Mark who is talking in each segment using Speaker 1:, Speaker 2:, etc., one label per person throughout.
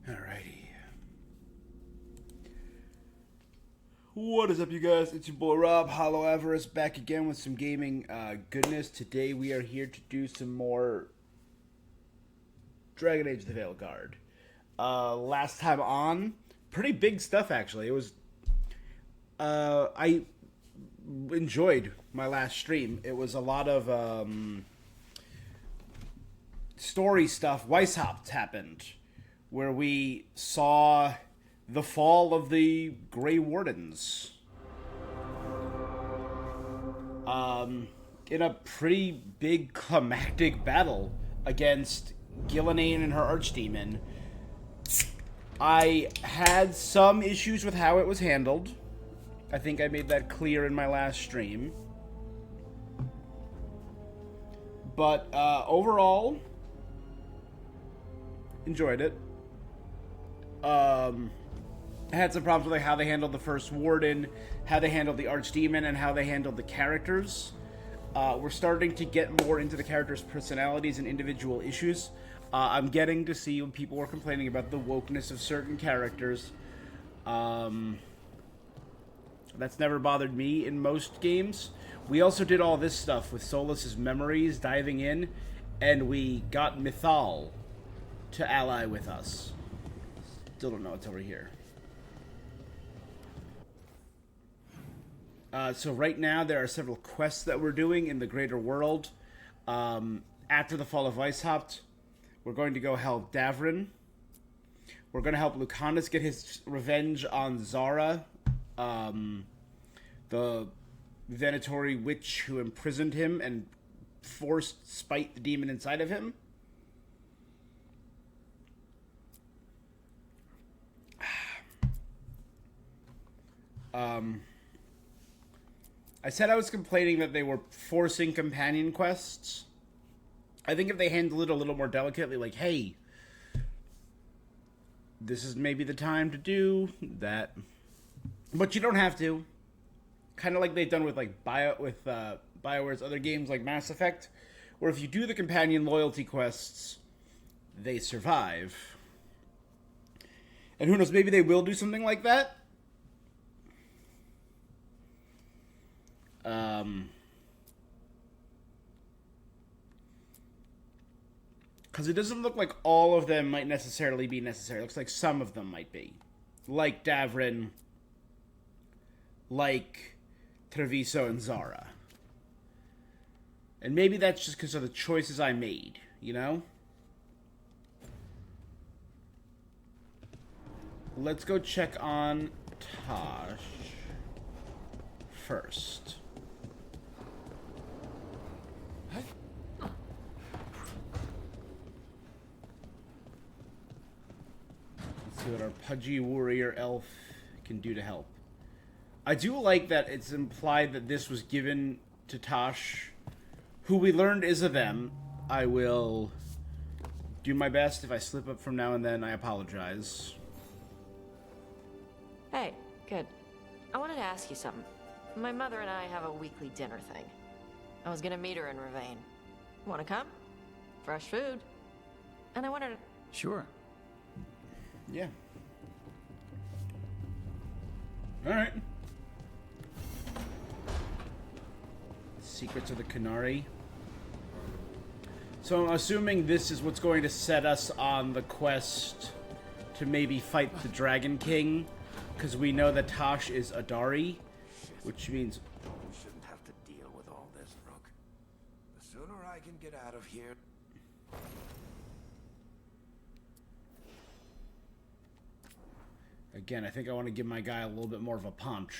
Speaker 1: Alrighty. What is up, you guys? It's your boy Rob, Hollow Avarice, back again with some gaming goodness. Today we are here to do some more Dragon Age: The Veilguard. Last time on, pretty big stuff actually. It was I enjoyed my last stream. It was a lot of story stuff. Weishaupt happened, where we saw the fall of the Grey Wardens. In a pretty big climactic battle against Gillenane and her archdemon. I had some issues with how it was handled. I think I made that clear in my last stream. But overall, enjoyed it. I had some problems with like how they handled the first warden, how they handled the archdemon, and how they handled the characters. We're starting to get more into the characters' personalities and individual issues. I'm getting to see when people were complaining about the wokeness of certain characters. That's never bothered me in most games. We also did all this stuff with Solas's memories, diving in, and we got Mythal to ally with us. Still don't know what's over here. So right now there are several quests that we're doing in the greater world. After the fall of Weishaupt, we're going to go help Davrin. We're going to help Lucanus get his revenge on Zara, the Venatori witch who imprisoned him and forced Spite, the demon inside of him. I said I was complaining that they were forcing companion quests. I think if they handle it a little more delicately, like, hey, this is maybe the time to do that. But you don't have to. Kind of like they've done with like BioWare's other games like Mass Effect, where if you do the companion loyalty quests, they survive. And who knows, maybe they will do something like that. Because it doesn't look like all of them might necessarily be necessary. It looks like some of them might be. Like Davrin, like Treviso and Zara. And maybe that's just because of the choices I made, you know? Let's go check on Tosh first. Let's see what our pudgy warrior elf can do to help. I do like that it's implied that this was given to Tosh, who we learned is a them. I will do my best. If I slip up from now and then, I apologize.
Speaker 2: Hey, good. I wanted to ask you something. My mother and I have a weekly dinner thing. I was gonna meet her in Ravane. Wanna come? Fresh food. And I wanted to...
Speaker 3: Sure.
Speaker 1: Yeah. Alright. Secrets of the Canary. So I'm assuming this is what's going to set us on the quest to maybe fight the Dragon King, because we know that Tosh is Adari, which means...
Speaker 4: We shouldn't have to deal with all this, Rook. The sooner I can get out of here...
Speaker 1: Again, I think I want to give my guy a little bit more of a punch.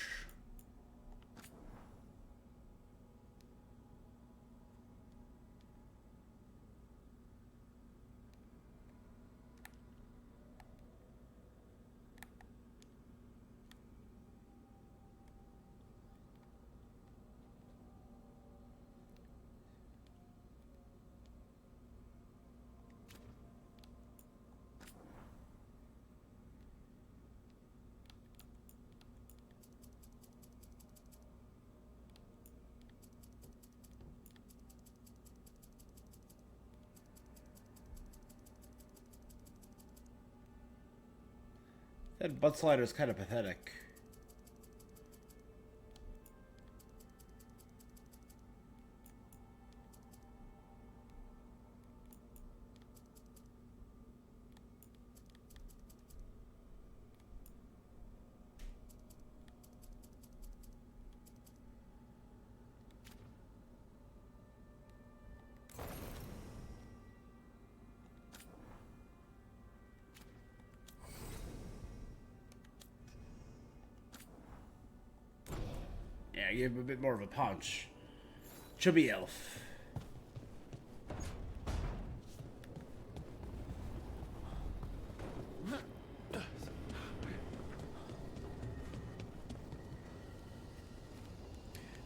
Speaker 1: That butt slider is kind of pathetic. Yeah, give him a bit more of a punch. Chubby elf.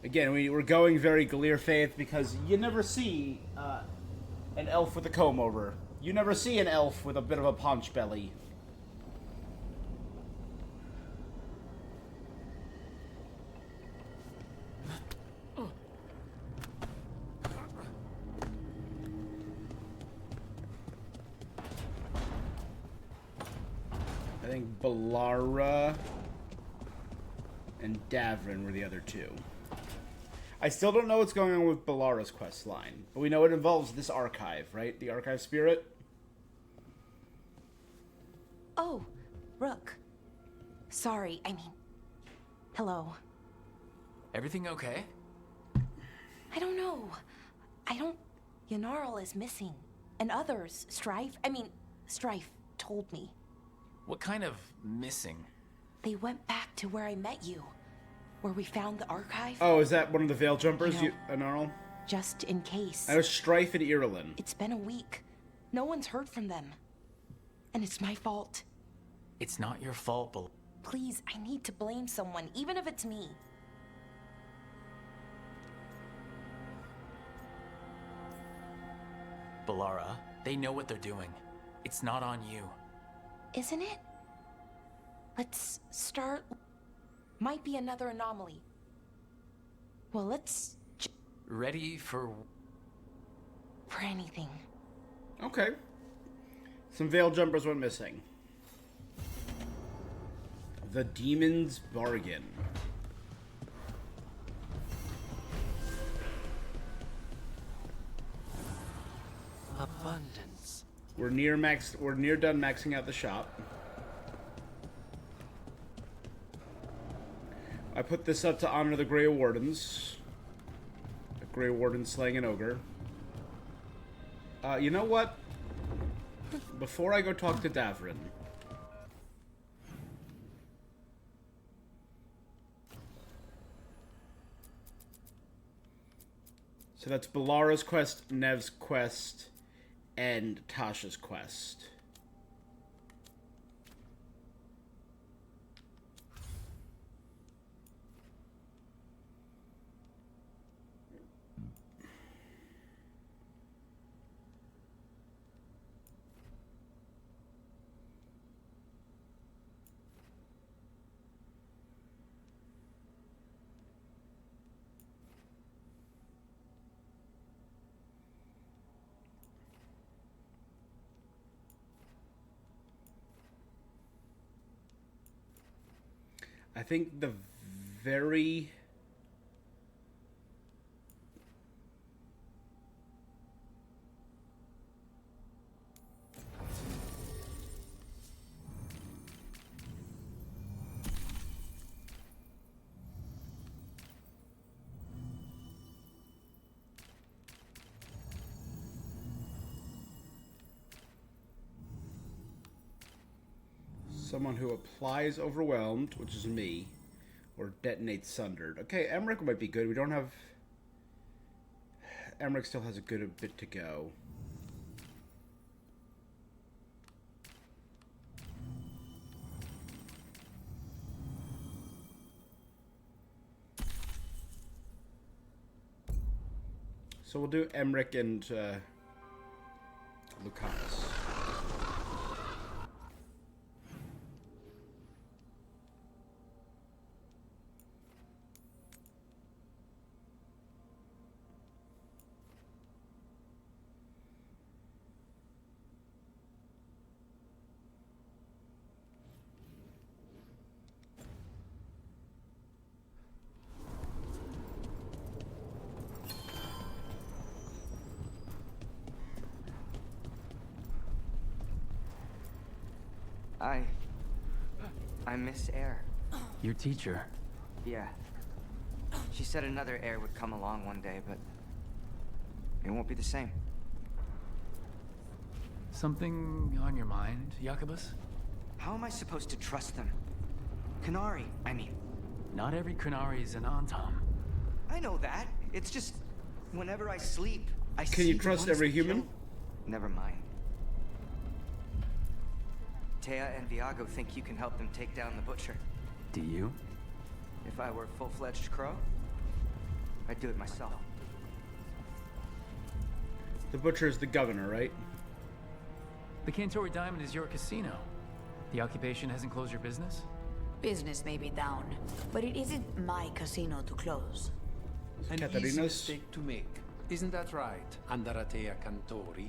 Speaker 1: Again, we're going very Glear Faith because you never see an elf with a comb over. You never see an elf with a bit of a paunch belly. I think Balara and Davrin were the other two. I still don't know what's going on with Balara's quest line, but we know it involves this archive, right? The archive spirit?
Speaker 3: Oh, Rook. Sorry, I mean... Hello.
Speaker 5: Everything okay?
Speaker 3: I don't know. Yanarl is missing. And others, Strife told me.
Speaker 5: What kind of missing?
Speaker 3: They went back to where I met you. Where we found the archive.
Speaker 1: Oh, is that one of the Veil Jumpers,
Speaker 3: You know,
Speaker 1: Anarl?
Speaker 3: Just in case.
Speaker 1: I was Strife and Irulan.
Speaker 3: It's been a week. No one's heard from them. And it's my fault.
Speaker 5: It's not your fault,
Speaker 3: Please, I need to blame someone, even if it's me.
Speaker 5: Balara. They know what they're doing. It's not on you.
Speaker 3: Isn't it? Let's start... Might be another anomaly. Well, let's...
Speaker 5: Ready for
Speaker 3: anything.
Speaker 1: Okay. Some Veil Jumpers went missing. The Demon's Bargain.
Speaker 6: Abundance.
Speaker 1: We're near done maxing out the shop. I put this up to honor the Grey Wardens. The Grey Warden slaying an ogre. You know what? Before I go talk to Davrin. So that's Balara's quest, Nev's quest, and Tasha's quest. I think the very... Someone who applies Overwhelmed, which is me, or detonates Sundered. Okay, Emmerich might be good. We don't have... Emmerich still has a good bit to go. So we'll do Emmerich and Lucanus.
Speaker 6: I miss air.
Speaker 5: Your teacher.
Speaker 6: Yeah. She said another heir would come along one day, but it won't be the same.
Speaker 5: Something on your mind, Jacobus?
Speaker 6: How am I supposed to trust them? Canary, I mean.
Speaker 5: Not every Qunari is an Antam.
Speaker 6: I know that. It's just, whenever I sleep, I see
Speaker 1: Can you
Speaker 6: the
Speaker 1: trust
Speaker 6: ones
Speaker 1: every
Speaker 6: that
Speaker 1: human?
Speaker 6: kill. Never mind. Taya and Viago think you can help them take down the Butcher.
Speaker 5: Do you?
Speaker 6: If I were a full-fledged crow, I'd do it myself.
Speaker 1: The Butcher is the governor, right?
Speaker 5: The Cantori Diamond is your casino. The occupation hasn't closed your business?
Speaker 7: Business may be down, but it isn't my casino to close.
Speaker 8: An easy
Speaker 1: Catarina's?
Speaker 8: mistake to make. Isn't that right, Andaratea Cantori?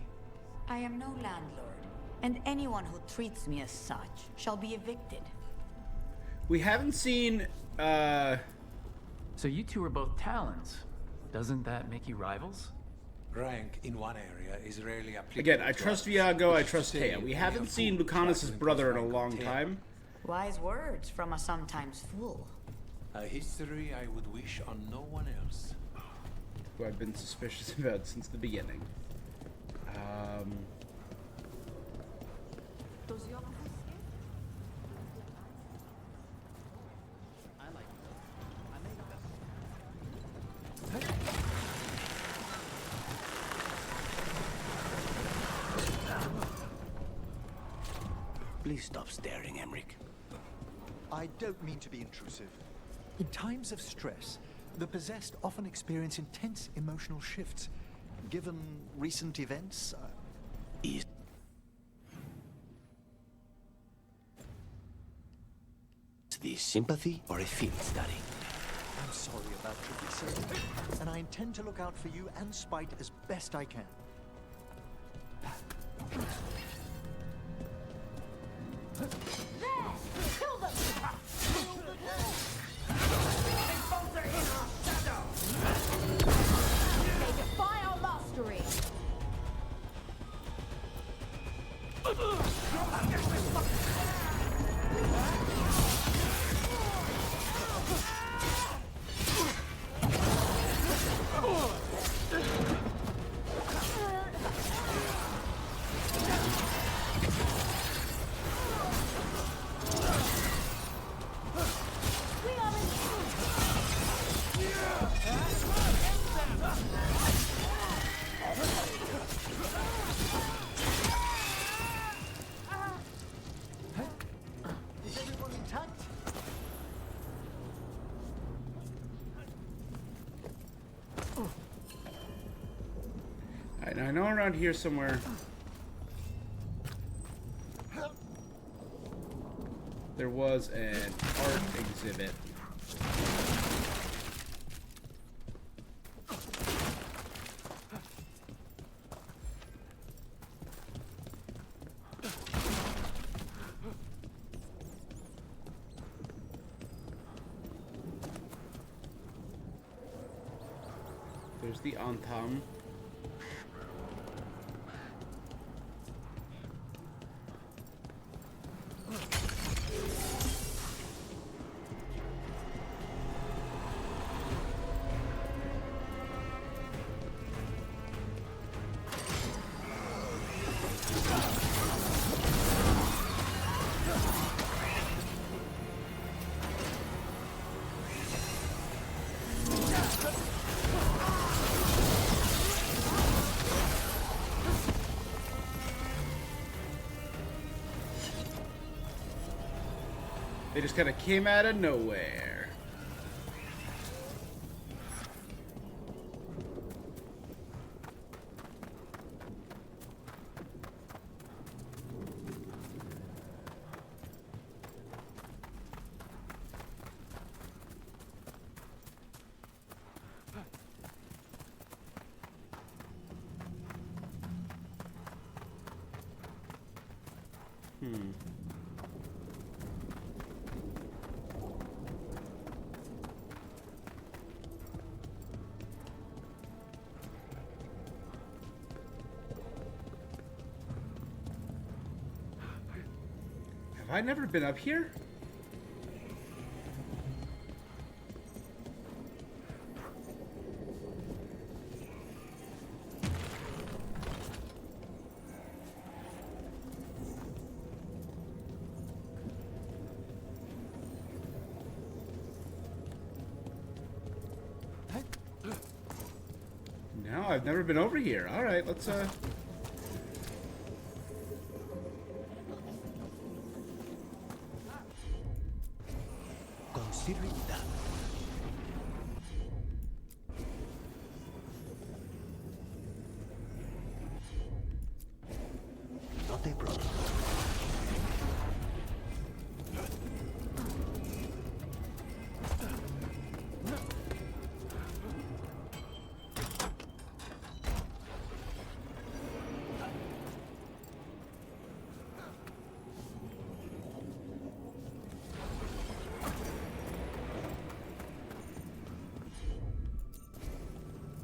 Speaker 7: I am no landlord, and anyone who treats me as such shall be evicted.
Speaker 1: We haven't seen,
Speaker 5: So you two are both Talons. Doesn't that make you rivals?
Speaker 8: Rank in one area is rarely applicable.
Speaker 1: again, I
Speaker 8: to
Speaker 1: trust
Speaker 8: others,
Speaker 1: Viago, I
Speaker 8: which
Speaker 1: trust
Speaker 8: to say
Speaker 1: Taya. We
Speaker 8: we
Speaker 1: haven't
Speaker 8: have
Speaker 1: seen
Speaker 8: full
Speaker 1: Lucanus'
Speaker 8: track
Speaker 1: brother in a
Speaker 8: record
Speaker 1: long
Speaker 8: Taya.
Speaker 1: time.
Speaker 7: Wise words from a sometimes fool.
Speaker 8: A history I would wish on no one else.
Speaker 1: Who I've been suspicious about since the beginning.
Speaker 4: Please stop staring, Emmerich.
Speaker 9: I don't mean to be intrusive. In times of stress, the possessed often experience intense emotional shifts. Given recent events,
Speaker 4: Is this sympathy or a field study?
Speaker 9: I'm sorry about Treviso, and I intend to look out for you and Spite as best I can.
Speaker 7: They defy our mastery!
Speaker 9: Is everyone intact?
Speaker 1: I know around here somewhere. There was an art exhibit. There's the Antam. They just kind of came out of nowhere. Have I never been up here? No, I've never been over here. All right, let's
Speaker 9: Consider it done. Not a problem.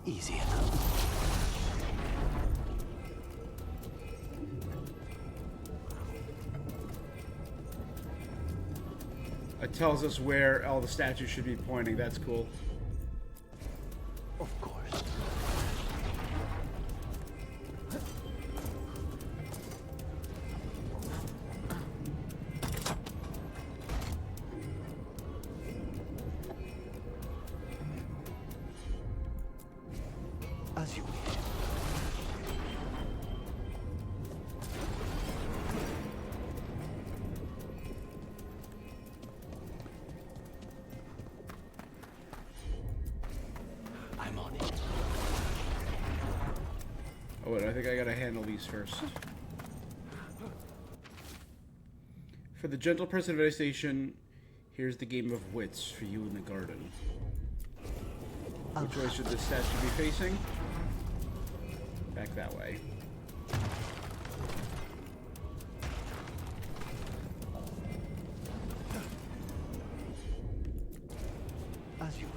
Speaker 9: Easy enough.
Speaker 1: it tells us where all the statues should be pointing. That's cool.
Speaker 9: Of course. As you wish. I'm on it.
Speaker 1: Oh wait, I think I gotta handle these first. For the gentle person of any station, here's the game of wits for you in the garden. Which way should this statue be facing? Back that way.
Speaker 9: As you wish.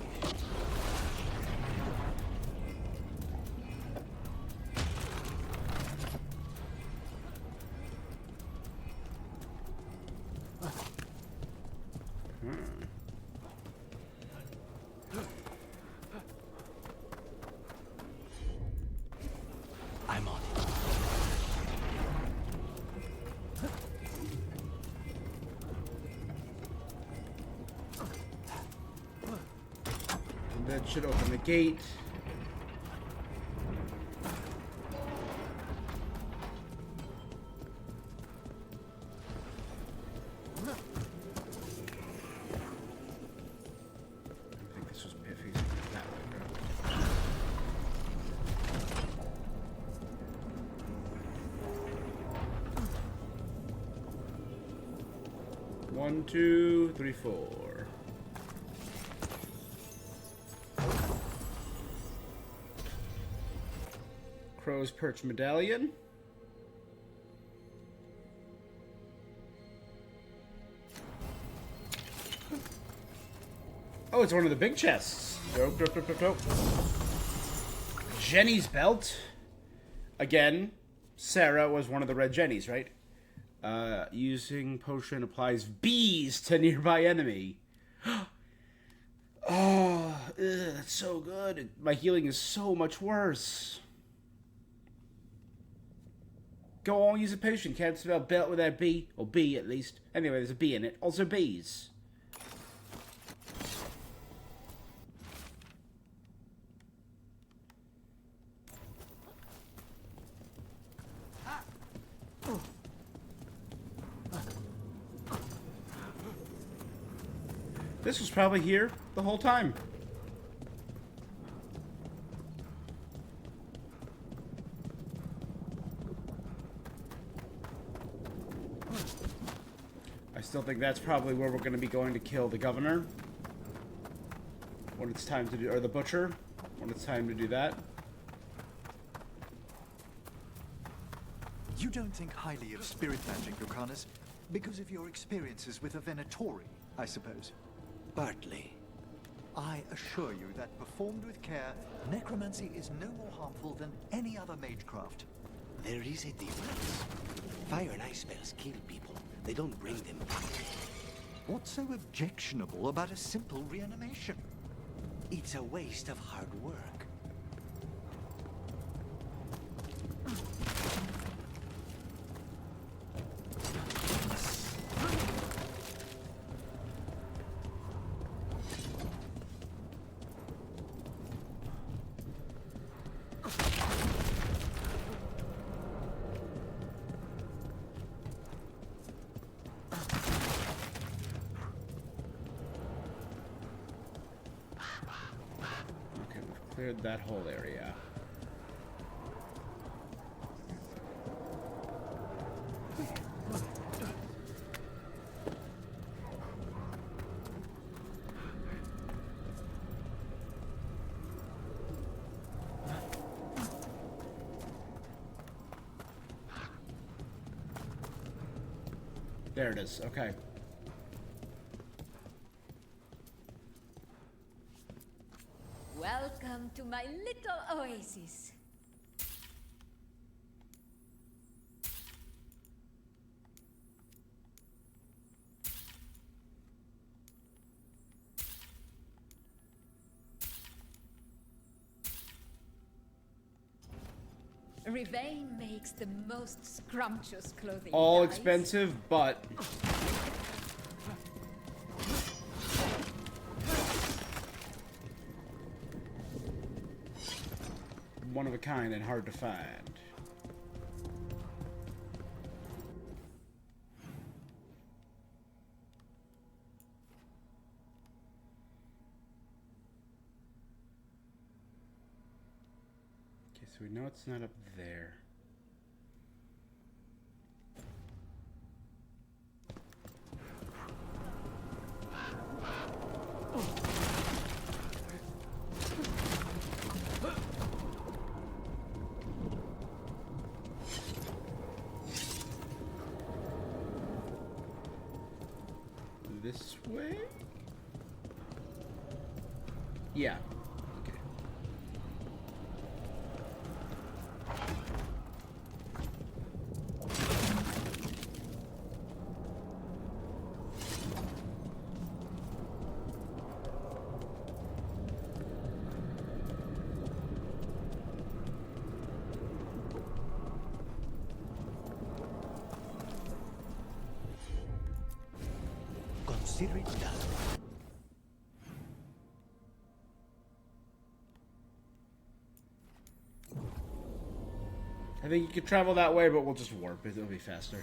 Speaker 9: I'm on it.
Speaker 1: And that should open the gate. I think this was facing that way, bro. One, two, three, four. Crow's Perch Medallion. Oh, it's one of the big chests. Dope, dope, dope, dope, dope. Jenny's belt. Again, Sarah was one of the red Jennies, right? Using potion applies bees to nearby enemy. Oh, that's so good. My healing is so much worse. Go on, use a potion. Can't spell belt without B. Or B, at least. Anyway, there's a B in it. Also bees. This was probably here the whole time. I still think that's probably where we're going to be going to kill the governor. When it's time to do, or the butcher. When it's time to do that.
Speaker 9: You don't think highly of spirit magic, Lucanus, because of your experiences with a Venatori, I suppose.
Speaker 8: Partly.
Speaker 9: I assure you that performed with care, necromancy is no more harmful than any other magecraft.
Speaker 8: There is a difference. Fire and ice spells kill people,
Speaker 4: They don't bring them back.
Speaker 9: What's so objectionable about a simple reanimation?
Speaker 4: It's a waste of hard work.
Speaker 1: Okay, we've cleared that whole area. There it is. Okay.
Speaker 10: Welcome to my little oasis. Rivain makes the most scrumptious clothing.
Speaker 1: All
Speaker 10: dyes.
Speaker 1: expensive, but one of a kind and hard to find. Okay, so we know it's not up there. This way? Yeah. Okay.
Speaker 4: Consider it done.
Speaker 1: I think you could travel that way, but we'll just warp. It'll be faster.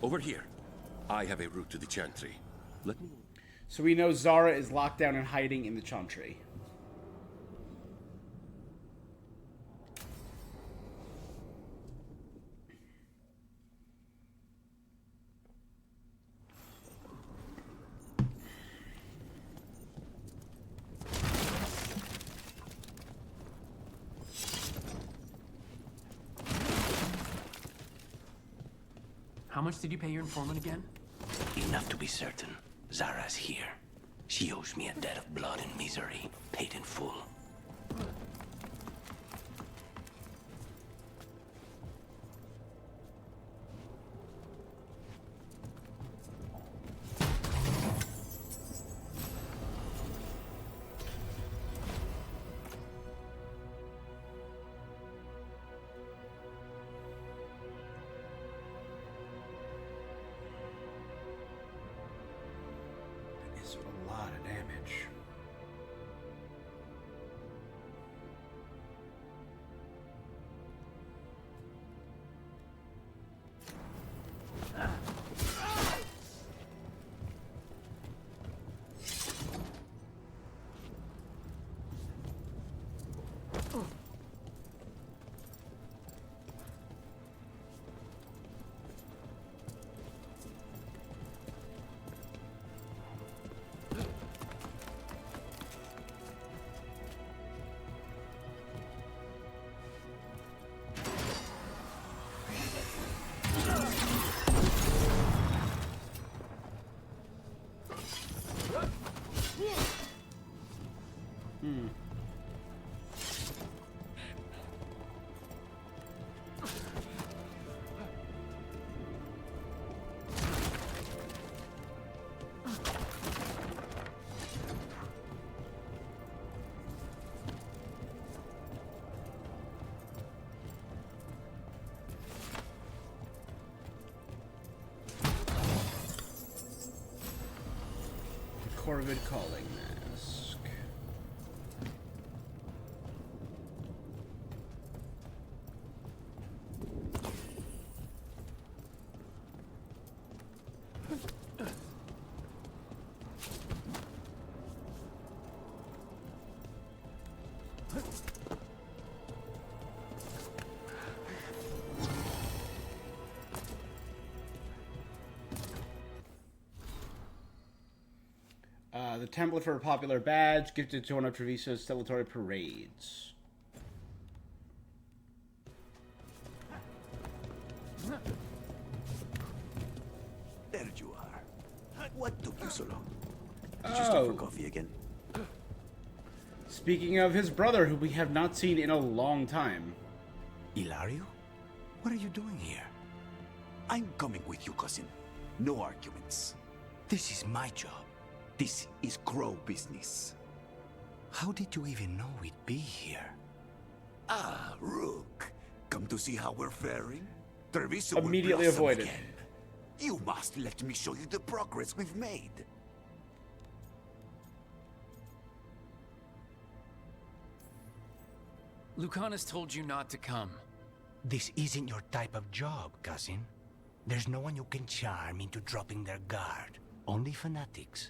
Speaker 11: Over here. I have a route to the Chantry. Let me...
Speaker 1: So we know Zara is locked down and hiding in the Chantry.
Speaker 5: How much did you pay your informant again?
Speaker 4: Enough to be certain. Zara's here. She owes me a debt of blood and misery, paid in full.
Speaker 1: It's a lot of damage. Corvid calling mask. The template for a popular badge gifted to one of Treviso's celebratory parades.
Speaker 4: There you are. What took you so long? Did you stop for coffee again?
Speaker 1: Speaking of his brother, who we have not seen in a long time.
Speaker 4: Ilario? What are you doing here? I'm coming with you, cousin. No arguments. This is my job. This is Crow business. How did you even know we'd be here? Ah, Rook. Come to see how we're faring? Treviso
Speaker 1: Immediately
Speaker 4: will blossom
Speaker 1: avoided.
Speaker 4: again. You must let me show you the progress we've made.
Speaker 5: Lucanus told you not to come.
Speaker 4: This isn't your type of job, cousin. There's no one you can charm into dropping their guard. Only fanatics.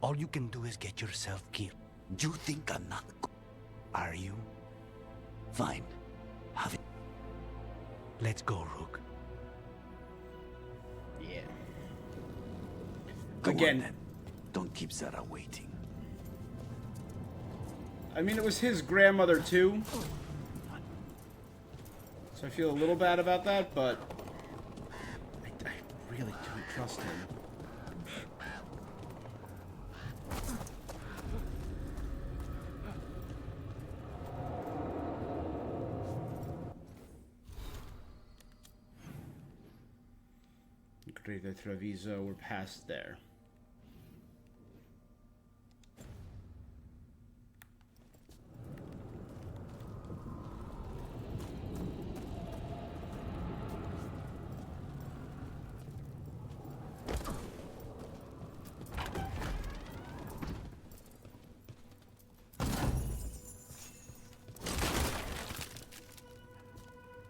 Speaker 4: All you can do is get yourself killed. You think I'm not... Are you? Fine. Have it. Let's go, Rook.
Speaker 1: Yeah.
Speaker 4: Go
Speaker 1: Again.
Speaker 4: on, then. Don't keep Zara waiting.
Speaker 1: I mean, it was his grandmother, too. So I feel a little bad about that, but... I really don't trust him. Great, the Treviso, we're past there.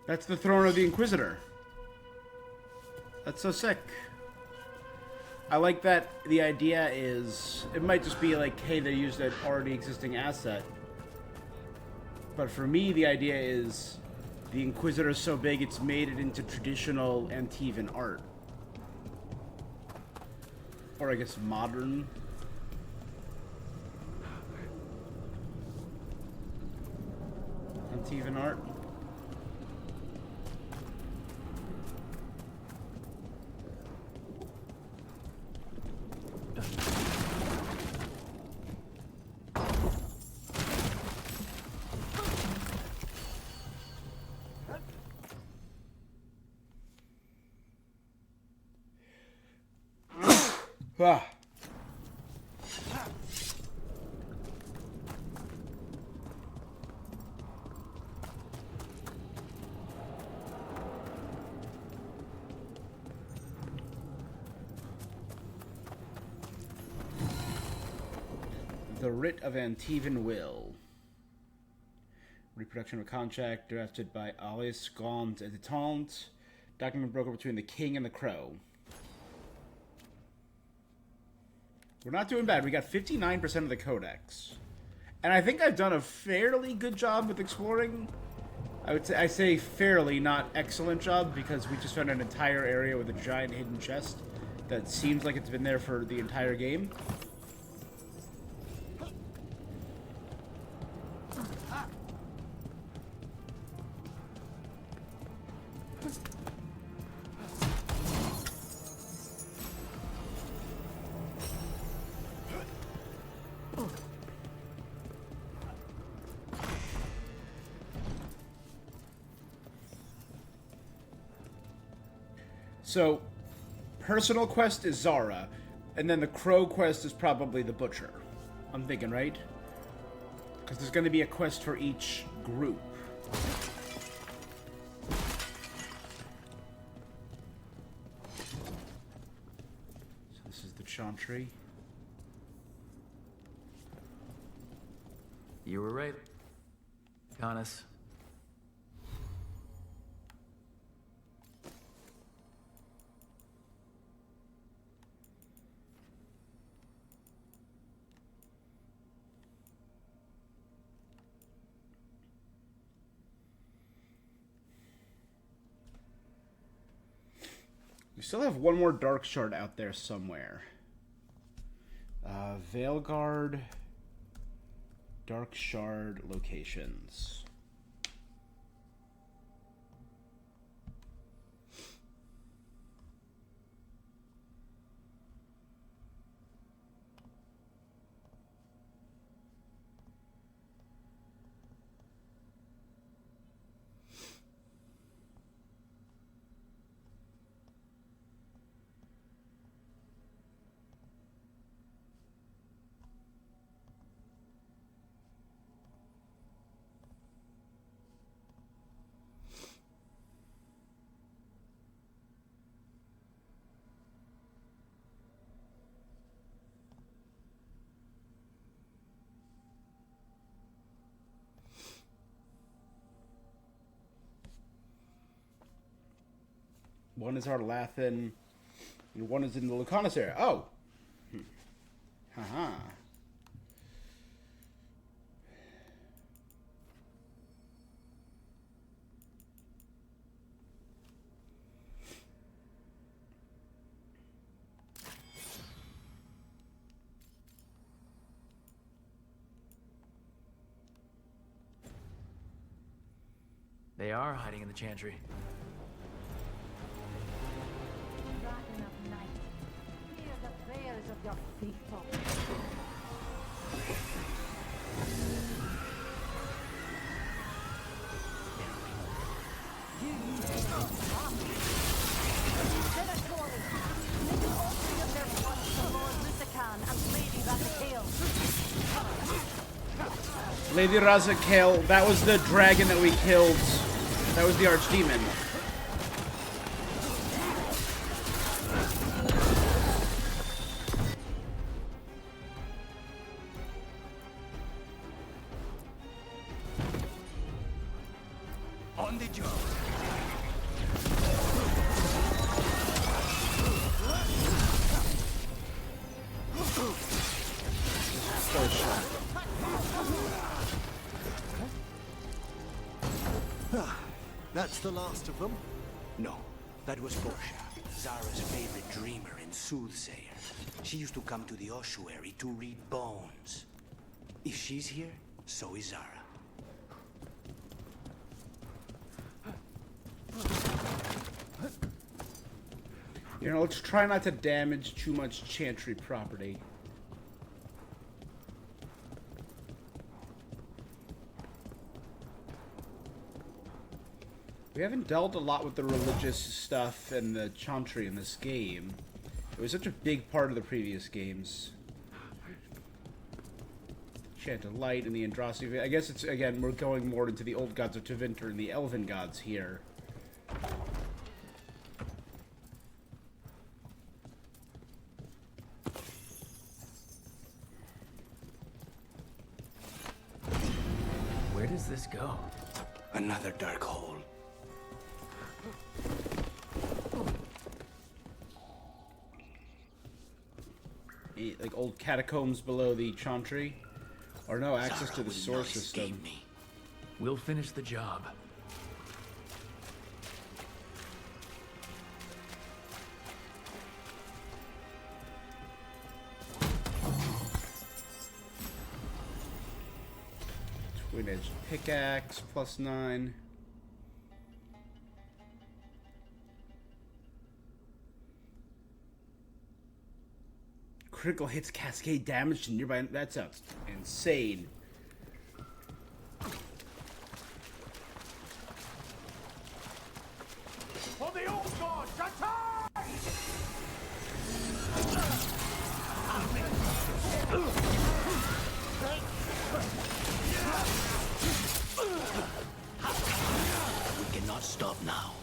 Speaker 1: That's the throne of the Inquisitor. That's so sick. I like that the idea is, it might just be like, hey, they used an already existing asset. But for me, the idea is the Inquisitor is so big, it's made it into traditional Antivan art. Or I guess modern. Antivan art. Ah. The Writ of Antivan Will. Reproduction of a contract drafted by Alice Gaunt et Taunt. Document broker between the King and the Crow. We're not doing bad. We got 59% of the codex. And I think I've done a fairly good job with exploring. I say fairly, not excellent job, because we just found an entire area with a giant hidden chest that seems like it's been there for the entire game. So, personal quest is Zara, and then the crow quest is probably the butcher. I'm thinking, right? Because there's going to be a quest for each group. So this is the Chantry.
Speaker 5: You were right, Connus.
Speaker 1: We still have one more Dark Shard out there somewhere. Veilguard, Dark Shard locations. One is Arlathan, and one is in the Lucanus area. Oh! Haha.
Speaker 5: They are hiding in the Chantry.
Speaker 10: Dragon of night, clear the prayers of your faithful.
Speaker 1: Lady Razakale, that was the dragon that we killed. That was the Archdemon.
Speaker 4: On the job.
Speaker 9: That's the last of them?
Speaker 4: No, that was Portia, Zara's favorite dreamer and soothsayer. She used to come to the ossuary to read bones. If she's here, so is Zara.
Speaker 1: You know, let's try not to damage too much Chantry property. We haven't dealt a lot with the religious stuff and the Chantry in this game. It was such a big part of the previous games. Chant of Light and the Androssy. I guess it's, again, we're going more into the old gods of Tevinter and the elven gods here.
Speaker 5: Where does this go?
Speaker 4: Another dark hole.
Speaker 1: Like old catacombs below the Chantry. Or no, access
Speaker 4: Zara
Speaker 1: to the
Speaker 4: will
Speaker 1: source
Speaker 4: not
Speaker 1: system.
Speaker 4: escape me.
Speaker 5: We'll finish the job.
Speaker 1: Twin edge pickaxe +9. Critical hits cascade damage to nearby. That sounds insane.
Speaker 4: For the old gods, attack! We cannot stop now.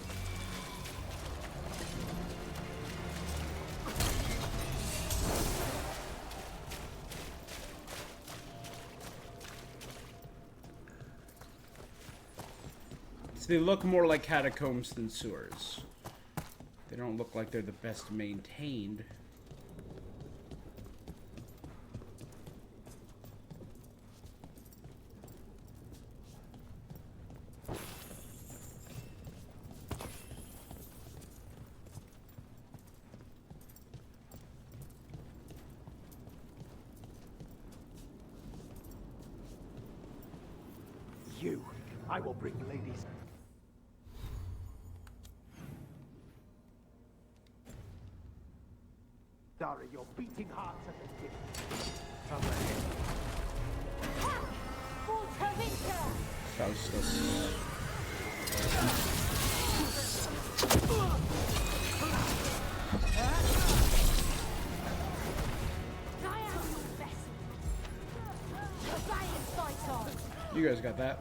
Speaker 1: So they look more like catacombs than sewers. They don't look like they're the best maintained.
Speaker 9: You, I will bring ladies. Dara, your beating hearts at the gift. Come ahead.
Speaker 10: For Treviso!
Speaker 1: Faustus. You guys got that.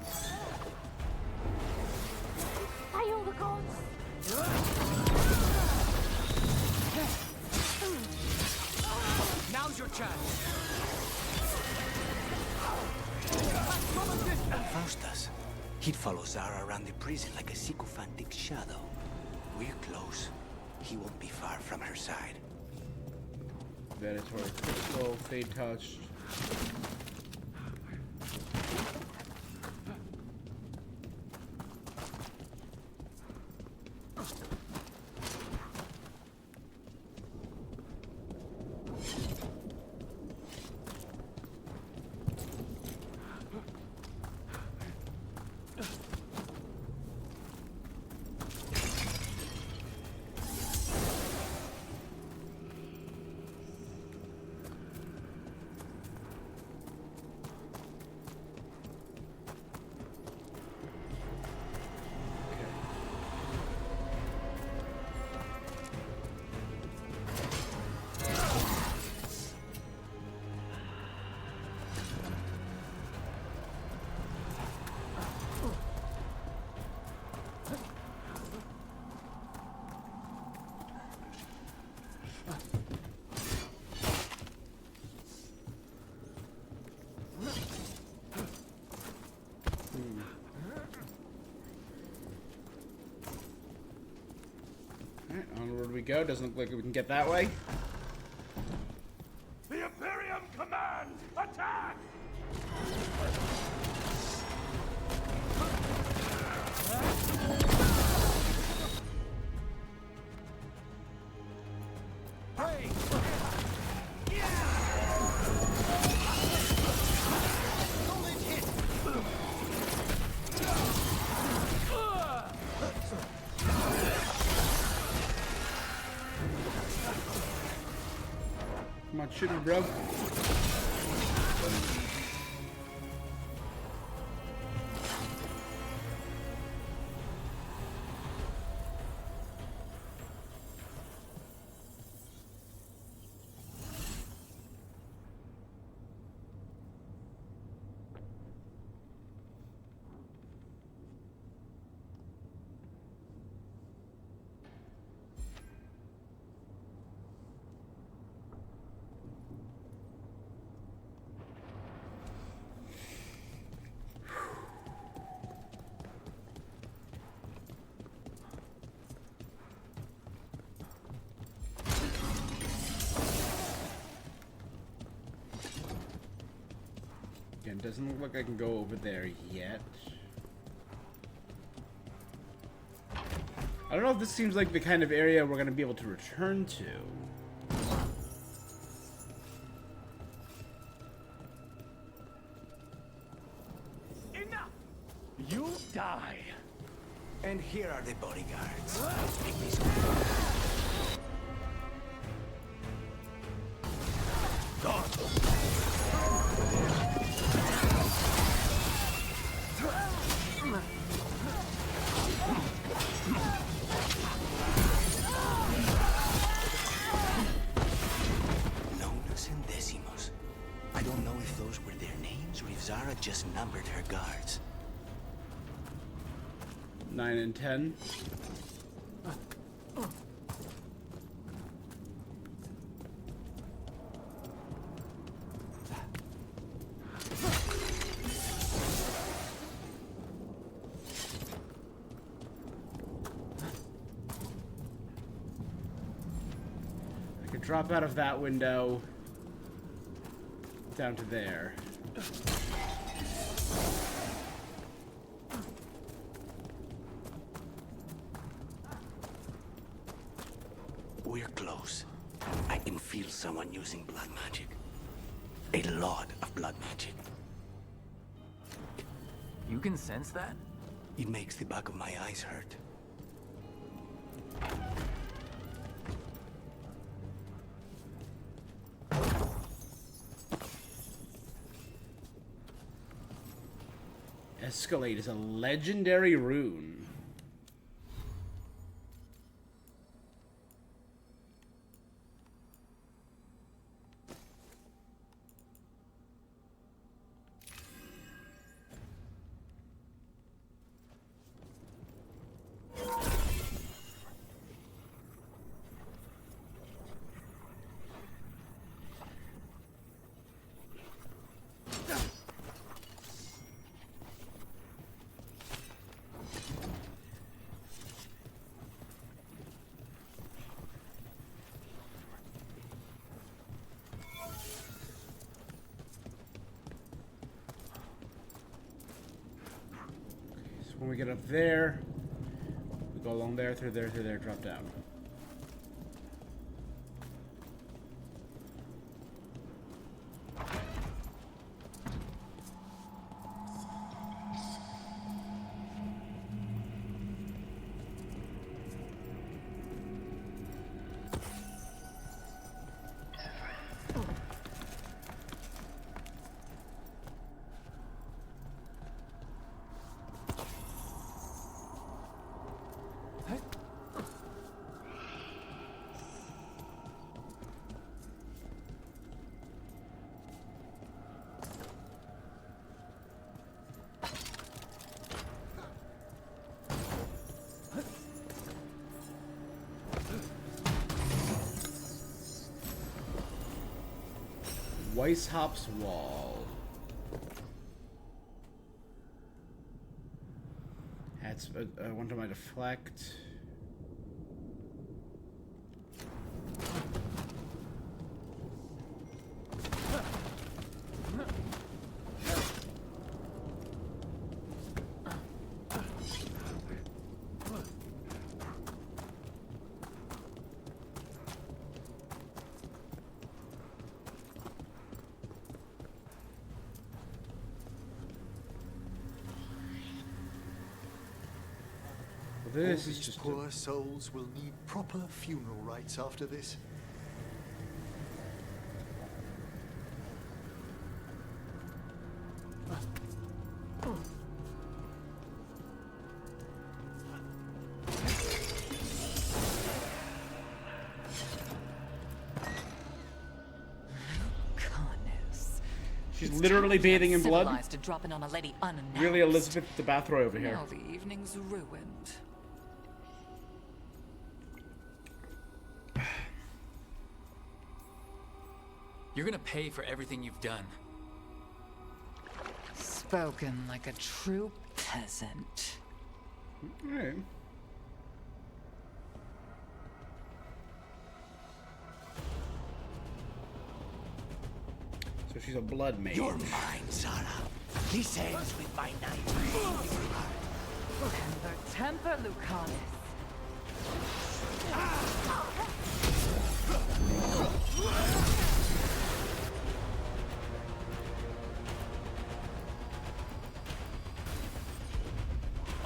Speaker 10: Hey, all the gods!
Speaker 8: Now's your chance.
Speaker 4: And Faustus, he'd follow Zara around the prison like a sycophantic shadow. We're close. He won't be far from her side.
Speaker 1: Mandatory crystal, fade touched. Onward we go. Doesn't look like we can get that way.
Speaker 11: The Imperium command! Attack!
Speaker 1: Come on, shoot me, bro. Again, doesn't look like I can go over there yet. I don't know if this seems like the kind of area we're going to be able to return to.
Speaker 4: Enough! You die! And here are the bodyguards. Make me Zara just numbered her guards.
Speaker 1: 9 and 10. I could drop out of that window down to there.
Speaker 4: We're close. I can feel someone using blood magic. A lot of blood magic.
Speaker 5: You can sense that?
Speaker 4: It makes the back of my eyes hurt.
Speaker 1: Escalate is a legendary rune. When we get up there, we go along there, through there, drop down. Weishaups Wall. That's one to my deflect. This is just
Speaker 9: poor souls will need proper funeral rites after this.
Speaker 1: She's literally bathing in blood.
Speaker 3: To dropping on a lady unannounced.
Speaker 1: Really, Elizabeth the Bathroy over here.
Speaker 3: Now the evening's ruined.
Speaker 5: You're gonna pay for everything you've done.
Speaker 3: Spoken like a true peasant.
Speaker 1: Alright. So she's a blood mage.
Speaker 4: You're mine, Zara. This ends with my knife.
Speaker 3: Temper, Lucanus.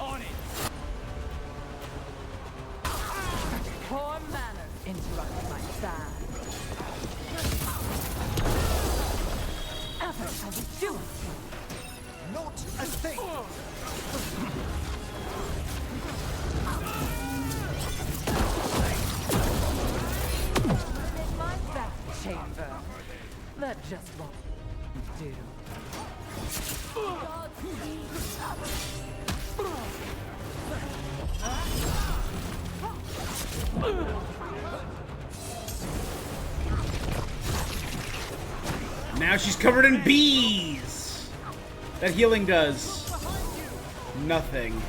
Speaker 4: On it!
Speaker 3: Poor manners interrupting my side. Ever shall we do it?
Speaker 9: Not a thing!
Speaker 3: In my back chamber. That just won't do.
Speaker 1: Now she's covered in bees! That healing does nothing.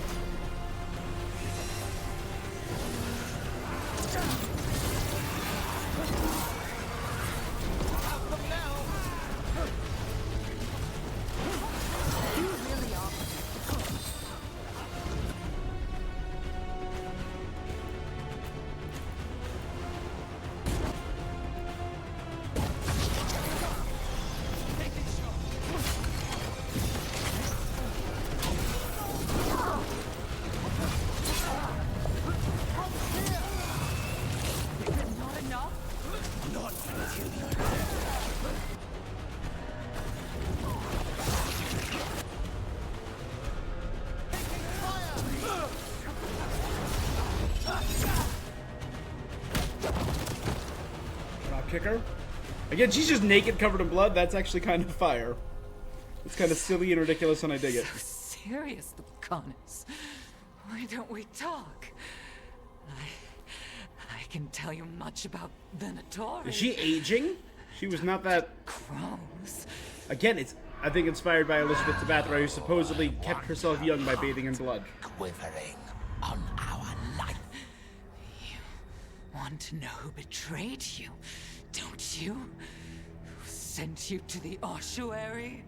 Speaker 1: Kicker. Again, she's just naked, covered in blood. That's actually kind of fire. It's kind of silly and ridiculous, and I dig it.
Speaker 12: So serious, Lucanus. Why don't we talk? I can tell you much about Venatori.
Speaker 1: Is she aging? She was not that.
Speaker 12: Gross.
Speaker 1: Again, it's I think inspired by Elizabeth the Bathory, who supposedly kept herself young by bathing in blood.
Speaker 4: Quivering on our life.
Speaker 12: You want to know who betrayed you? Don't you? Who sent you to the ossuary?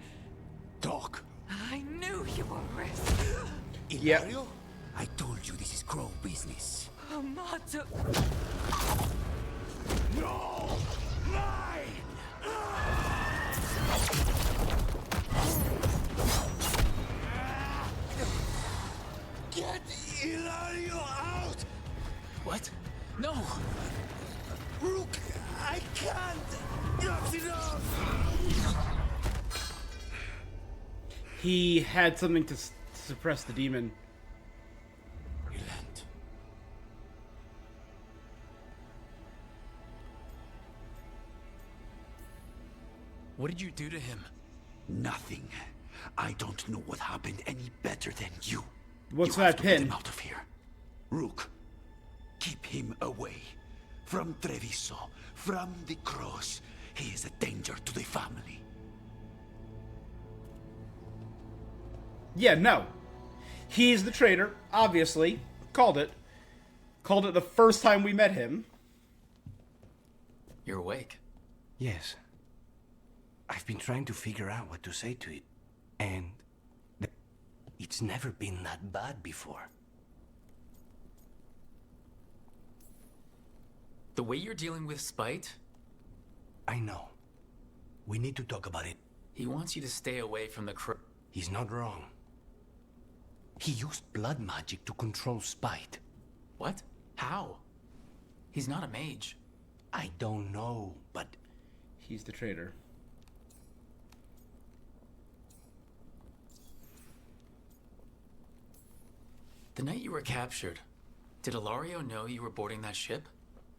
Speaker 4: Talk.
Speaker 12: I knew you were risk.
Speaker 4: Ilario? I told you this is Crow business.
Speaker 12: Amato.
Speaker 4: No! Mine! Get Ilario out!
Speaker 5: What? No!
Speaker 4: Rook, I can't! Not enough!
Speaker 1: He had something to suppress the demon.
Speaker 4: Relent.
Speaker 5: What did you do to him?
Speaker 4: Nothing. I don't know what happened any better than you.
Speaker 1: What's
Speaker 4: You have
Speaker 1: that
Speaker 4: to get
Speaker 1: pin?
Speaker 4: him out of here. Rook, keep him away. From Treviso, from the cross. He is a danger to the family.
Speaker 1: Yeah, no. He's the traitor, obviously. Called it. Called it the first time we met him.
Speaker 5: You're awake.
Speaker 13: Yes. I've been trying to figure out what to say to it. And it's never been that bad before.
Speaker 5: The way you're dealing with spite?
Speaker 13: I know. We need to talk about it.
Speaker 5: He wants you to stay away from the
Speaker 13: He's not wrong. He used blood magic to control spite.
Speaker 5: What? How? He's not a mage.
Speaker 13: I don't know, but...
Speaker 1: He's the traitor.
Speaker 5: The night you were captured, did Ilario know you were boarding that ship?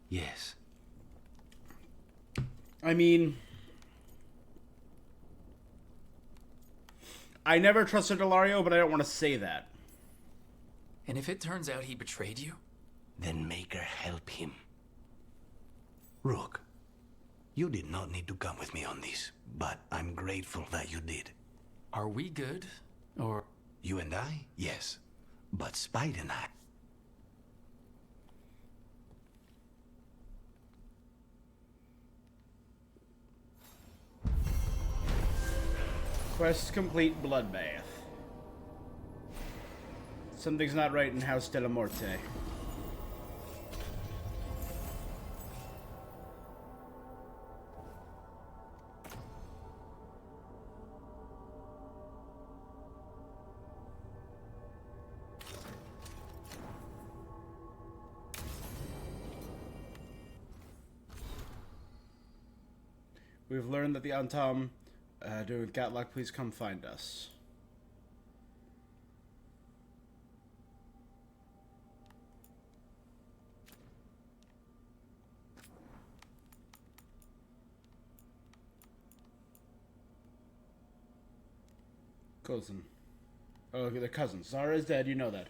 Speaker 13: Yes.
Speaker 1: I mean... I never trusted Ilario, but I don't want to say that.
Speaker 5: And if it turns out he betrayed you?
Speaker 13: Then make her help him. Rook, you did not need to come with me on this, but I'm grateful that you did.
Speaker 5: Are we good, or...?
Speaker 13: You and I? Yes. But Spite and I...
Speaker 1: Quest complete, bloodbath. Something's not right in House Della Morte. We've learned that the Antom doing with Gatlock, please come find us. Cousin. Oh, they're cousins. Zara is dead, you know that.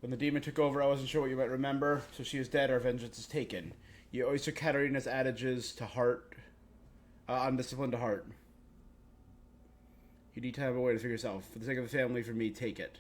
Speaker 1: When the demon took over, I wasn't sure what you might remember, so she is dead, our vengeance is taken. You always took Katarina's adages to heart, undisciplined to heart. You need to have a way to figure yourself. For the sake of the family, for me, take it.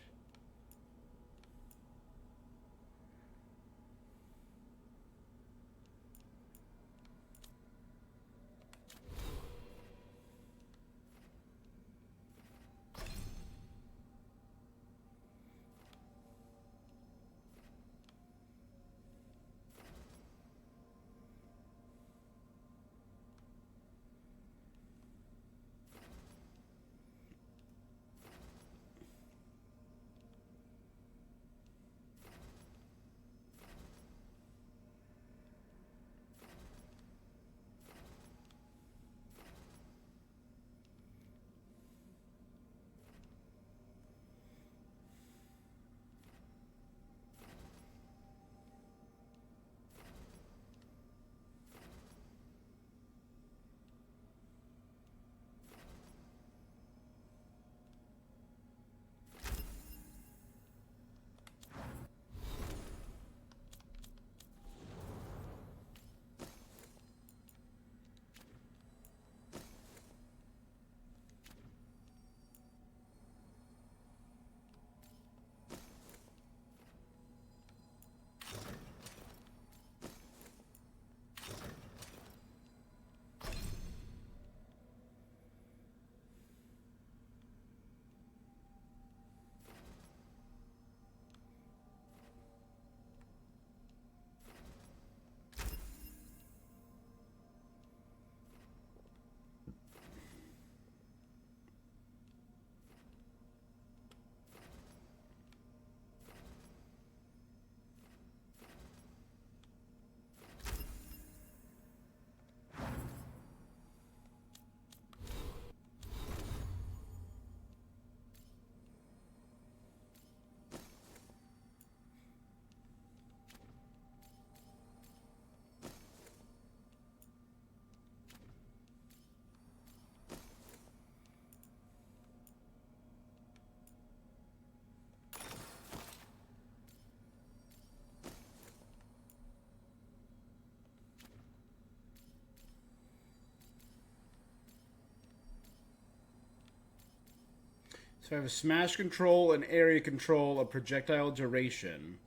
Speaker 1: So I have a smash control, an area control, a projectile duration.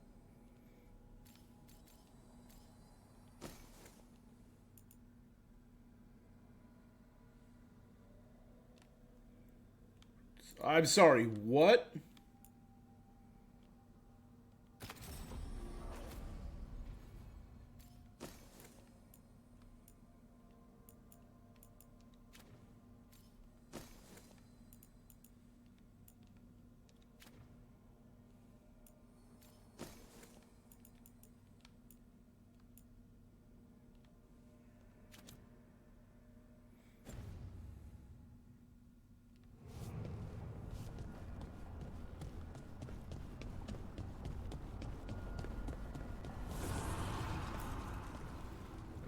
Speaker 1: I'm sorry, what?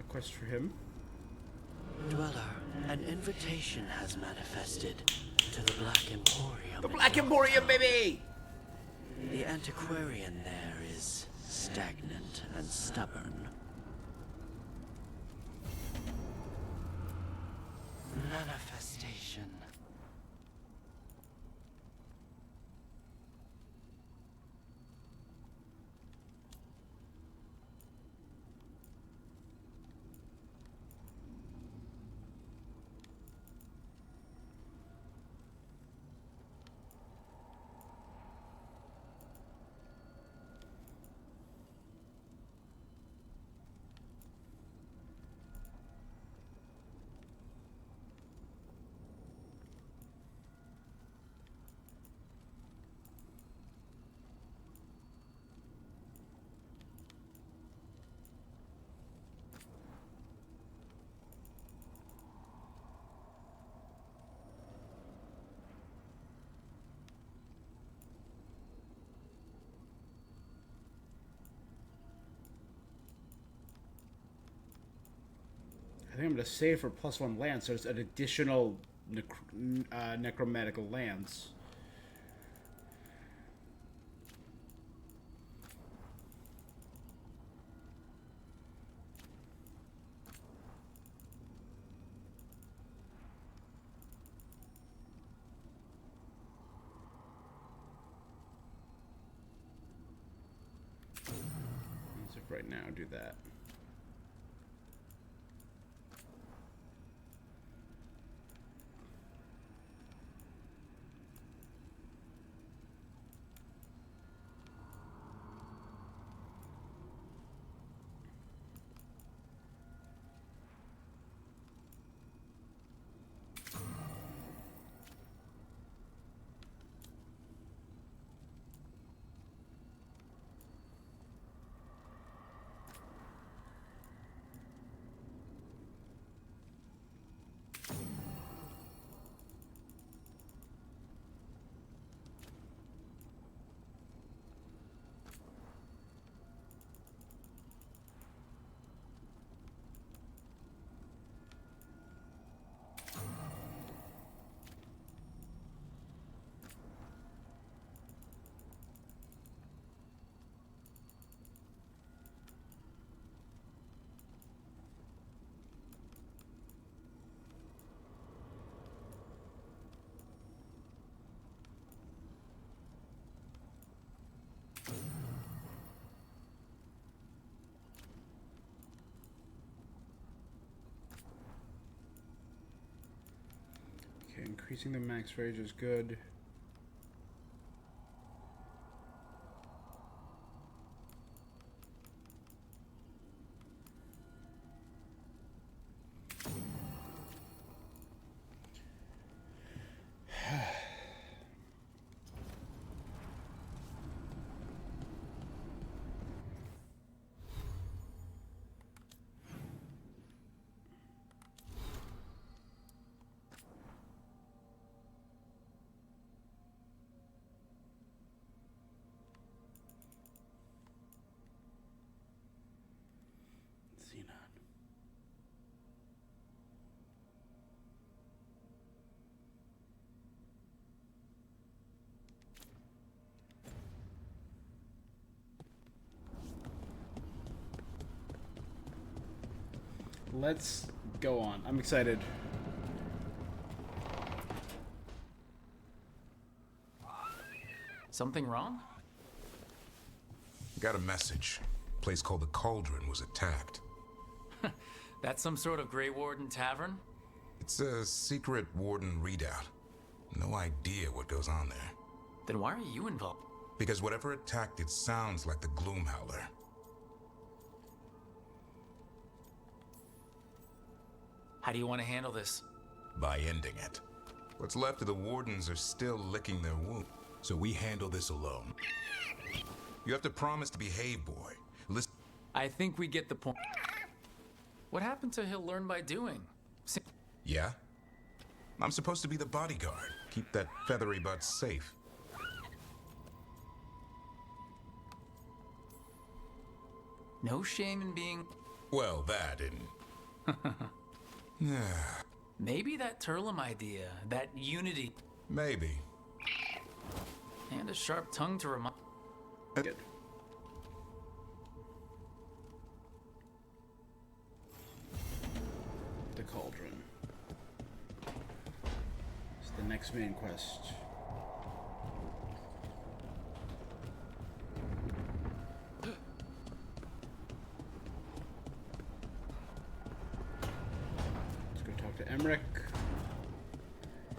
Speaker 1: Quest for him.
Speaker 14: Dweller, an invitation has manifested to the Black Emporium.
Speaker 1: The Black Emporium, baby!
Speaker 14: The antiquarian there is stagnant and stubborn. Manifestation.
Speaker 1: I think I'm going to save for +1 lance. There's an additional necromatical lance. right now. Do that. Okay, increasing the max rage is good. Let's go on. I'm excited.
Speaker 5: Something wrong?
Speaker 15: Got a message. Place called the Cauldron was attacked.
Speaker 5: That's some sort of Grey Warden tavern?
Speaker 15: It's a secret Warden readout. No idea what goes on there.
Speaker 5: Then why are you involved?
Speaker 15: Because whatever attacked it sounds like the Gloomhowler.
Speaker 5: How do you want to handle this?
Speaker 15: By ending it. What's left of the Wardens are still licking their wound, so we handle this alone. You have to promise to behave, boy. Listen.
Speaker 5: I think we get the point. What happened to he'll learn by doing?
Speaker 15: Yeah? I'm supposed to be the bodyguard. Keep that feathery butt safe.
Speaker 5: No shame in being...
Speaker 15: Well, that and...
Speaker 5: Maybe that Turlum idea, that unity.
Speaker 15: Maybe.
Speaker 5: And a sharp tongue to remind...
Speaker 1: Good. The Cauldron. It's the next main quest. To Emmerich.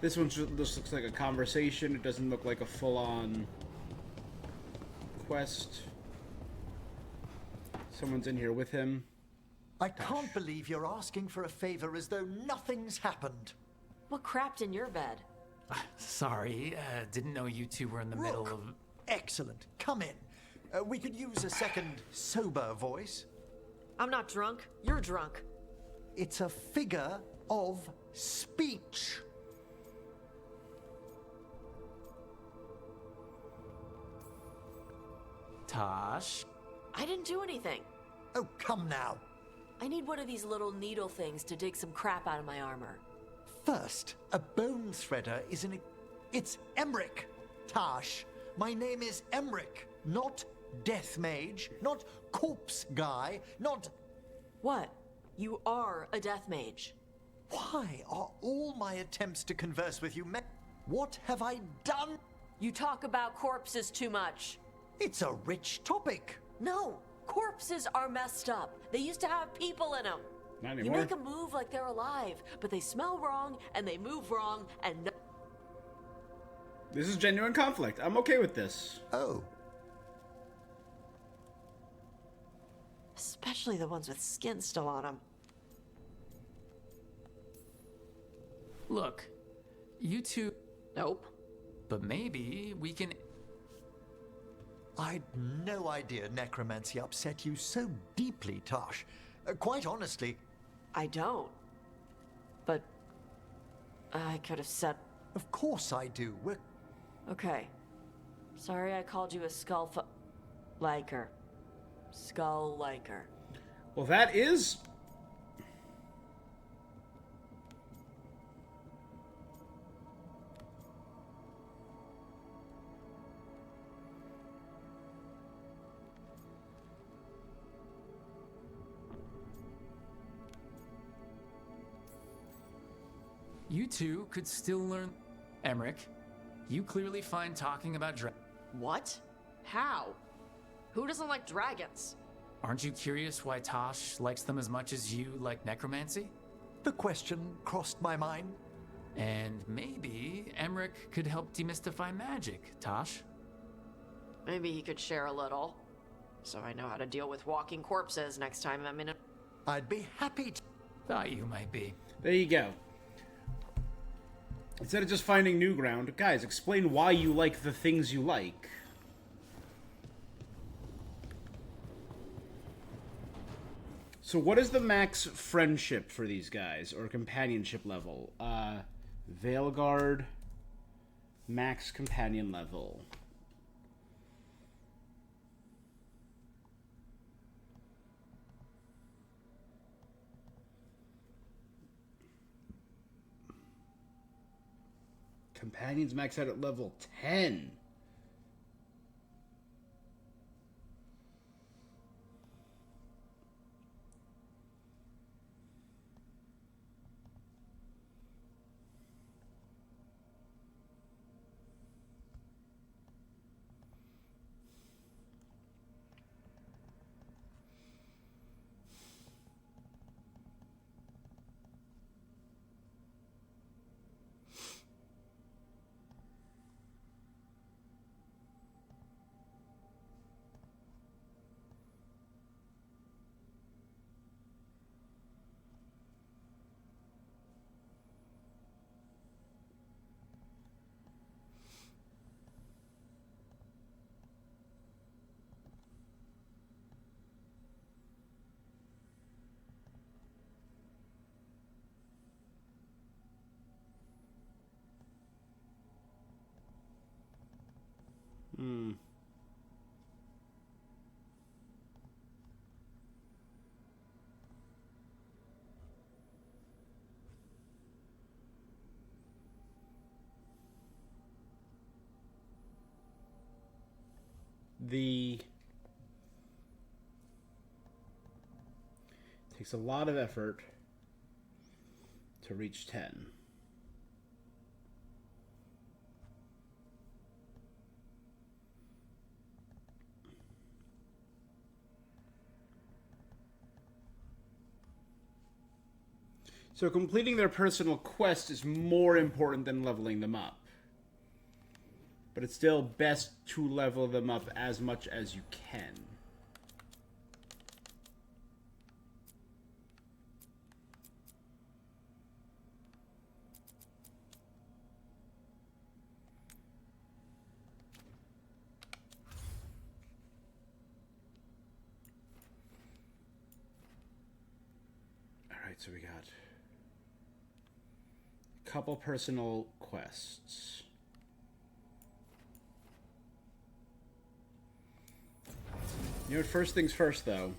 Speaker 1: This one just looks like a conversation. It doesn't look like a full-on quest. Someone's in here with him.
Speaker 9: I can't believe you're asking for a favor as though nothing's happened.
Speaker 2: What crapped in your bed?
Speaker 5: Sorry, didn't know you two were in the middle of...
Speaker 9: Excellent. Come in. We could use a second sober voice.
Speaker 2: I'm not drunk. You're drunk.
Speaker 9: It's a figure of speech.
Speaker 5: Tosh?
Speaker 2: I didn't do anything.
Speaker 9: Oh, come now.
Speaker 2: I need one of these little needle things to dig some crap out of my armor.
Speaker 9: First, a bone threader is an... It's Emmerich, Tash. My name is Emmerich, not Death Mage, not Corpse Guy, not...
Speaker 2: What? You are a death mage.
Speaker 9: Why are all my attempts to converse with you What have I done?
Speaker 2: You talk about corpses too much.
Speaker 9: It's a rich topic.
Speaker 2: No, Corpses are messed up. They used to have people in them.
Speaker 1: Not
Speaker 2: You
Speaker 1: anymore.
Speaker 2: make them move like they're alive, but they smell wrong and they move wrong and no.
Speaker 1: This is genuine conflict. I'm okay with this.
Speaker 9: Oh.
Speaker 2: Especially the ones with skin still on them.
Speaker 5: Look, you two...
Speaker 2: Nope.
Speaker 5: But maybe we can...
Speaker 9: I'd no idea necromancy upset you so deeply, Tosh. Quite honestly...
Speaker 2: I don't. But... I could have said...
Speaker 9: Of course I do. We're...
Speaker 2: Okay. Sorry I called you a liker. Skull liker.
Speaker 1: Well, that is...
Speaker 5: You two could still learn... Emmerich, you clearly find talking about
Speaker 2: What? How? Who doesn't like dragons?
Speaker 5: Aren't you curious why Tosh likes them as much as you like necromancy?
Speaker 9: The question crossed my mind.
Speaker 5: And maybe Emmerich could help demystify magic, Tosh.
Speaker 2: Maybe he could share a little. So I know how to deal with walking corpses next time I'm in a...
Speaker 9: I'd be happy to...
Speaker 5: Thought you might be.
Speaker 1: There you go. Instead of just finding new ground, guys, explain why you like the things you like. So what is the max friendship for these guys, or companionship level? Veilguard, max companion level. Companions max out at level 10. Hmm. Takes a lot of effort to reach 10. So completing their personal quest is more important than leveling them up. But it's still best to level them up as much as you can. Alright, so we got a couple personal quests. You know what, first things first, though.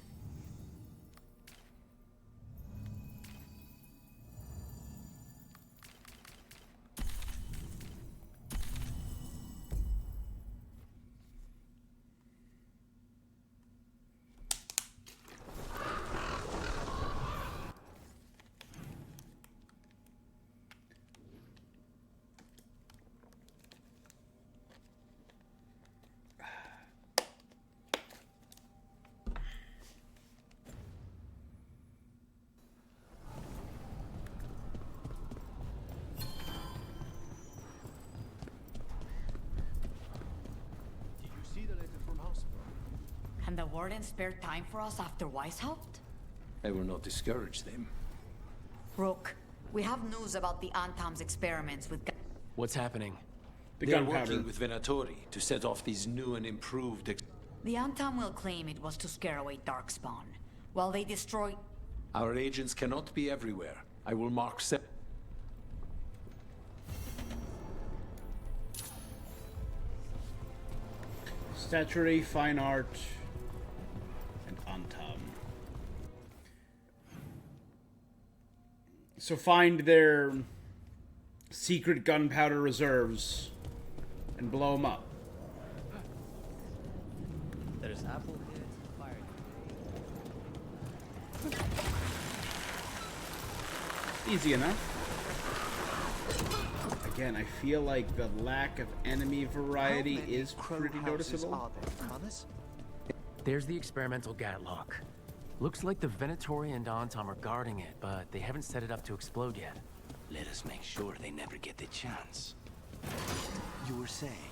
Speaker 7: the Warden spared time for us after Weishaupt?
Speaker 8: I will not discourage them.
Speaker 7: Rook, we have news about the Antam's experiments with...
Speaker 8: What's happening?
Speaker 1: The
Speaker 8: They're
Speaker 1: gunpowder.
Speaker 8: working with Venatori to set off these new and improved...
Speaker 7: The Antam will claim it was to scare away Darkspawn, while they destroy...
Speaker 8: Our agents cannot be everywhere. I will mark
Speaker 1: Statuary, fine art, and Antam. So find their secret gunpowder reserves and blow them up.
Speaker 14: There's apple here to fire.
Speaker 1: Easy enough. Again, I feel like the lack of enemy variety is pretty noticeable.
Speaker 5: There's the experimental Gatlock. Looks like the Venatori and Antam are guarding it, but they haven't set it up to explode yet.
Speaker 13: Let us make sure they never get the chance.
Speaker 9: You were saying,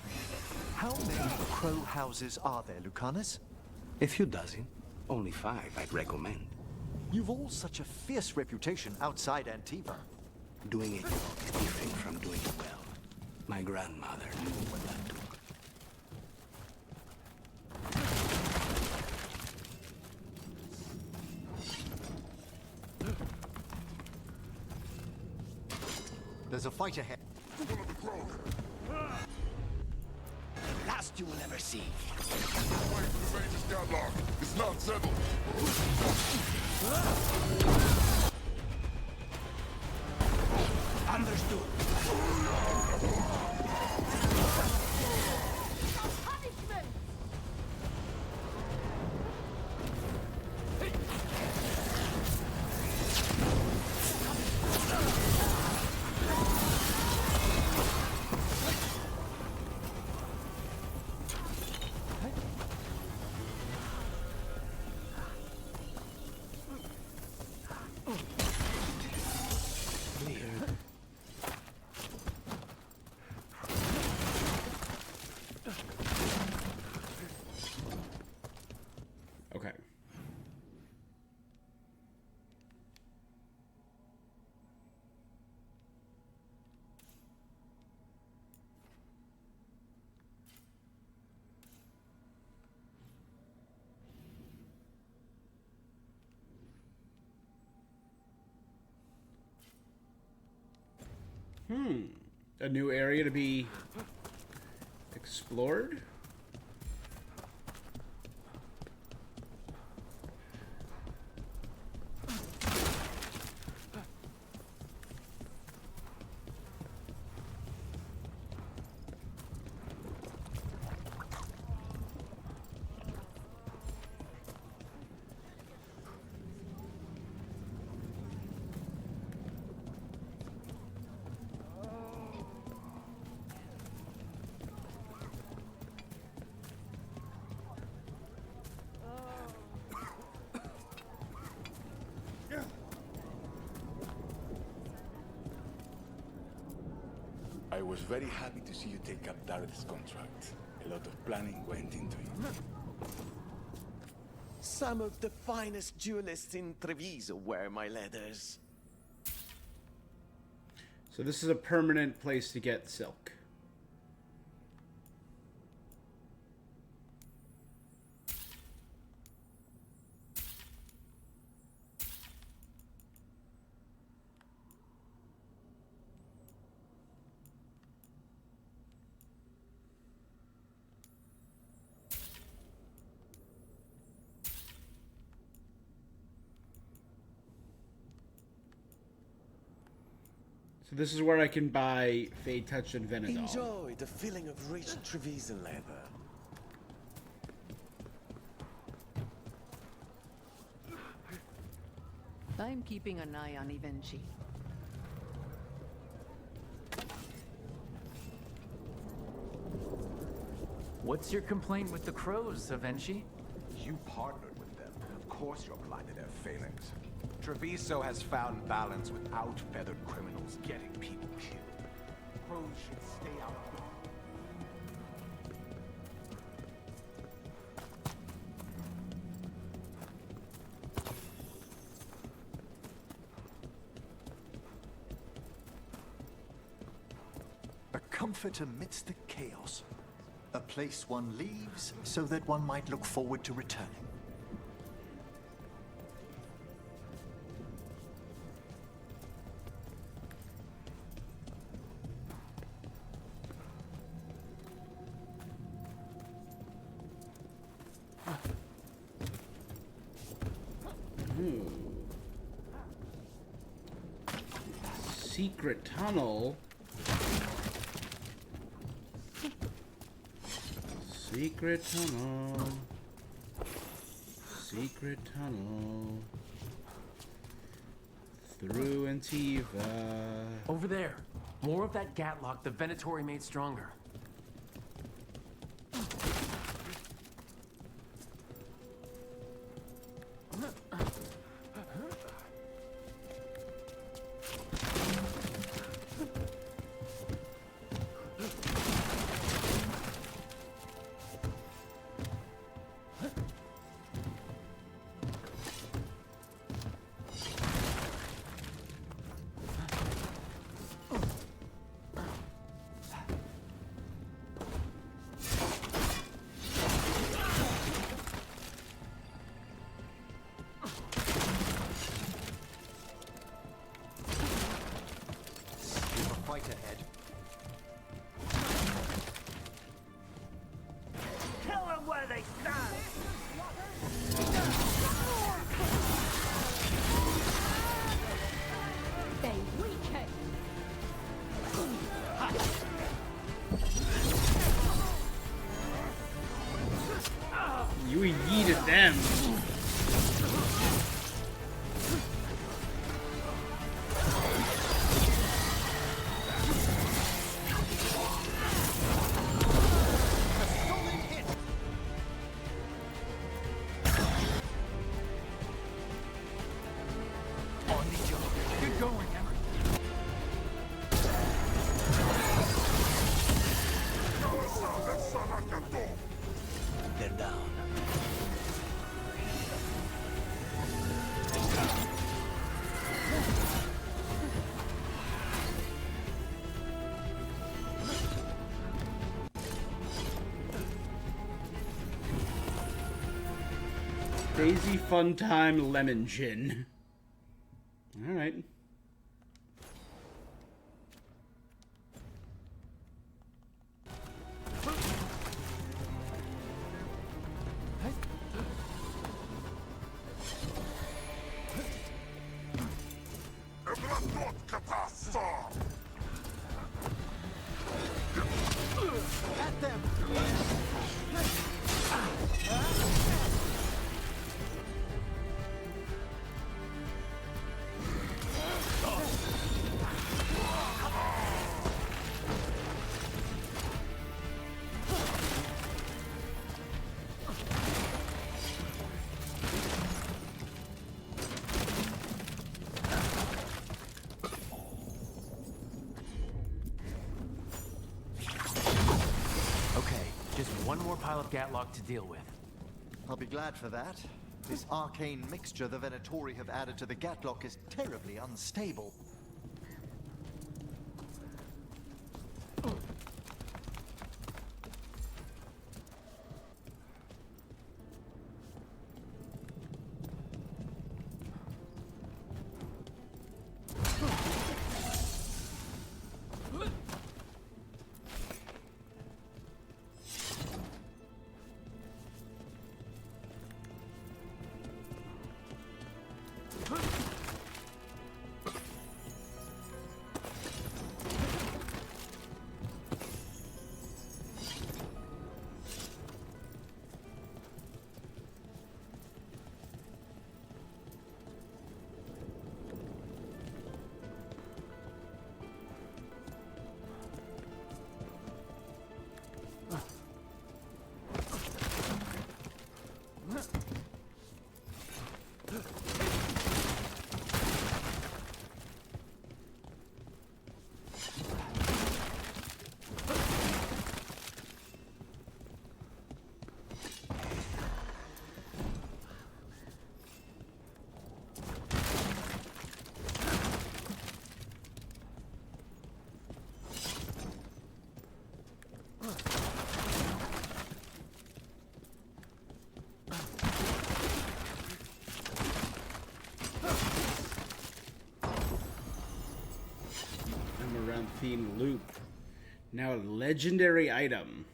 Speaker 9: how many crow houses are there, Lucanus?
Speaker 13: A few dozen. Only 5, I'd recommend.
Speaker 9: You've all such a fierce reputation outside Antiva.
Speaker 13: Doing it wrong is different from doing it well. My grandmother knew what that took.
Speaker 9: There's a fight ahead.
Speaker 13: The last you will ever see.
Speaker 11: Wait for the Major's Gatlock. It's not settled.
Speaker 13: Understood.
Speaker 1: Okay. A new area to be explored?
Speaker 16: I was very happy to see you take up Dareth's contract. A lot of planning went into it.
Speaker 14: Some of the finest duelists in Treviso wear my leathers.
Speaker 1: So this is a permanent place to get silk. So this is where I can buy Fade Touch and Venadol.
Speaker 14: Enjoy the feeling of rich Treviso leather.
Speaker 17: I'm keeping an eye on Ivenchi.
Speaker 5: What's your complaint with the crows, Avenchi?
Speaker 18: You partnered with them. Of course you're blind to their failings. Treviso has found balance without feathered criminals getting people killed. Crows should stay out of it.
Speaker 9: comfort amidst the chaos. A place one leaves so that one might look forward to returning.
Speaker 1: Secret tunnel. Secret tunnel. Secret tunnel. Through Antiva.
Speaker 5: Over there. More of that Gatlock the Venatori made stronger.
Speaker 9: Ahead.
Speaker 10: Kill them where they stand! They weaken!
Speaker 1: You yeeted them.
Speaker 13: They're down.
Speaker 1: Daisy Fun Time Lemon Gin. Alright.
Speaker 9: At them!
Speaker 5: One more pile of Gatlock to deal with.
Speaker 9: I'll be glad for that. This arcane mixture the Venatori have added to the Gatlock is terribly unstable.
Speaker 1: Graphene loop. Now a legendary item.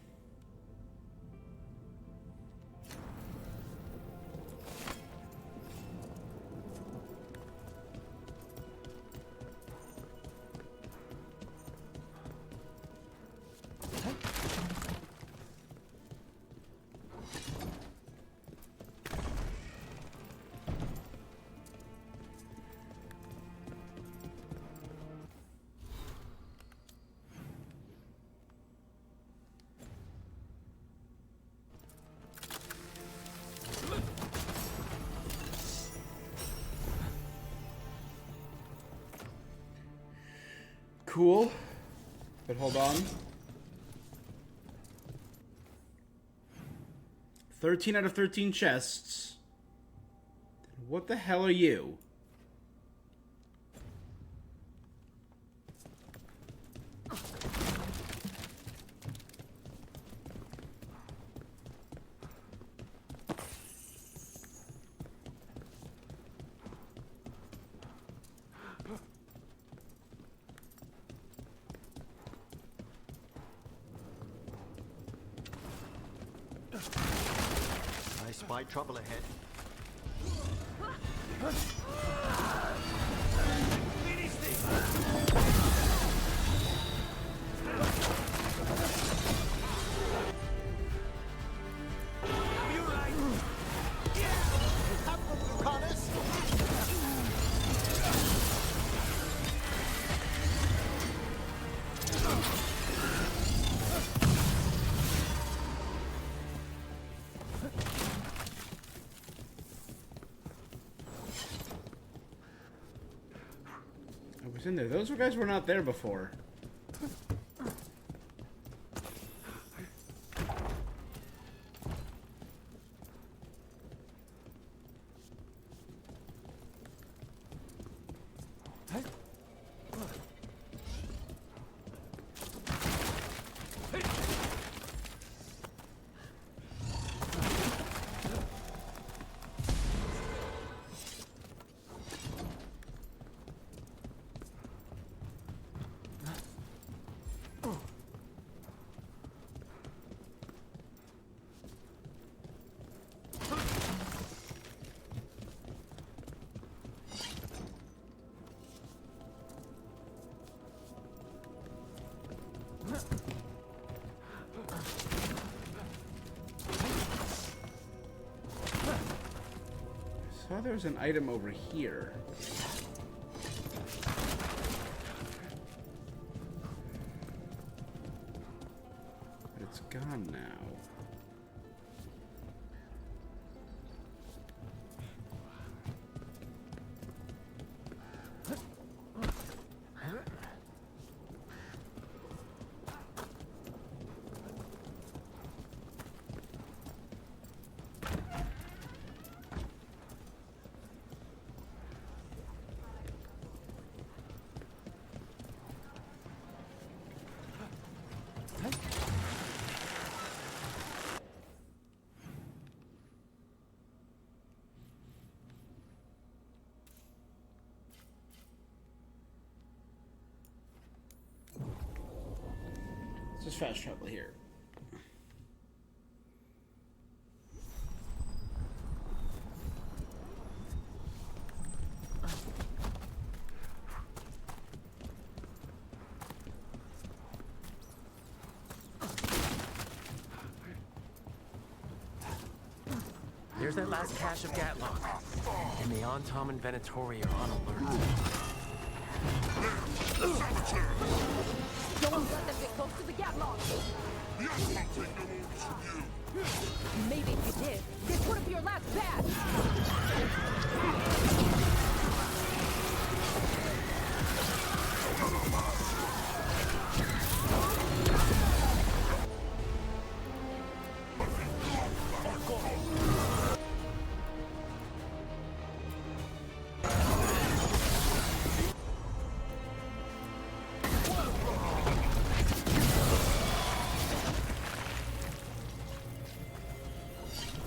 Speaker 1: Cool. But hold on. 13 out of 13 chests. What the hell are you?
Speaker 9: I spy trouble ahead.
Speaker 1: I was in there. Those guys were not there before. I saw there's an item over here. But it's gone now. Just fast travel here.
Speaker 5: There's that last cache of Gatlock. And the Antom and Venatori are on alert.
Speaker 10: Don't let them get close to the Gatlock! Maybe if you did, this wouldn't be your last batch!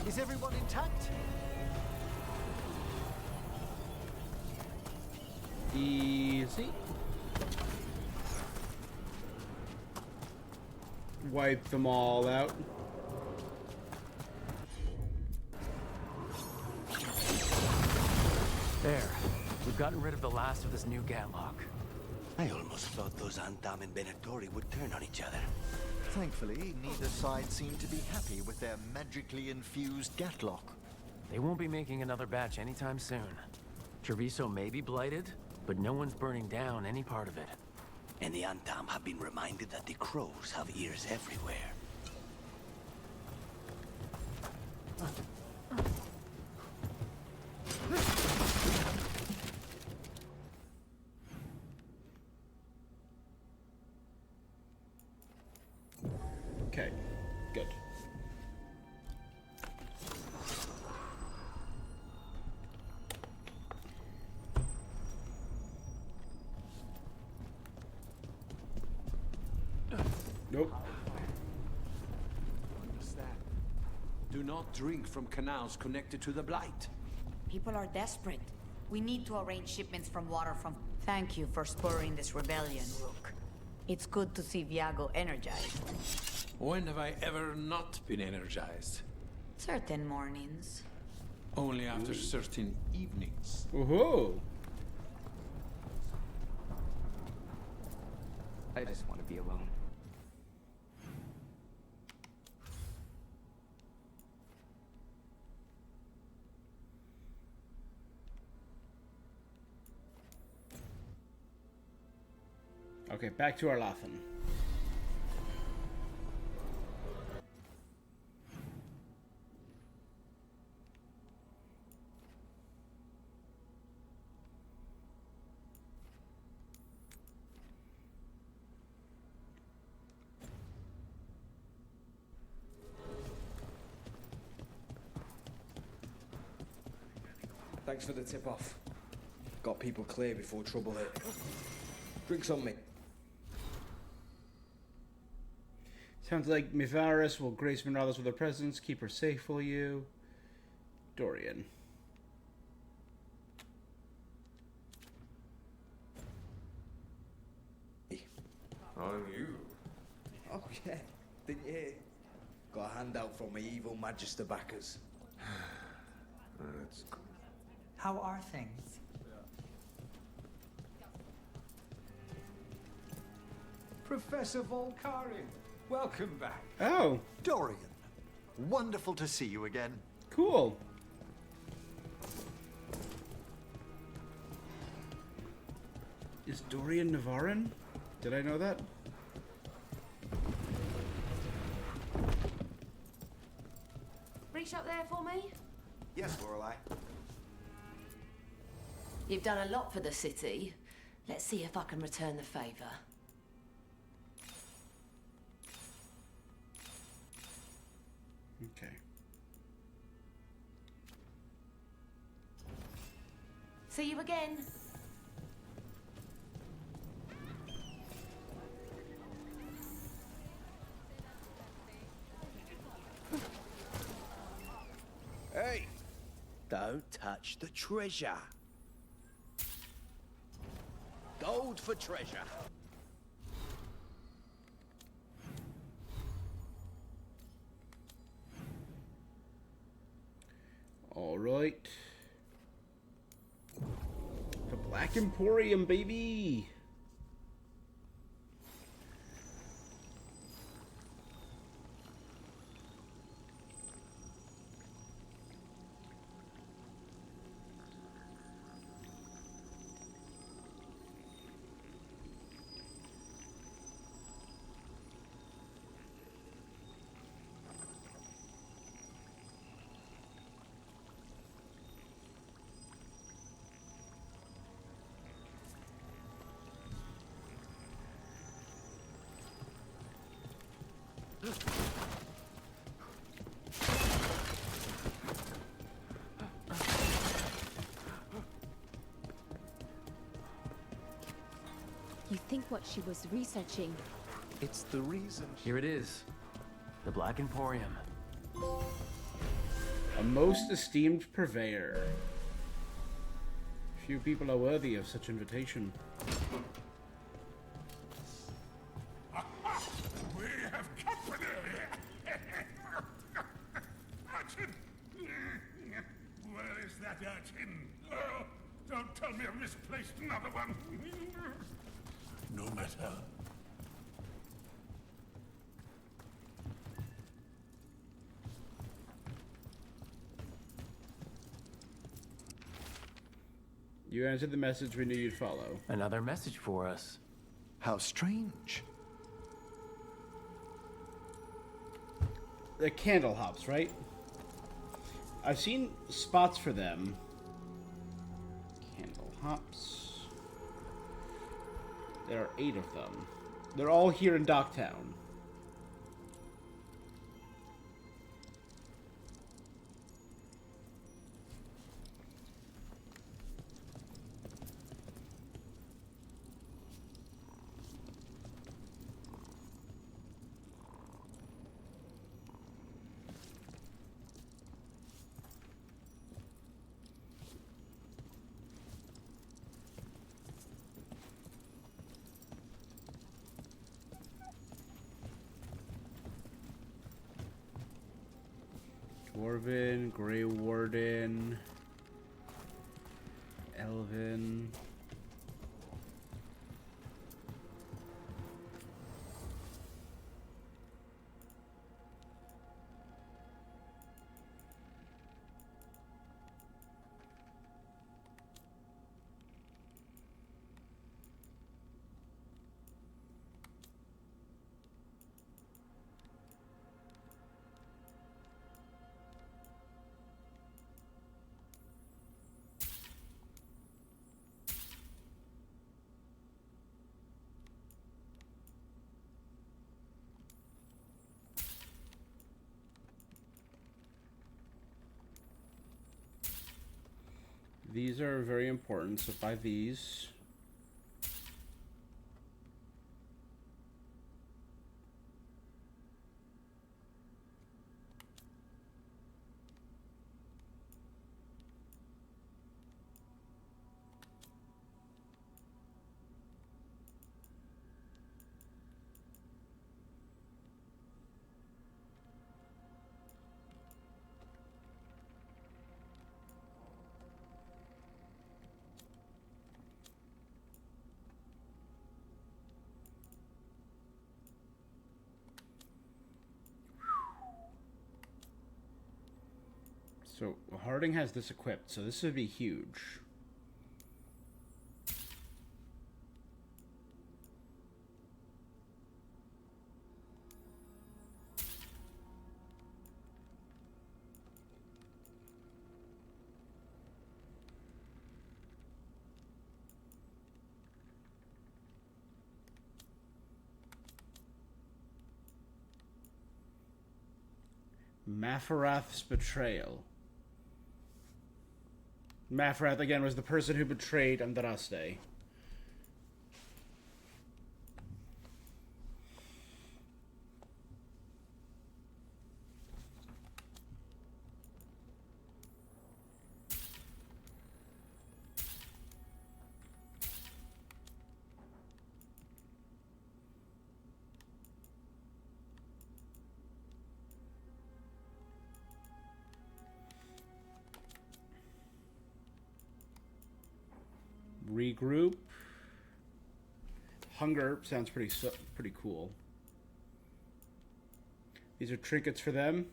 Speaker 9: Is everyone intact?
Speaker 1: Easy. wipe them all out.
Speaker 5: There. We've gotten rid of the last of this new gatlock.
Speaker 13: I almost thought those Antam and Venatori would turn on each other.
Speaker 9: Thankfully, neither side seemed to be happy with their magically infused gatlock.
Speaker 5: They won't be making another batch anytime soon. Treviso may be blighted, but no one's burning down any part of it.
Speaker 13: And the Antam have been reminded that the crows have ears everywhere.
Speaker 1: Okay, good. Nope.
Speaker 8: Understand. Do not drink from canals connected to the Blight.
Speaker 7: People are desperate. We need to arrange shipments from water from... Thank you for spurring this rebellion, Rook. It's good to see Viago energized.
Speaker 8: When have I ever not been energized?
Speaker 7: Certain mornings.
Speaker 8: Only after certain evenings.
Speaker 1: Woohoo!
Speaker 6: I just want to be alone.
Speaker 1: Okay, back to our Lathan.
Speaker 19: Thanks for the tip-off. Got people clear before trouble hit. Drinks on me.
Speaker 1: Sounds like Mivaris will grace Minralis with her presence, keep her safe for you. Dorian.
Speaker 19: On you. Oh, yeah. Didn't you hear? Got a handout from my evil Magister backers. That's good.
Speaker 20: How are things?
Speaker 18: Professor Volkarian, welcome back.
Speaker 1: Oh.
Speaker 9: Dorian, wonderful to see you again.
Speaker 1: Cool. Is Dorian Navarin? Did I know that?
Speaker 2: Reach up there for me?
Speaker 18: Yes, Lorelei.
Speaker 2: You've done a lot for the city. Let's see if I can return the favor.
Speaker 1: Okay.
Speaker 2: See you again.
Speaker 14: Hey! Don't touch the treasure. Gold for treasure.
Speaker 1: All right. The Black Emporium, baby.
Speaker 21: You think what she was researching?
Speaker 18: It's the reason.
Speaker 5: Here it is. The Black Emporium.
Speaker 1: A most esteemed purveyor. Few people are worthy of such invitation.
Speaker 22: We have captured
Speaker 16: have misplaced another one. No matter.
Speaker 1: You answered the message we knew you'd follow.
Speaker 5: Another message for us.
Speaker 9: How strange.
Speaker 1: The candle hops, right? I've seen spots for them. Candle hops. There are 8 of them. They're all here in Docktown. Dwarven, Grey Warden, Elven. These are very important, so buy these. So Harding has this equipped, so this would be huge. Mafarath's betrayal. Mafarath, again, was the person who betrayed Andraste. Regroup. Hunger sounds pretty cool. These are trinkets for them.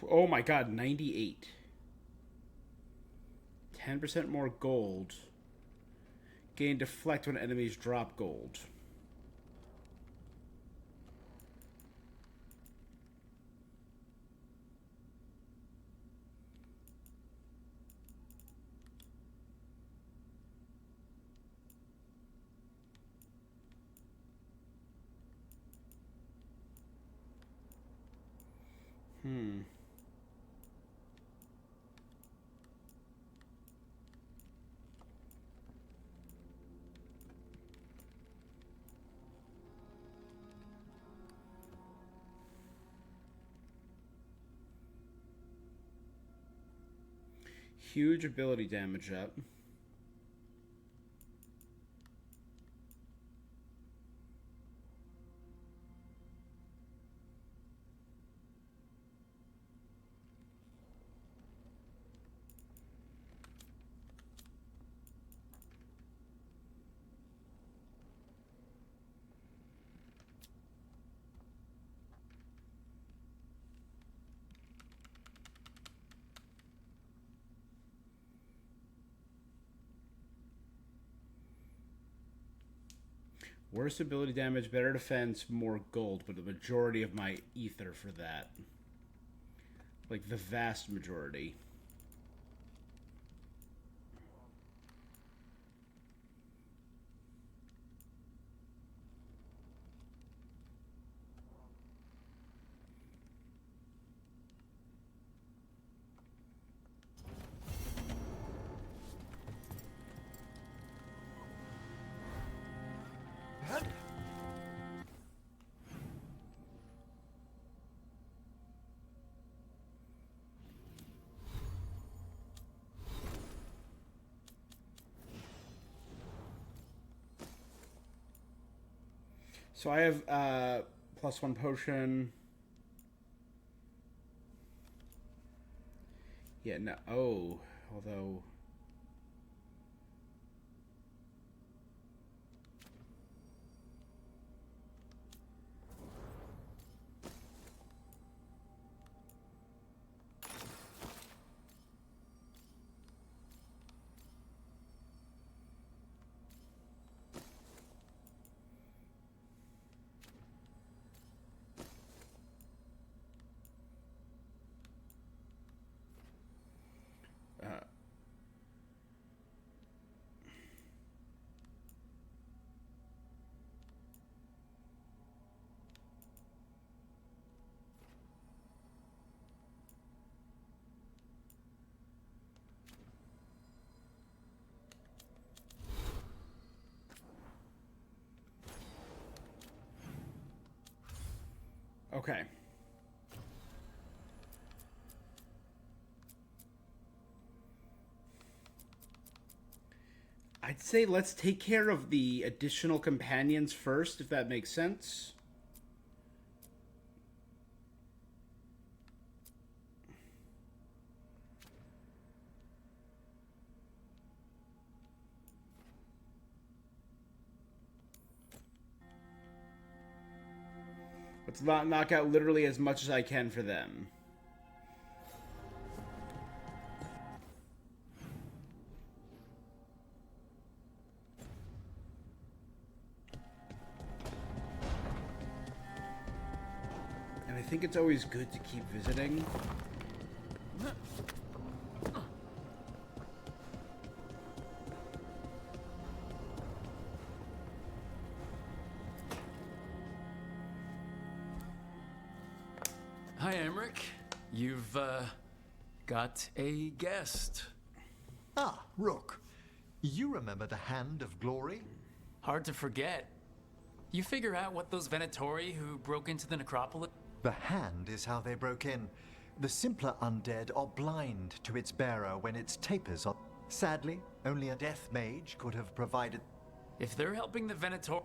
Speaker 1: Oh my god, 98. 10% more gold. Gain deflect when enemies drop gold. huge ability damage up. Worse ability damage, better defense, more gold, but the majority of my ether for that. Like, the vast majority. So I have +1 potion. Yeah, no. Oh, although. Okay. I'd say let's take care of the additional companions first, if that makes sense. Let's not knock out literally as much as I can for them. And I think it's always good to keep visiting.
Speaker 5: Hi, Emmerich. You've, got a guest.
Speaker 9: Ah, Rook. You remember the Hand of Glory?
Speaker 5: Hard to forget. You figure out what those Venatori who broke into the necropolis...
Speaker 9: The Hand is how they broke in. The simpler undead are blind to its bearer when its tapers are... Sadly, only a death mage could have provided...
Speaker 5: If they're helping the Venatori...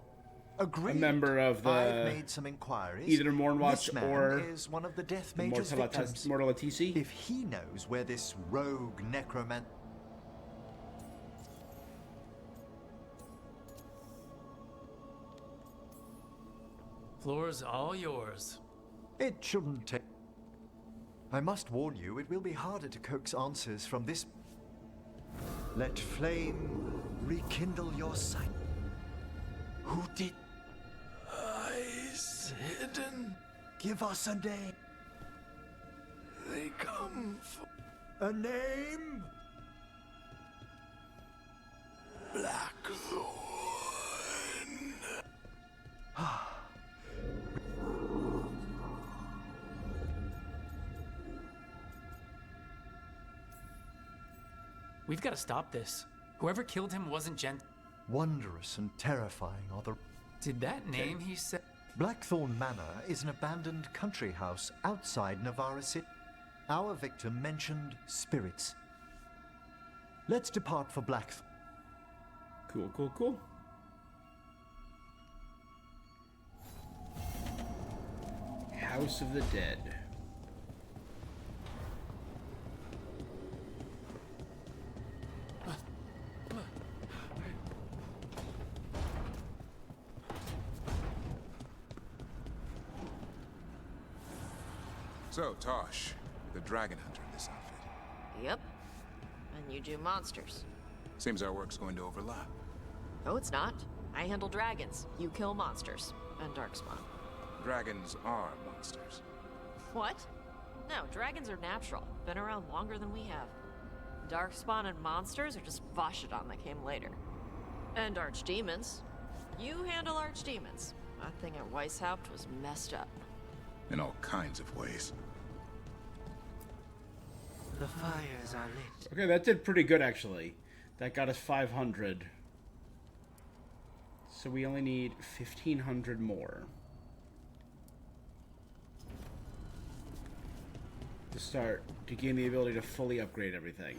Speaker 9: Agreed.
Speaker 1: A member of the...
Speaker 9: I've made some inquiries.
Speaker 1: Either Mornwatch
Speaker 9: this man
Speaker 1: or...
Speaker 9: is one of the Death Mage's victims.
Speaker 1: Mortalatisi?
Speaker 9: If he knows where this rogue necroman...
Speaker 5: Floor's all yours.
Speaker 9: It shouldn't take... I must warn you, it will be harder to coax answers from this... Let flame rekindle your sight. Who did...
Speaker 14: Eyes hidden.
Speaker 9: Give us a name.
Speaker 14: They come for
Speaker 9: a name?
Speaker 14: Blackthorn.
Speaker 5: We've got to stop this. Whoever killed him wasn't gent...
Speaker 9: Wondrous and terrifying are the...
Speaker 5: Did that name he said...
Speaker 9: Blackthorn Manor is an abandoned country house outside Navarra City. Our victim mentioned spirits. Let's depart for Black.
Speaker 1: Cool, cool, cool. House of the Dead.
Speaker 15: So, Tosh, the dragon hunter in this outfit.
Speaker 2: Yep. And you do monsters.
Speaker 15: Seems our work's going to overlap.
Speaker 2: No, it's not. I handle dragons. You kill monsters. And darkspawn.
Speaker 15: Dragons are monsters.
Speaker 2: What? No, dragons are natural. Been around longer than we have. Darkspawn and monsters are just Vashidon that came later. And archdemons. You handle archdemons. That thing at Weishaupt was messed up.
Speaker 15: In all kinds of ways.
Speaker 6: The fires are lit.
Speaker 1: Okay, that did pretty good, actually. That got us 500. So we only need 1,500 more. To start, to gain the ability to fully upgrade everything.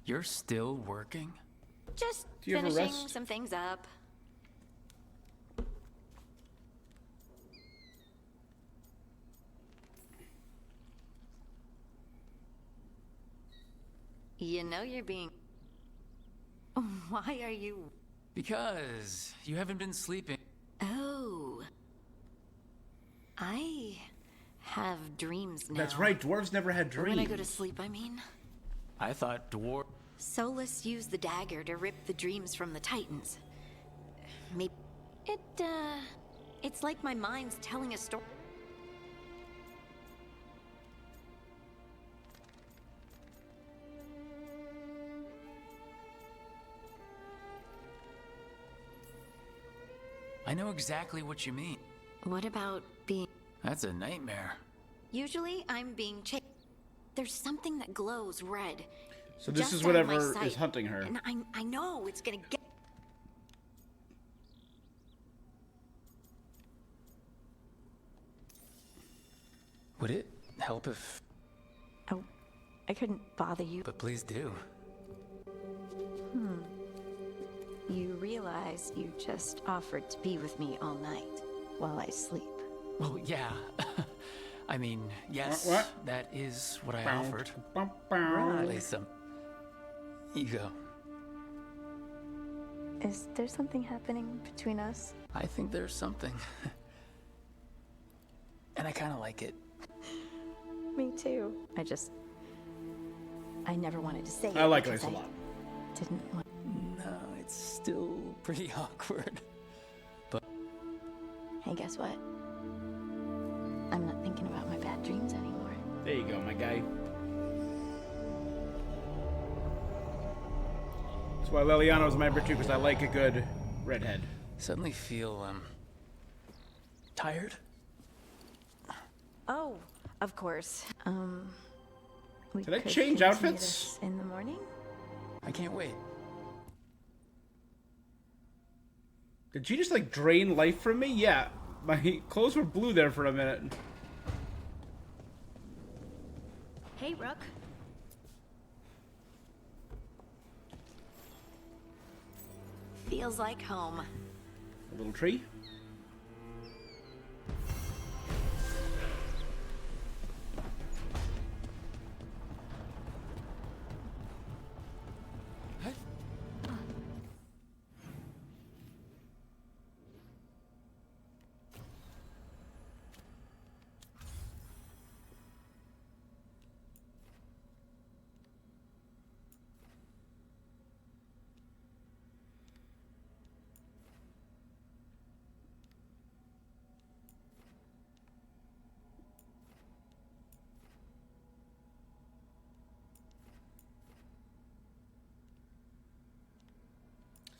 Speaker 5: You're still working?
Speaker 21: Just
Speaker 1: Do you have a
Speaker 21: finishing
Speaker 1: rest?
Speaker 21: some things up. You know you're being... Why are you...
Speaker 5: Because you haven't been sleeping.
Speaker 21: Oh. I have dreams now.
Speaker 1: That's right, dwarves never had dreams.
Speaker 21: When I go to sleep, I mean.
Speaker 5: I thought dwarf...
Speaker 21: Solus used the dagger to rip the dreams from the Titans. Maybe... It's like my mind's telling a story.
Speaker 5: I know exactly what you mean.
Speaker 21: What about being...
Speaker 5: That's a nightmare.
Speaker 21: Usually, I'm being chased. There's something that glows red.
Speaker 1: So this
Speaker 21: just
Speaker 1: is
Speaker 21: out of my
Speaker 1: whatever
Speaker 21: sight.
Speaker 1: is hunting her.
Speaker 21: And I know it's gonna get...
Speaker 5: Would it help if...
Speaker 21: Oh, I couldn't bother you.
Speaker 5: But please do.
Speaker 21: You realize you just offered to be with me all night while I sleep.
Speaker 5: Well, yeah. I mean, yes,
Speaker 1: What?
Speaker 5: that is what I
Speaker 1: Bow,
Speaker 5: offered.
Speaker 1: bow, bow.
Speaker 5: Play some. You go.
Speaker 21: Is there something happening between us?
Speaker 5: I think there's something. And I kind of like it.
Speaker 21: Me too. I never wanted to say it.
Speaker 1: I like
Speaker 21: because
Speaker 1: Ice a lot.
Speaker 21: Didn't want...
Speaker 5: No, it's still pretty awkward. But
Speaker 21: Hey, guess what? I'm not thinking about my bad dreams anymore.
Speaker 1: There you go, my guy. That's why Liliana's my number 2, because I like a good redhead.
Speaker 5: suddenly feel, tired.
Speaker 21: Oh, of course. We
Speaker 1: Did I
Speaker 21: could
Speaker 1: change
Speaker 21: continue
Speaker 1: outfits?
Speaker 21: this in the morning?
Speaker 5: I can't wait.
Speaker 1: Did she just, like, drain life from me? Yeah. My clothes were blue there for a minute.
Speaker 21: Hey, Rook. Feels like home.
Speaker 1: A little tree.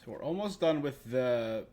Speaker 1: So we're almost done with the...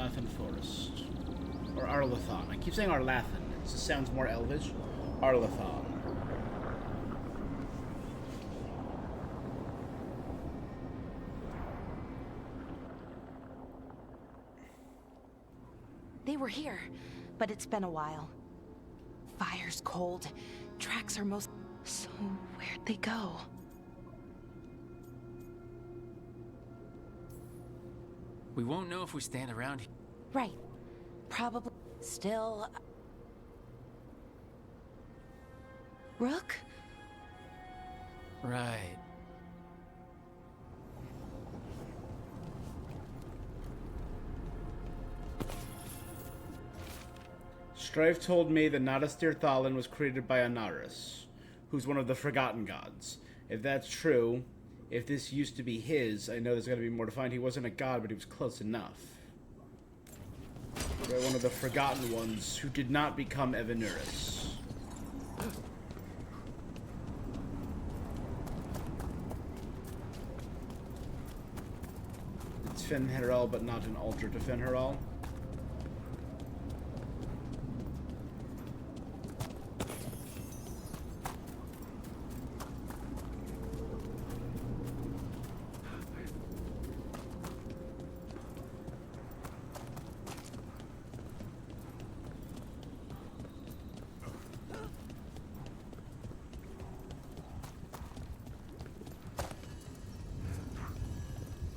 Speaker 1: Arlathan Forest. Or Arlathon. I keep saying Arlathan. It just sounds more elvish. Arlathon.
Speaker 3: They were here, but it's been a while. Fire's cold. Tracks are most... So, where'd they go?
Speaker 5: We won't know if we stand around here.
Speaker 3: Right. Probably. Still... Rook?
Speaker 5: Right.
Speaker 1: Strife told me that Nadastir Thalin was created by Anaris, who's one of the Forgotten Gods. If that's true, if this used to be his, I know there's got to be more to find. He wasn't a god, but he was close enough. By one of the Forgotten Ones who did not become Evanuris. It's Fenheral, but not an altar to Fenheral.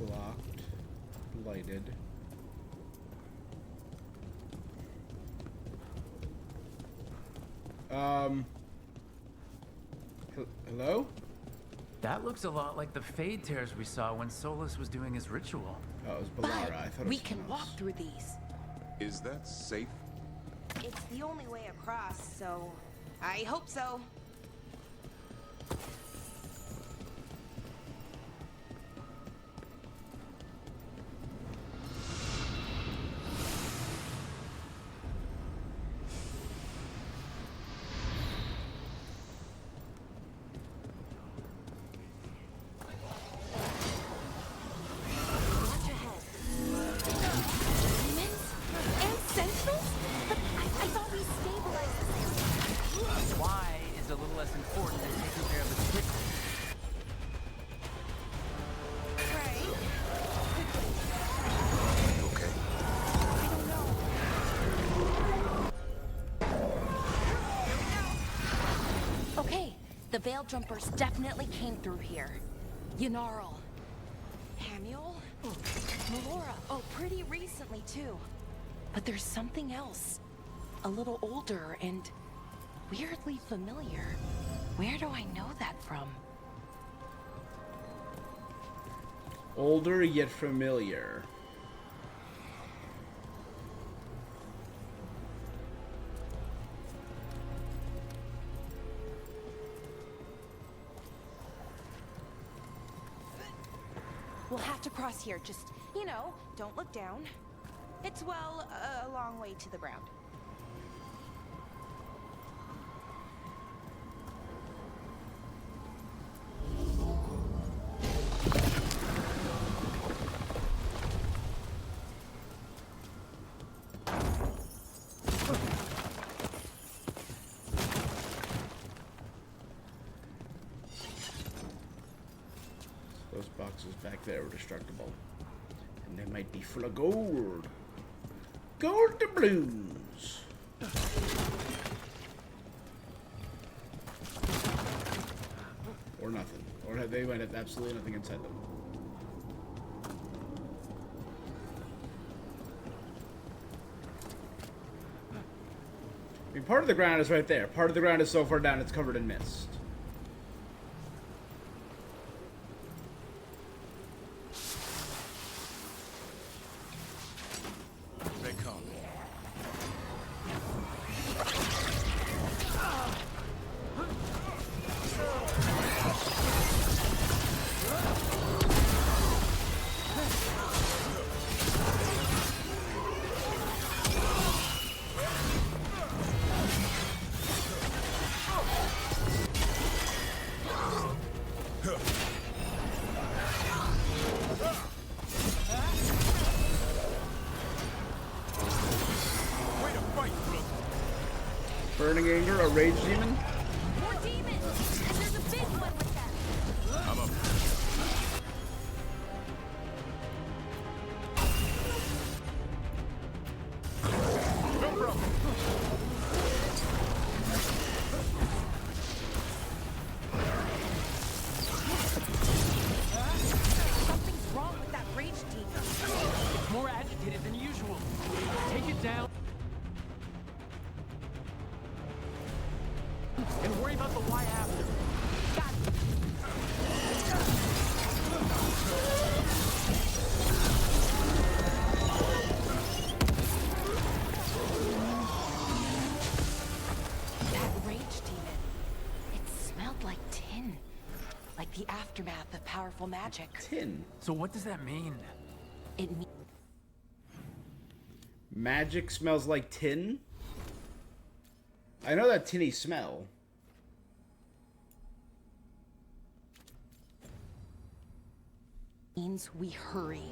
Speaker 1: Blocked. Lighted. Hello?
Speaker 5: That looks a lot like the Fade Tears we saw when Solus was doing his ritual.
Speaker 1: Oh, it was Balara. I thought it was
Speaker 3: We can
Speaker 1: someone
Speaker 3: walk
Speaker 1: else.
Speaker 3: through these.
Speaker 15: Is that safe?
Speaker 3: It's the only way across, so... I hope so.
Speaker 5: Why is a little less important than taking care of the quick.
Speaker 3: Okay, the Veil Jumpers definitely came through here. Yanarl. Hamiel? Melora. Oh, pretty recently, too. But there's something else. A little older and weirdly familiar. Where do I know that from?
Speaker 1: Older yet familiar.
Speaker 3: We'll have to cross here. Just, you know, don't look down. It's, well, a long way to the ground.
Speaker 1: Those boxes back there were destructible. And they might be full of gold. Gold doubloons. Or nothing. Or they might have absolutely nothing inside them. I mean, part of the ground is right there. Part of the ground is so far down it's covered in mist.
Speaker 16: They come.
Speaker 5: my throat.
Speaker 1: Burning anger, a rage demon.
Speaker 3: More demons! And there's a big one with them!
Speaker 11: I'm up.
Speaker 3: Something's wrong with that rage demon.
Speaker 5: It's more agitated than usual. Take it down. And worry about the why after.
Speaker 3: Got it. That rage demon. It smelled like tin. Like the aftermath of powerful magic.
Speaker 1: Tin.
Speaker 5: So what does that mean?
Speaker 3: It means
Speaker 1: Magic smells like tin? I know that tinny smell.
Speaker 3: we hurry.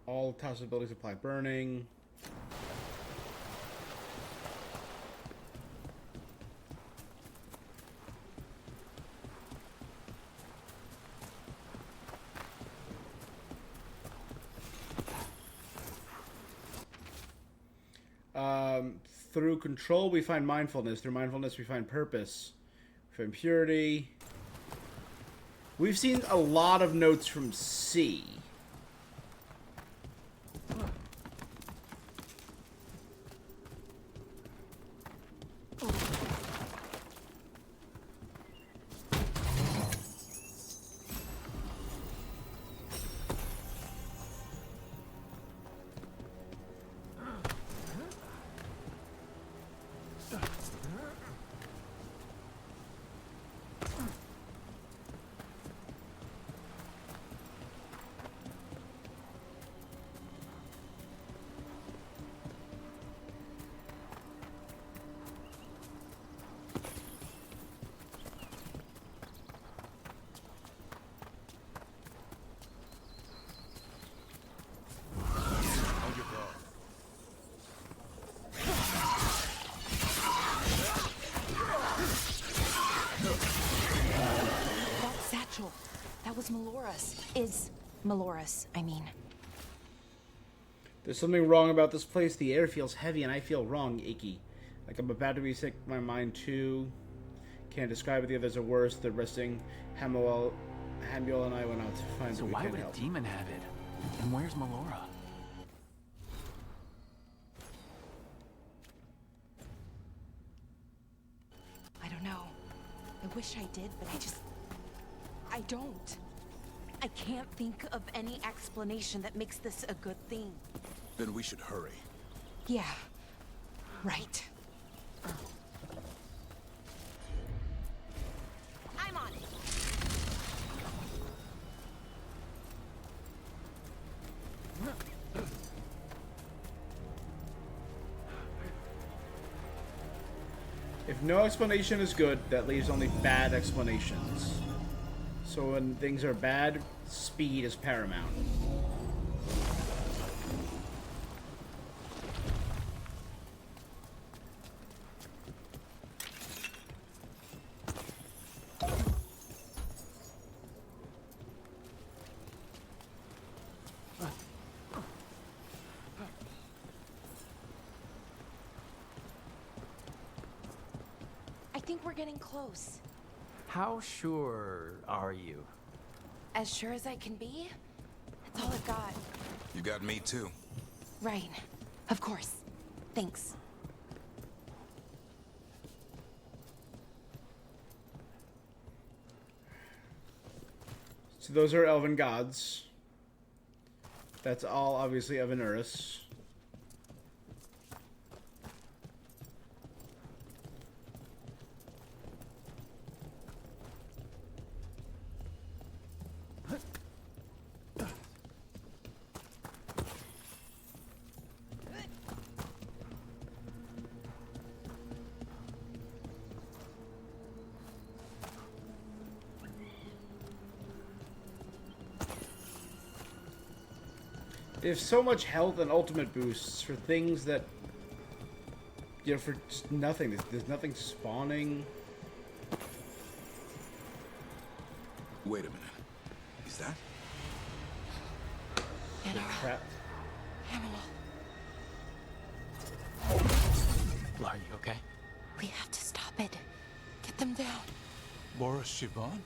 Speaker 1: All task abilities apply burning. Through control, we find mindfulness. Through mindfulness, we find purpose. We find purity. We've seen a lot of notes from C.
Speaker 3: That was Melora's. Is Melora's, I mean.
Speaker 1: There's something wrong about this place. The air feels heavy and I feel wrong, icky. Like I'm about to be sick, my mind too. Can't describe it, the others are worse. They're resting. Hamuel and I went out to find
Speaker 5: So why would a demon have it? And where's Melora?
Speaker 3: I don't know. I wish I did, but I don't. I can't think of any explanation that makes this a good thing.
Speaker 11: Then we should hurry.
Speaker 3: Yeah. Right. I'm on it.
Speaker 1: If no explanation is good, that leaves only bad explanations. So when things are bad, speed is paramount.
Speaker 3: I think we're getting close.
Speaker 5: How sure are you?
Speaker 3: As sure as I can be? That's all I've got.
Speaker 15: You got me too.
Speaker 3: Right. Of course. Thanks.
Speaker 1: So those are elven gods. That's all obviously of Enuris. They have so much health and ultimate boosts for things that, you know, for just nothing. There's nothing spawning.
Speaker 15: Wait a minute. Is that?
Speaker 1: Crap.
Speaker 5: Are you okay?
Speaker 3: We have to stop it. Get them down.
Speaker 12: Boris Shivan?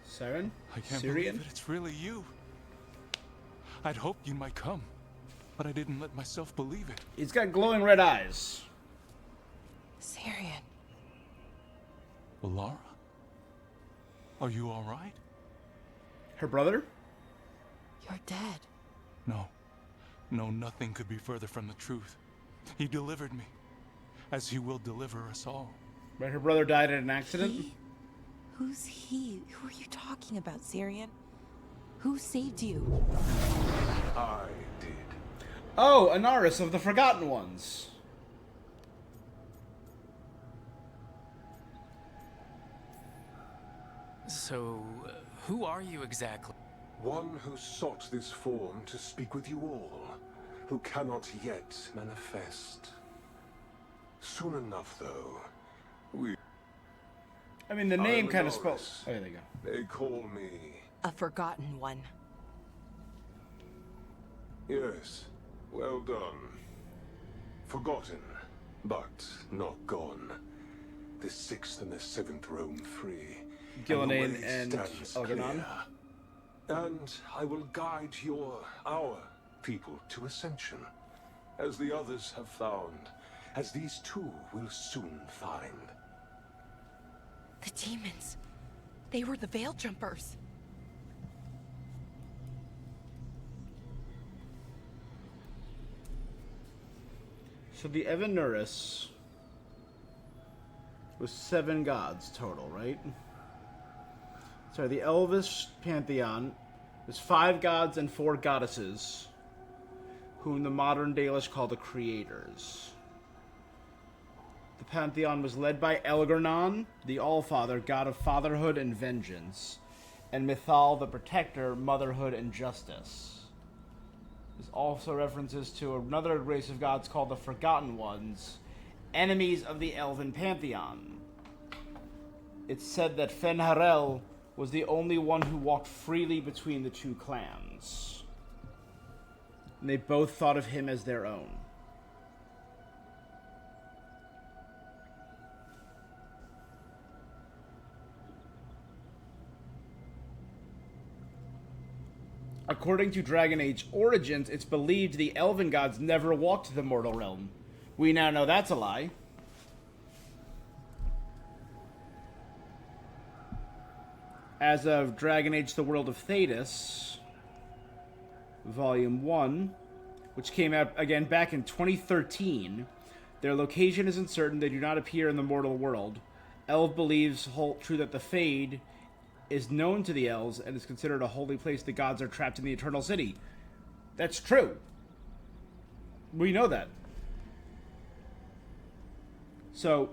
Speaker 1: Siren?
Speaker 12: I can't
Speaker 1: Syrian?
Speaker 12: believe it. It's really you. I'd hoped you might come, but I didn't let myself believe it.
Speaker 1: He's got glowing red eyes.
Speaker 3: Syrian.
Speaker 12: Laura? Are you all right?
Speaker 1: Her brother?
Speaker 3: You're dead.
Speaker 12: No. No, nothing could be further from the truth. He delivered me, as he will deliver us all.
Speaker 1: Right, her brother died in an accident?
Speaker 3: Who's he? Who are you talking about, Syrian? Who saved you?
Speaker 16: I did.
Speaker 1: Oh, Anaris of the Forgotten Ones.
Speaker 5: So, who are you exactly?
Speaker 16: One who sought this form to speak with you all, who cannot yet manifest. Soon enough, though,
Speaker 1: I mean, the name kind of spells. Oh, there you go.
Speaker 16: They call me.
Speaker 3: A forgotten one.
Speaker 16: Yes, well done. Forgotten, but not gone. The 6th and the 7th roam free.
Speaker 1: Gillinan and Elganon.
Speaker 16: And I will guide our people to ascension, as the others have found, as these two will soon find.
Speaker 3: The demons. They were the Veil Jumpers.
Speaker 1: So the Evanuris was 7 gods total, right? Sorry, the Elvish pantheon was 5 gods and 4 goddesses, whom the modern Dalish call the Creators. The pantheon was led by Elgarnon, the Allfather, god of fatherhood and vengeance, and Mithal, the protector, motherhood and justice. There's also references to another race of gods called the Forgotten Ones, enemies of the Elven pantheon. It's said that Fenharel was the only one who walked freely between the two clans, and they both thought of him as their own. According to Dragon Age Origins, it's believed the elven gods never walked the mortal realm. We now know that's a lie. As of Dragon Age The World of Thedas, Volume 1, which came out again back in 2013, their location is uncertain. They do not appear in the mortal world. Elv believes hold true that the Fade is known to the elves and is considered a holy place. The gods are trapped in the Eternal City. That's true. We know that. So,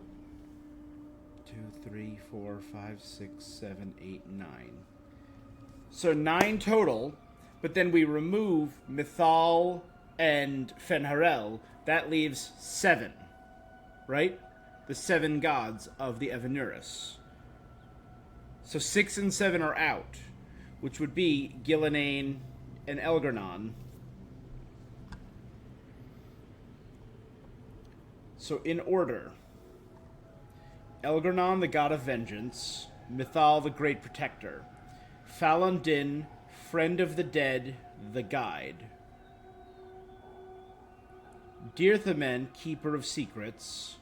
Speaker 1: 2, 3, 4, 5, 6, 7, 8, 9. So 9 total, but then we remove Mythal and Fen'Harel. That leaves 7, right? The 7 gods of the Evanuris. So 6 and 7 are out, which would be Gillenane and Elgar'nan. So in order: Elgar'nan, the god of vengeance; Mythal, the great protector; Falon Din, friend of the dead, the guide; Dirthamen, keeper of secrets;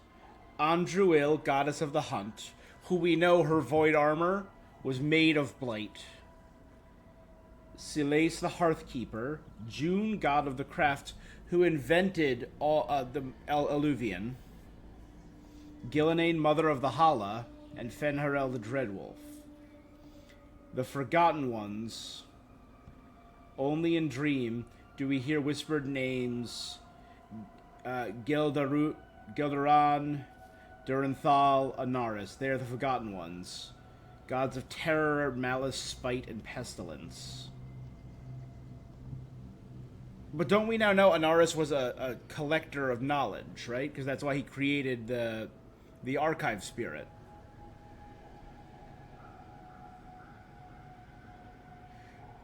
Speaker 1: Andruil, goddess of the hunt, who we know her void armor was made of blight; Silace, the hearthkeeper; June, god of the craft, who invented the Eluvian; Gillenane, mother of the Hala; and Fen'Harel, the Dreadwolf. The Forgotten Ones. Only in dream do we hear whispered names: Gildaran, Duranthal, Anaris. They are the Forgotten Ones, gods of terror, malice, spite, and pestilence. But don't we now know Anaris was a collector of knowledge, right? Because that's why he created the archive spirit.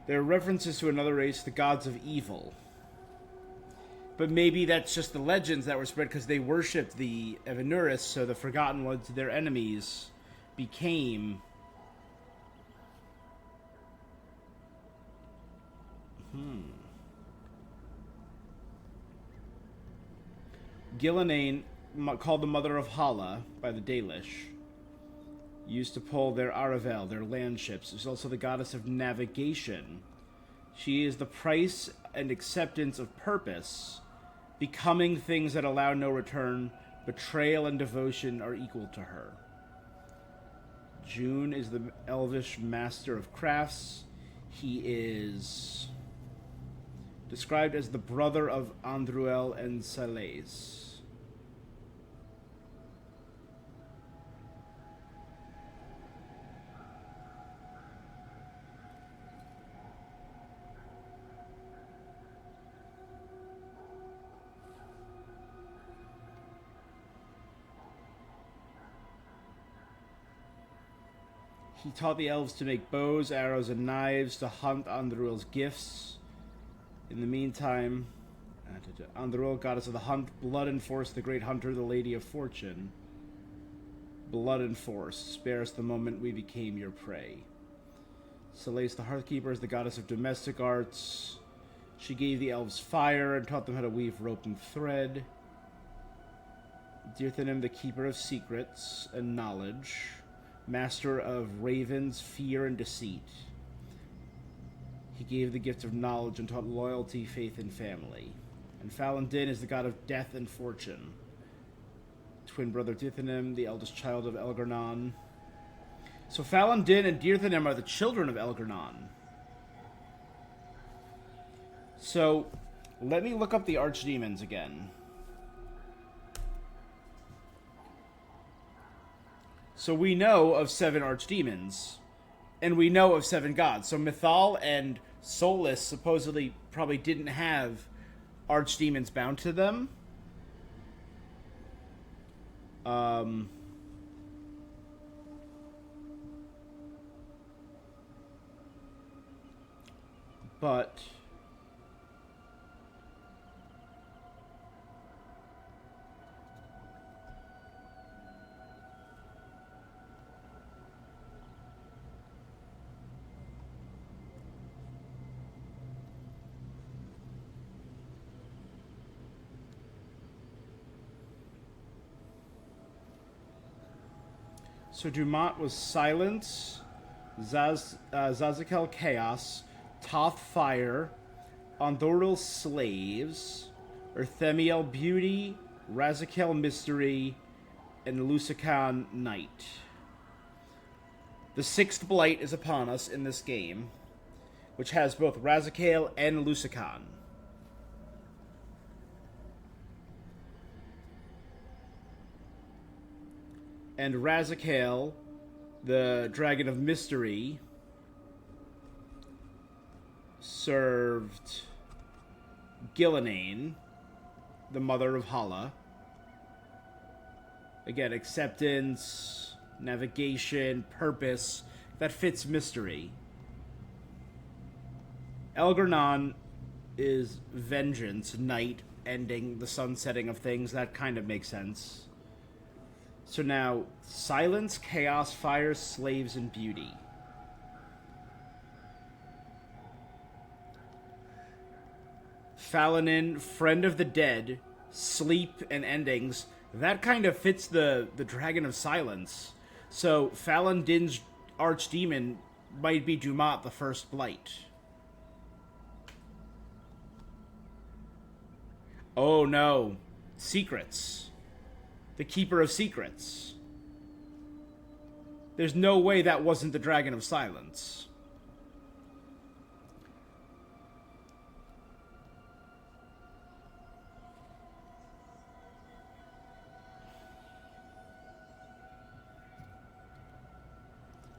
Speaker 1: There are references to another race, the gods of evil. But maybe that's just the legends that were spread because they worshipped the Evanuris, so the Forgotten Ones, their enemies, became... Gillenane, called the Mother of Hala by the Dalish, used to pull their Aravel, their land ships. She's also the goddess of navigation. She is the price and acceptance of purpose. Becoming things that allow no return, betrayal and devotion are equal to her. June is the elvish master of crafts. He is described as the brother of Andruel and Silace. He taught the elves to make bows, arrows, and knives, to hunt Andruel's gifts. In the meantime, Andruel, goddess of the hunt; Blood and Force, the great hunter, the lady of fortune. Blood and Force, spare us the moment we became your prey. Silace, the hearthkeeper, is the goddess of domestic arts. She gave the elves fire and taught them how to weave rope and thread. Dirthanen, the keeper of secrets and knowledge, master of ravens, fear, and deceit. He gave the gift of knowledge and taught loyalty, faith, and family. And Falon Din is the god of death and fortune. Twin brother Dirthanen, the eldest child of Elgar'nan. So Falon Din and Dirthanen are the children of Elgar'nan. So let me look up the archdemons again. So we know of 7 archdemons, and we know of 7 gods. So Mythal and Solus supposedly probably didn't have archdemons bound to them. But so Dumont was Silence, Zazakel Chaos, Toth Fire, Andoril Slaves, Erthemiel Beauty, Razakel Mystery, and Lusican Night. The 6th Blight is upon us in this game, which has both Razakel and Lusican. And Razakale, the Dragon of Mystery, served Gillinane, the mother of Hala. Again, acceptance, navigation, purpose, that fits mystery. Elgar'nan is vengeance, night, ending, the sunsetting of things. That kind of makes sense. So now, silence, chaos, fire, slaves, and beauty. Falanin, friend of the dead, sleep, and endings. That kind of fits the Dragon of Silence. So, Falon Din's archdemon might be Dumat, the First Blight. Oh no. Secrets. The Keeper of Secrets. There's no way that wasn't the Dragon of Silence.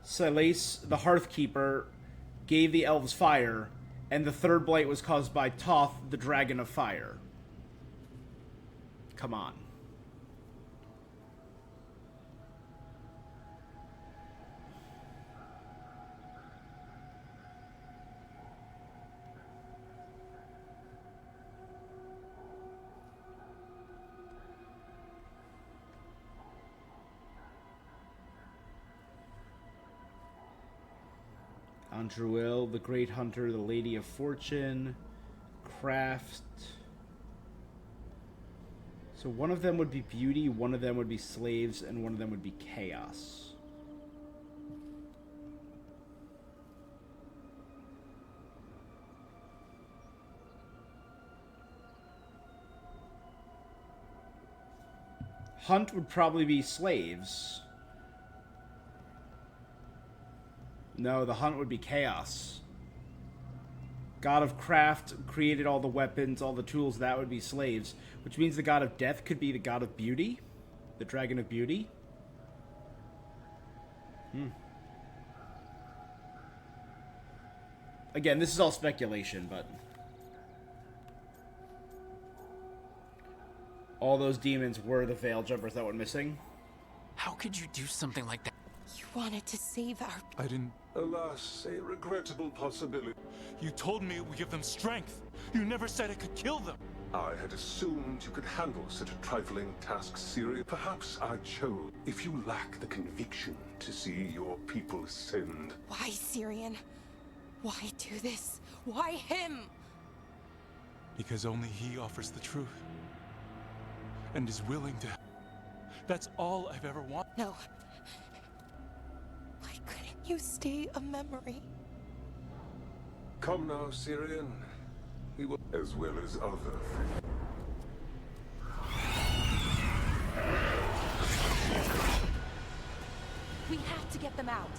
Speaker 1: Silas, the Hearthkeeper, gave the elves fire, and the third blight was caused by Toth, the Dragon of Fire. Come on. Andruil, the Great Hunter, the Lady of Fortune, Craft. So one of them would be beauty, one of them would be slaves, and one of them would be chaos. Hunt would probably be slaves. No, the hunt would be chaos. God of Craft created all the weapons, all the tools, that would be slaves. Which means the God of Death could be the God of Beauty? The Dragon of Beauty? Again, this is all speculation, but... all those demons were the Veil Jumpers that went missing.
Speaker 5: How could you do something like that?
Speaker 3: You wanted to save our...
Speaker 12: I didn't...
Speaker 16: Alas, a regrettable possibility.
Speaker 12: You told me it would give them strength. You never said it could kill them.
Speaker 16: I had assumed you could handle such a trifling task, Syria. Perhaps I chose. If you lack the conviction to see your people ascend.
Speaker 3: Why, Syrian? Why do this? Why him?
Speaker 12: Because only he offers the truth. And is willing to... That's all I've ever wanted.
Speaker 3: No. Why couldn't you stay a memory?
Speaker 16: Come now, Syrian. We will, as well as other things.
Speaker 3: We have to get them out.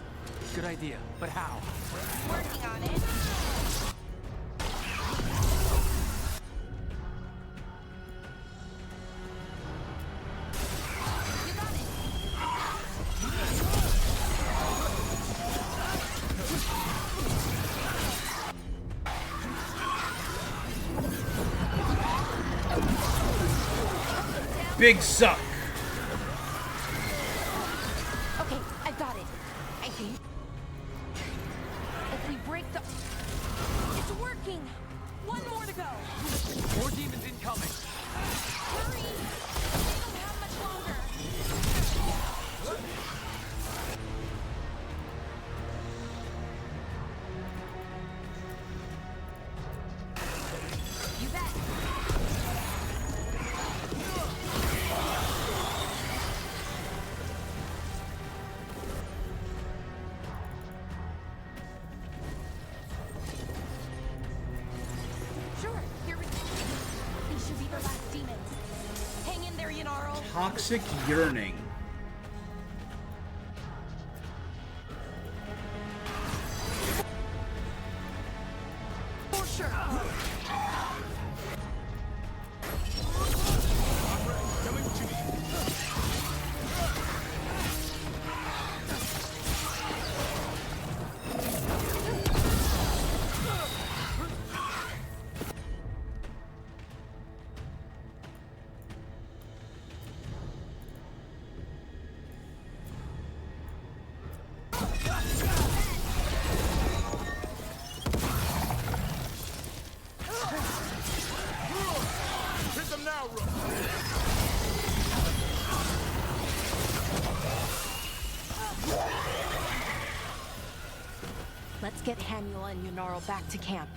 Speaker 5: Good idea, but how?
Speaker 3: Working on it.
Speaker 1: Big suck.
Speaker 3: Okay, I got it. I think. If we break the... It's working! One more to go!
Speaker 5: More demons incoming!
Speaker 3: Hurry! They don't have much longer! You bet! Sure, here we go. These should be the last demons. Hang in there, Yanarl.
Speaker 1: Toxic Yearning.
Speaker 3: For sure.
Speaker 12: Tell me what you need.
Speaker 3: get Hamiel and Yunaro back to camp.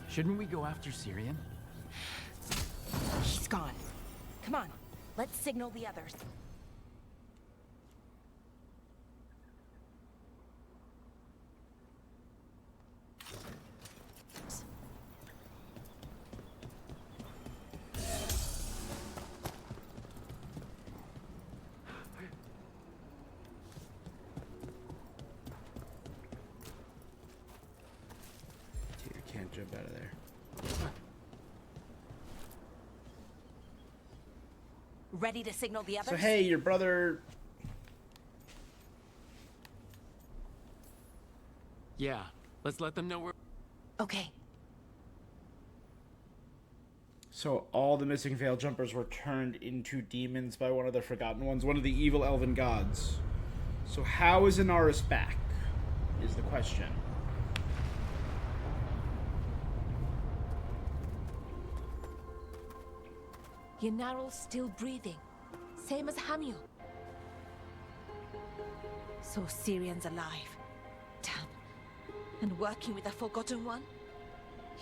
Speaker 5: Shouldn't we go after Syrian?
Speaker 3: He's gone. Come on, let's signal the others.
Speaker 1: Can't jump out of there.
Speaker 3: Ready to signal the others?
Speaker 1: So hey, your brother...
Speaker 5: Yeah, let's let them know we're...
Speaker 3: Okay.
Speaker 1: So all the missing Veil Jumpers were turned into demons by one of the Forgotten Ones, one of the evil elven gods. So how is Inaris back, is the question.
Speaker 3: Yunaro's still breathing. Same as Hamiel. So Syrian's alive. Damn. And working with the Forgotten One?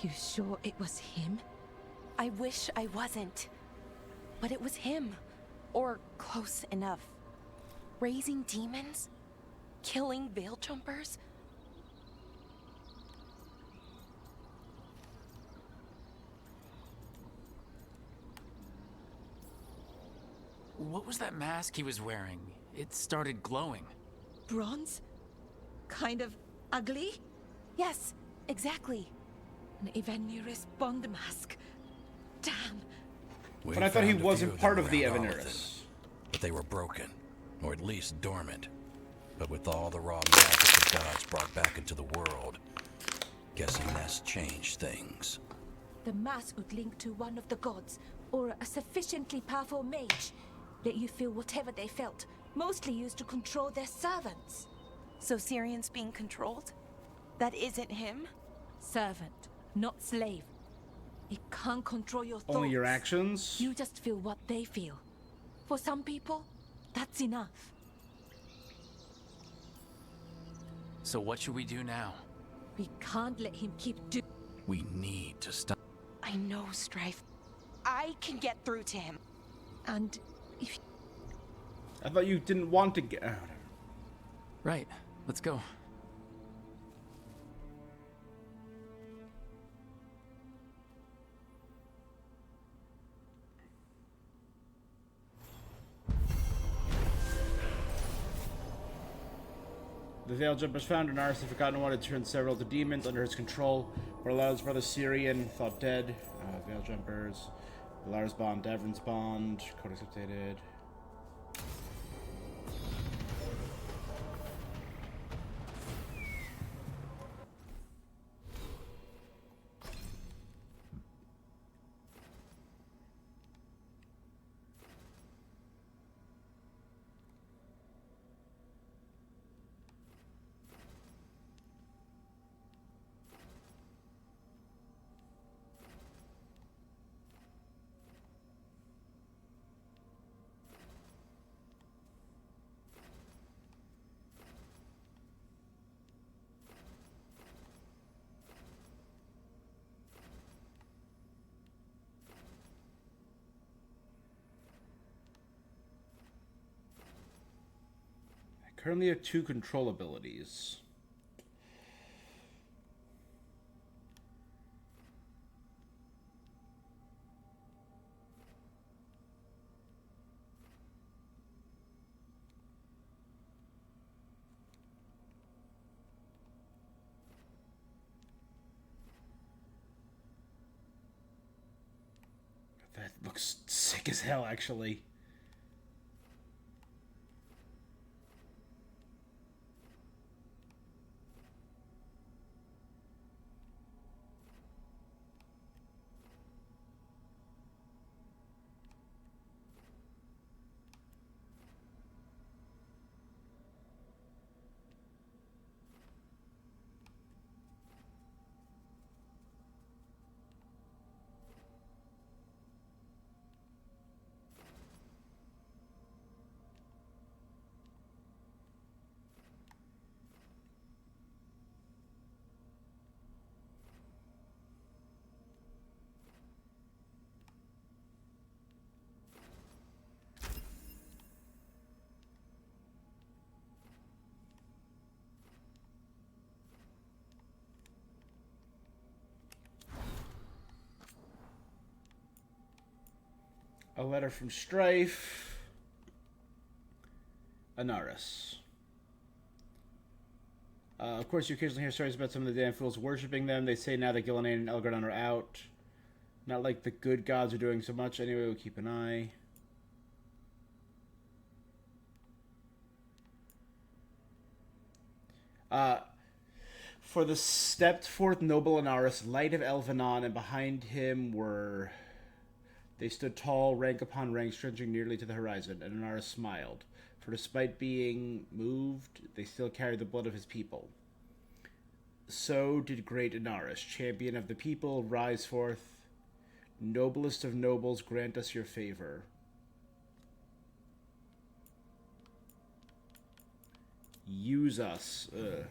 Speaker 3: You sure it was him? I wish I wasn't. But it was him. Or close enough. Raising demons? Killing Veil Jumpers?
Speaker 5: What was that mask he was wearing? It started glowing.
Speaker 3: Bronze? Kind of ugly? Yes, exactly. An Evanuris Bond mask. Damn.
Speaker 1: But I thought he wasn't part of the Evanuris.
Speaker 4: But they were broken, or at least dormant. But with all the raw magic the gods brought back into the world, guessing that's changed things.
Speaker 3: The mask would link to one of the gods, or a sufficiently powerful mage. Let you feel whatever they felt, mostly used to control their servants. So Syrian's being controlled? That isn't him? Servant, not slave. It can't control your thoughts.
Speaker 1: Only your actions?
Speaker 3: You just feel what they feel. For some people, that's enough.
Speaker 5: So what should we do now?
Speaker 3: We can't let him keep
Speaker 4: We need to stop.
Speaker 3: I know, Strife. I can get through to him. And if...
Speaker 1: I thought you didn't want to get...
Speaker 5: Right. Let's go.
Speaker 1: The Veil Jumpers found Inaris the Forgotten One had turned several to demons under his control. Borla's brother Syrian thought dead. Veil Jumpers. Lars Bond, Davron's Bond. Codex updated. Currently have 2 control abilities. That looks sick as hell, actually. A letter from Strife. Anaris. Of course, you occasionally hear stories about some of the damn fools worshipping them. They say now that Gillenane and Elgardon are out. Not like the good gods are doing so much. Anyway, we'll keep an eye. For the stepped forth noble Anaris, light of Elvenon, and behind him were... They stood tall, rank upon rank, stretching nearly to the horizon, and Anaris smiled. For despite being moved, they still carried the blood of his people. So did great Anaris, champion of the people, rise forth. Noblest of nobles, grant us your favor. Use us. Ugh.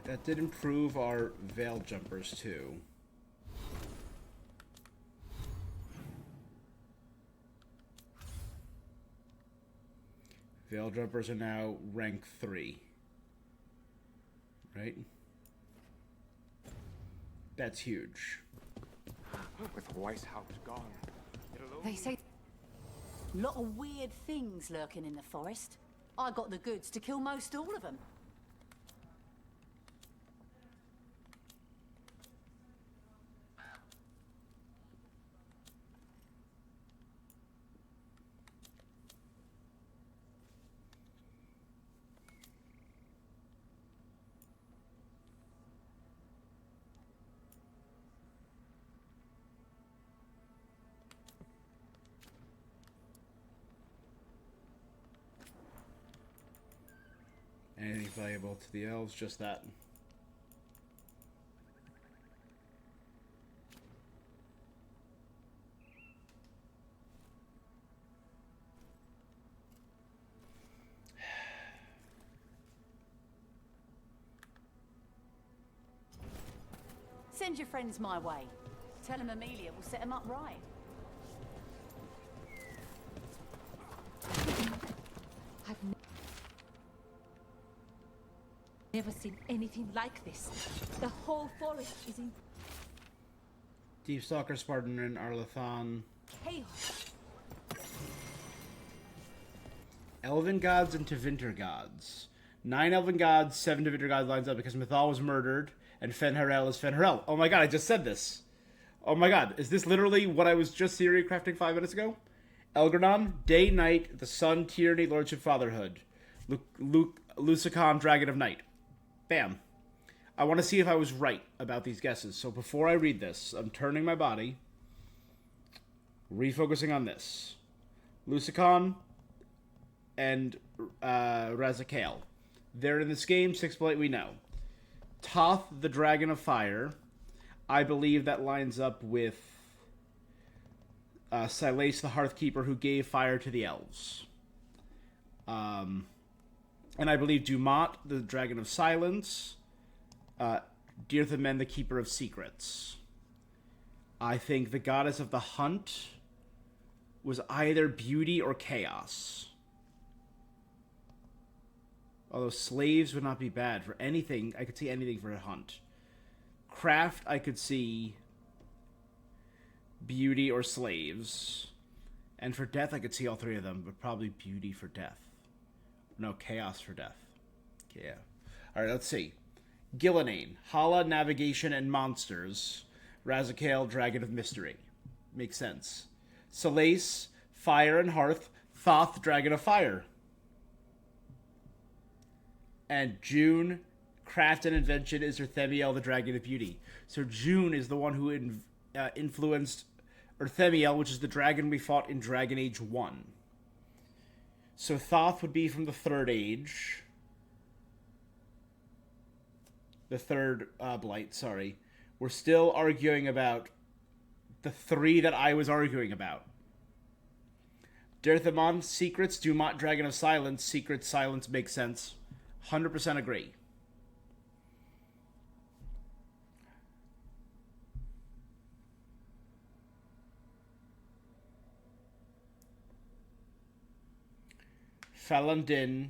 Speaker 1: That did improve our veil jumpers too. Veil jumpers are now rank 3. Right? That's huge.
Speaker 18: With Weishaupt gone,
Speaker 10: They say lot of weird things lurking in the forest. I got the goods to kill most all of them.
Speaker 1: Anything valuable to the elves? Just that.
Speaker 10: Send your friends my way. Tell them Amelia will set them up right.
Speaker 17: I've never seen anything like this. The whole forest is in
Speaker 1: Deep Stalker, Spartan, and Arlathan.
Speaker 17: chaos.
Speaker 1: Elven gods and Tevinter gods. 9 elven gods, 7 Tevinter gods lines up because Mythal was murdered, and Fen'Harel is Fen'Harel. Oh my god, I just said this. Oh my god, is this literally what I was just theory crafting 5 minutes ago? Elgardon, day, night, the sun, tyranny, lordship, fatherhood. Lusicon, dragon of night. Bam. I want to see if I was right about these guesses. So before I read this, I'm turning my body, refocusing on this. Lusicon and Razakael. They're in this game, 6 blight we know. Toth, the dragon of fire. I believe that lines up with Silace, the Hearthkeeper, who gave fire to the elves. And I believe Dumont, the dragon of silence. Dirthamen, the keeper of secrets. I think the goddess of the hunt was either beauty or chaos. Although slaves would not be bad for anything. I could see anything for a hunt. Craft, I could see beauty or slaves. And for death, I could see all 3 of them, but probably beauty for death. No, chaos for death. Yeah. Alright, let's see. Gillenane, Hala, navigation, and monsters. Razakael, dragon of mystery. makes sense. Solace, Fire and Hearth. Thoth, Dragon of Fire. And June, Craft and Invention is Urthemiel, the Dragon of Beauty. So June is the one who influenced Urthemiel, which is the dragon we fought in Dragon Age 1. So Thoth would be from the Third Age. The Third Blight, sorry. We're still arguing about the 3 that I was arguing about. Dirthamon, Secrets, Dumont, Dragon of Silence. Secrets, Silence makes sense. 100% agree. Falandin,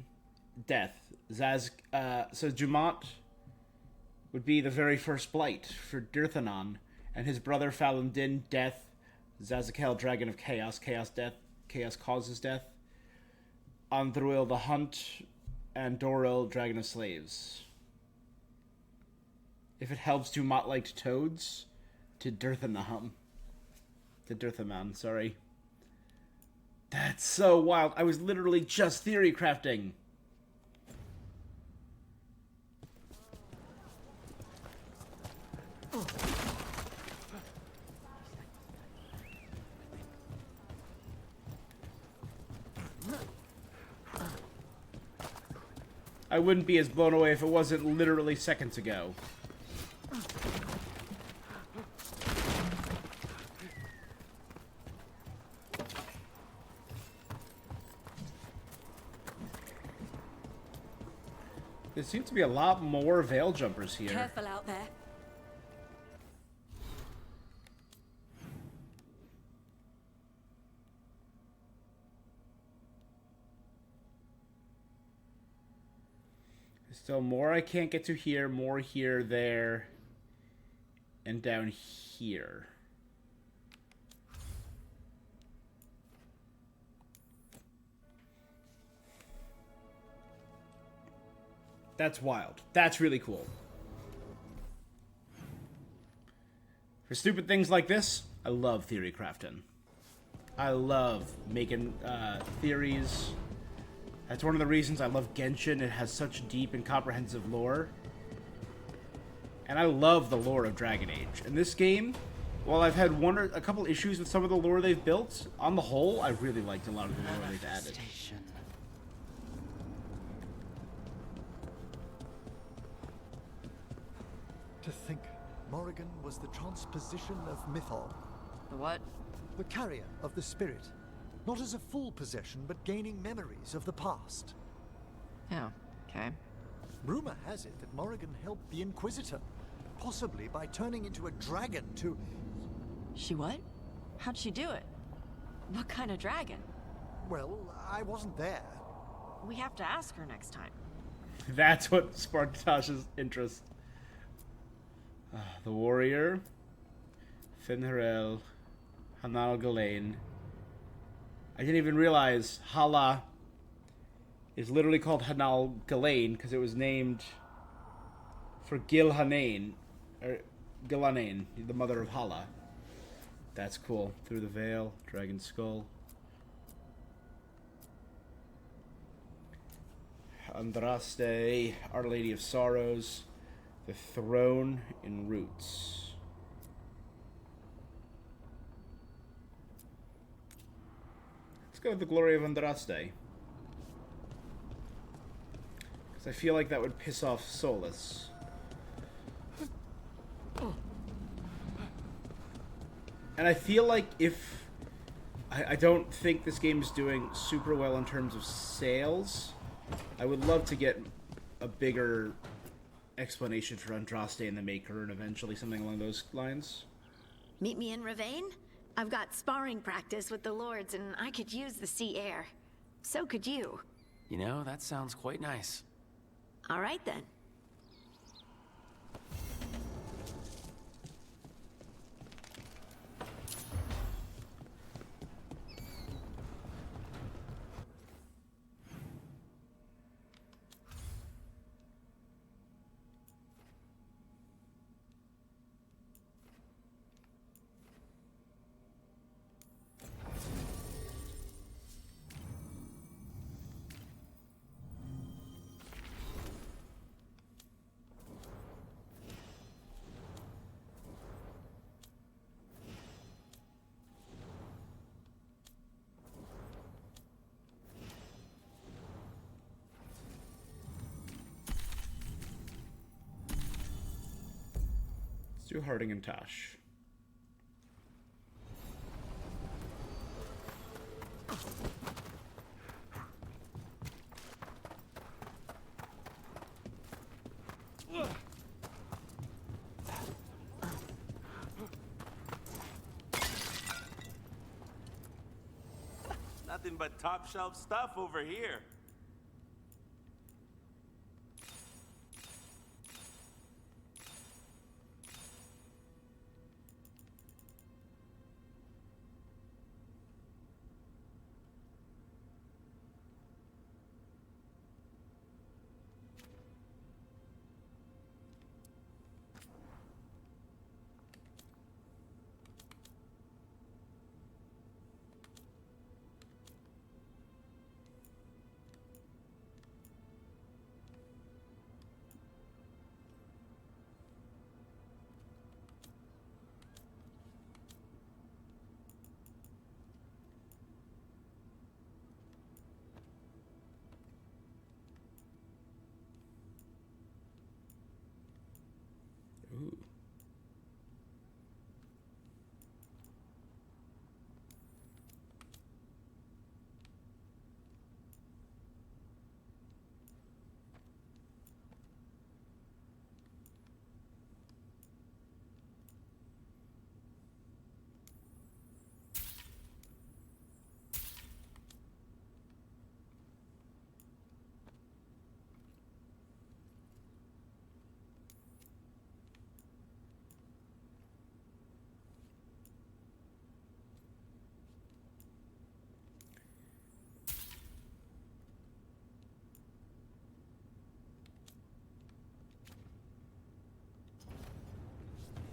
Speaker 1: Death. So Dumont would be the very first Blight for Dirthanon, and his brother Falandin, Death. Zazakel, Dragon of Chaos. Chaos, Death. Chaos causes death. Andruil, the Hunt, and Doril, Dragon of Slaves. If it helps, Dumont liked toads. To Dirthaman, sorry. That's so wild. I was literally just theory crafting. I wouldn't be as blown away if it wasn't literally seconds ago. There seems to be a lot more veil jumpers here.
Speaker 3: Careful out there.
Speaker 1: There's still more I can't get to here, more here, there, and down here. That's wild. That's really cool. For stupid things like this, I love theory crafting. I love making theories. That's one of the reasons I love Genshin. It has such deep and comprehensive lore. And I love the lore of Dragon Age. In this game, while I've had a couple issues with some of the lore they've built, on the whole, I really liked a lot of the lore they've added.
Speaker 9: To think, Morrigan was the transposition of Mythol.
Speaker 2: The what?
Speaker 9: The carrier of the spirit. Not as a full possession, but gaining memories of the past.
Speaker 2: Oh, okay.
Speaker 9: Rumor has it that Morrigan helped the Inquisitor, possibly by turning into a dragon to...
Speaker 2: She what? How'd she do it? What kind of dragon?
Speaker 9: Well, I wasn't there.
Speaker 2: We have to ask her next time.
Speaker 1: That's what sparked Tasha's interest. The Warrior, Finharel, Hanal Galain. I didn't even realize Hala is literally called Hanal Galain because it was named for Gilhanane, or Gilhanane, the mother of Hala. That's cool. Through the Veil, Dragon Skull. Andraste, Our Lady of Sorrows. The Throne in Roots. Let's go with the Glory of Andraste. Because I feel like that would piss off Solus. And I feel like if... I don't think this game is doing super well in terms of sales. I would love to get a bigger explanation for Andraste and the Maker, and eventually something along those lines.
Speaker 21: Meet me in Ravane? I've got sparring practice with the lords, and I could use the sea air. So could you.
Speaker 5: You know, that sounds quite nice.
Speaker 21: All right, then.
Speaker 1: do Harding and Tosh.
Speaker 13: Nothing but top shelf stuff over here.
Speaker 1: Ooh.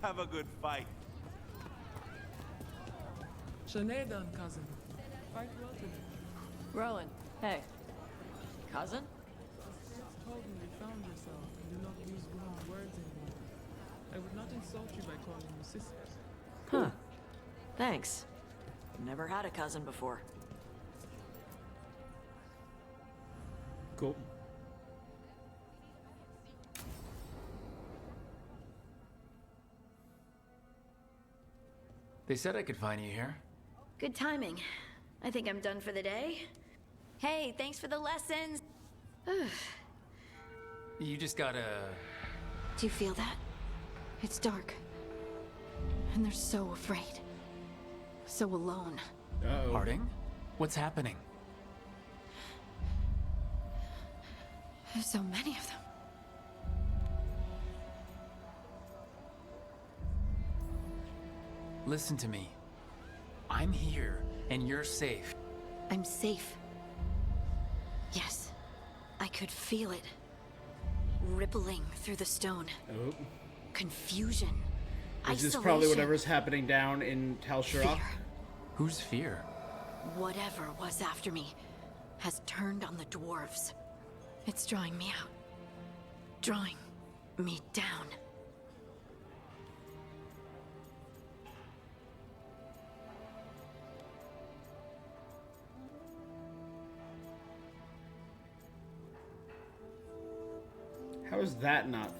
Speaker 13: Have a good fight.
Speaker 22: Sinead, cousin. Fight well today.
Speaker 2: Rowan, hey. Cousin?
Speaker 22: Stff told me you found yourself and do not use wrong words anymore. I would not insult you by calling you sister.
Speaker 2: Huh. Thanks. Never had a cousin before.
Speaker 1: Cool.
Speaker 5: They said I could find you here.
Speaker 21: Good timing. I think I'm done for the day. Hey, thanks for the lessons.
Speaker 5: You just gotta...
Speaker 21: Do you feel that? It's dark. And they're so afraid. So alone.
Speaker 1: Uh-oh.
Speaker 5: Harding? What's happening?
Speaker 21: There's so many of them.
Speaker 5: Listen to me. I'm here, and you're safe.
Speaker 21: I'm safe. Yes. I could feel it. Rippling through the stone.
Speaker 1: Oh.
Speaker 21: Confusion.
Speaker 1: This is
Speaker 21: Isolation.
Speaker 1: probably whatever's happening down in Tal Shirok.
Speaker 21: Fear.
Speaker 5: Who's fear?
Speaker 21: Whatever was after me has turned on the dwarves. It's drawing me out. Drawing me down.
Speaker 1: How is that not?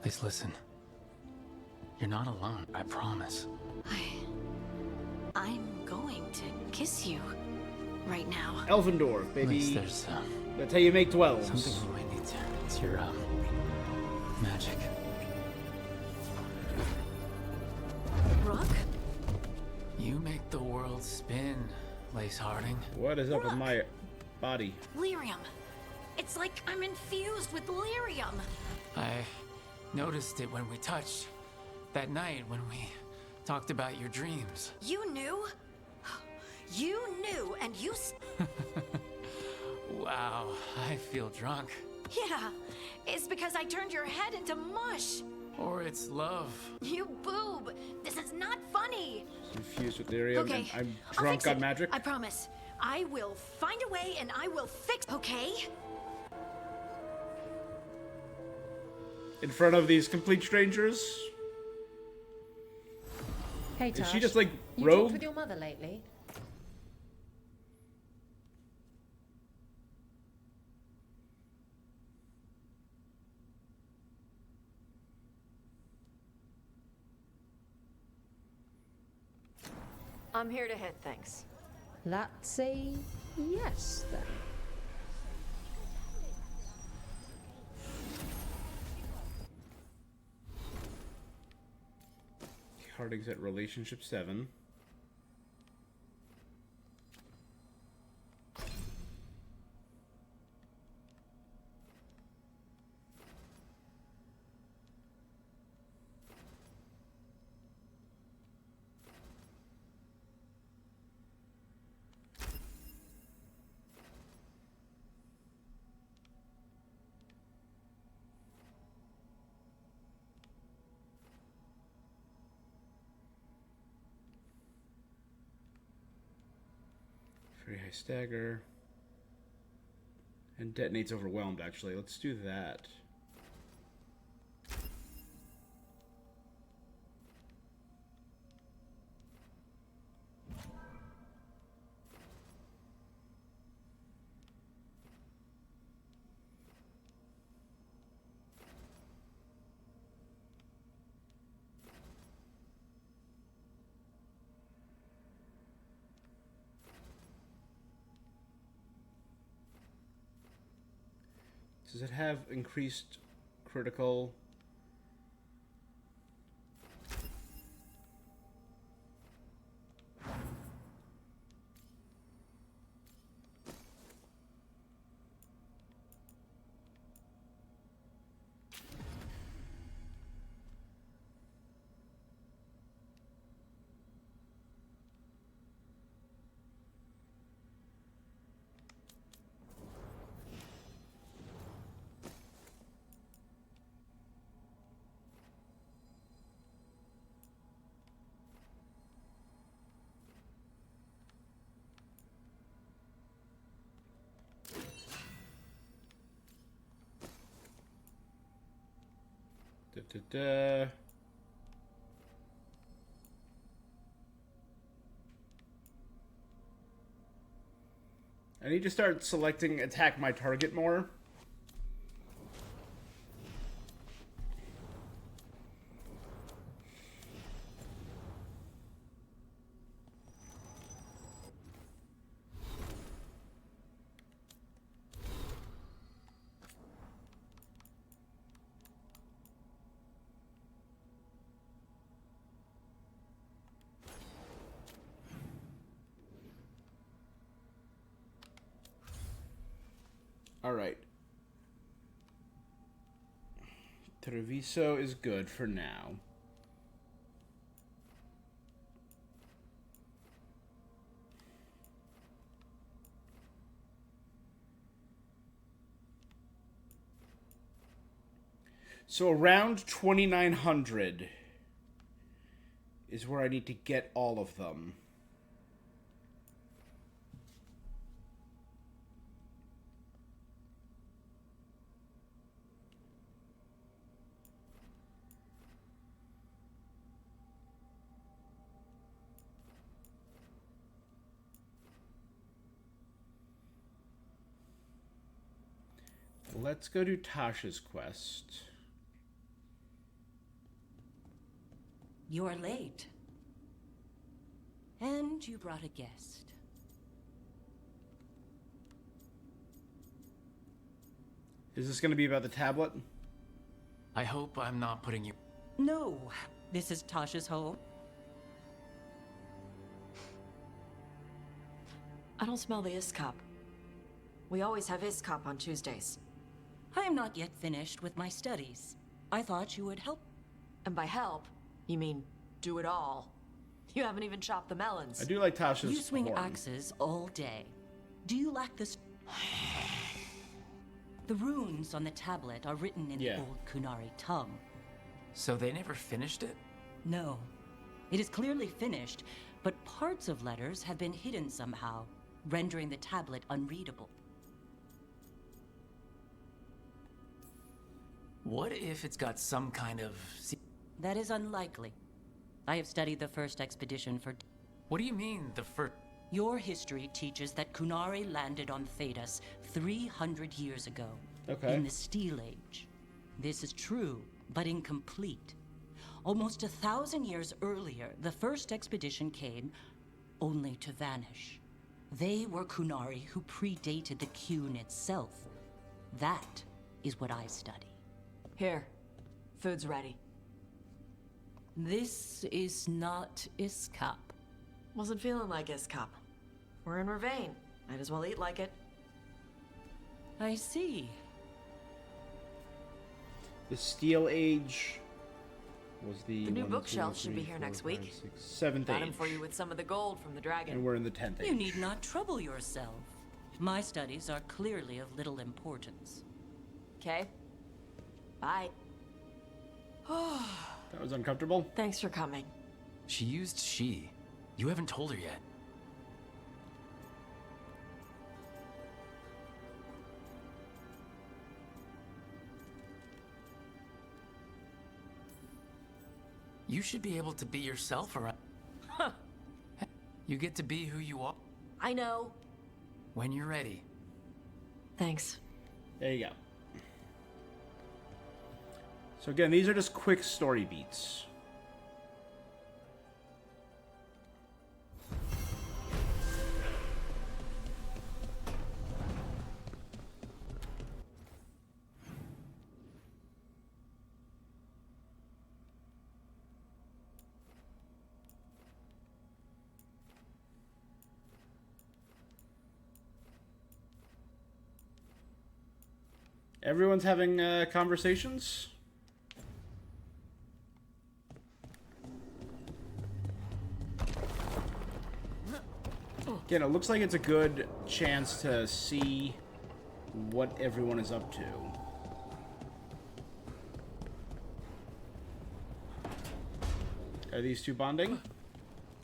Speaker 5: Please listen. You're not alone, I promise.
Speaker 21: I'm going to kiss you right now.
Speaker 1: Elvendorf, baby.
Speaker 5: Please, there's,
Speaker 1: That's how you make 12s.
Speaker 5: something you might need to... It's your, magic.
Speaker 21: Rook?
Speaker 5: You make the world spin, Lace Harding.
Speaker 1: What is up with my body?
Speaker 21: Lyrium. It's like I'm infused with lyrium.
Speaker 5: I noticed it when we touched. That night when we talked about your dreams.
Speaker 21: You knew? You knew, and you...
Speaker 5: Wow, I feel drunk.
Speaker 21: Yeah, it's because I turned your head into mush.
Speaker 5: Or it's love.
Speaker 21: You boob. This is not funny.
Speaker 1: Infused with lyrium,
Speaker 21: Okay,
Speaker 1: and I'm
Speaker 21: I'll
Speaker 1: drunk
Speaker 21: fix
Speaker 1: on
Speaker 21: it.
Speaker 1: magic.
Speaker 21: I promise. I will find a way, and I will fix... Okay?
Speaker 1: In front of these complete strangers?
Speaker 17: Hey,
Speaker 1: Is
Speaker 17: Tosh.
Speaker 1: she just like
Speaker 17: You
Speaker 1: rogue?
Speaker 17: talked with your mother lately?
Speaker 2: I'm here to hit things.
Speaker 7: That's a yes, then.
Speaker 1: Harding's at relationship 7. Very high stagger. And detonates overwhelmed, actually. Let's do that. Does it have increased critical? Da. I need to start selecting attack my target more. All right. Treviso is good for now. So around 2,900 is where I need to get all of them. Let's go do Tasha's quest.
Speaker 8: You're late. And you brought a guest.
Speaker 1: Is this going to be about the tablet?
Speaker 5: I hope I'm not putting you...
Speaker 8: No, this is Tasha's home.
Speaker 2: I don't smell the Iskop. We always have Iskop on Tuesdays.
Speaker 8: I am not yet finished with my studies. I thought you would help.
Speaker 2: And by help, you mean do it all. You haven't even chopped the melons.
Speaker 1: I do like Tasha's
Speaker 8: You swing
Speaker 1: horn.
Speaker 8: axes all day. Do you lack this? The runes on the tablet are written in the old Kunari tongue.
Speaker 5: So they never finished it?
Speaker 8: No. It is clearly finished, but parts of letters have been hidden somehow, rendering the tablet unreadable.
Speaker 5: What if it's got some kind of...
Speaker 8: That is unlikely. I have studied the first expedition for...
Speaker 5: What do you mean, the first...
Speaker 8: Your history teaches that Kunari landed on Thedas 300 years ago.
Speaker 1: Okay.
Speaker 8: In the Steel Age. This is true, but incomplete. Almost 1,000 years earlier, the first expedition came only to vanish. They were Kunari who predated the Qun itself. That is what I study.
Speaker 2: Here. Food's ready.
Speaker 8: This is not Iskap.
Speaker 2: Wasn't feeling like Iskap. We're in Ravane. Might as well eat like it.
Speaker 8: I see.
Speaker 1: The Steel Age was the
Speaker 2: new
Speaker 1: 1,
Speaker 2: bookshelf
Speaker 1: 2,
Speaker 2: should be
Speaker 1: 3,
Speaker 2: here
Speaker 1: 4,
Speaker 2: next
Speaker 1: 5,
Speaker 2: week.
Speaker 1: 6, 7th
Speaker 2: Got him
Speaker 1: Age.
Speaker 2: for you with some of the gold from the dragon.
Speaker 1: And we're in the 10th Age.
Speaker 8: You need not trouble yourself. My studies are clearly of little importance.
Speaker 2: Okay. Bye.
Speaker 1: That was uncomfortable.
Speaker 2: Thanks for coming.
Speaker 5: She used she. You haven't told her yet. You should be able to be yourself around.
Speaker 2: Huh.
Speaker 5: You get to be who you are.
Speaker 2: I know.
Speaker 5: When you're ready.
Speaker 2: Thanks.
Speaker 1: There you go. So again, these are just quick story beats. Everyone's having conversations? Again, it looks like it's a good chance to see what everyone is up to. Are these two bonding?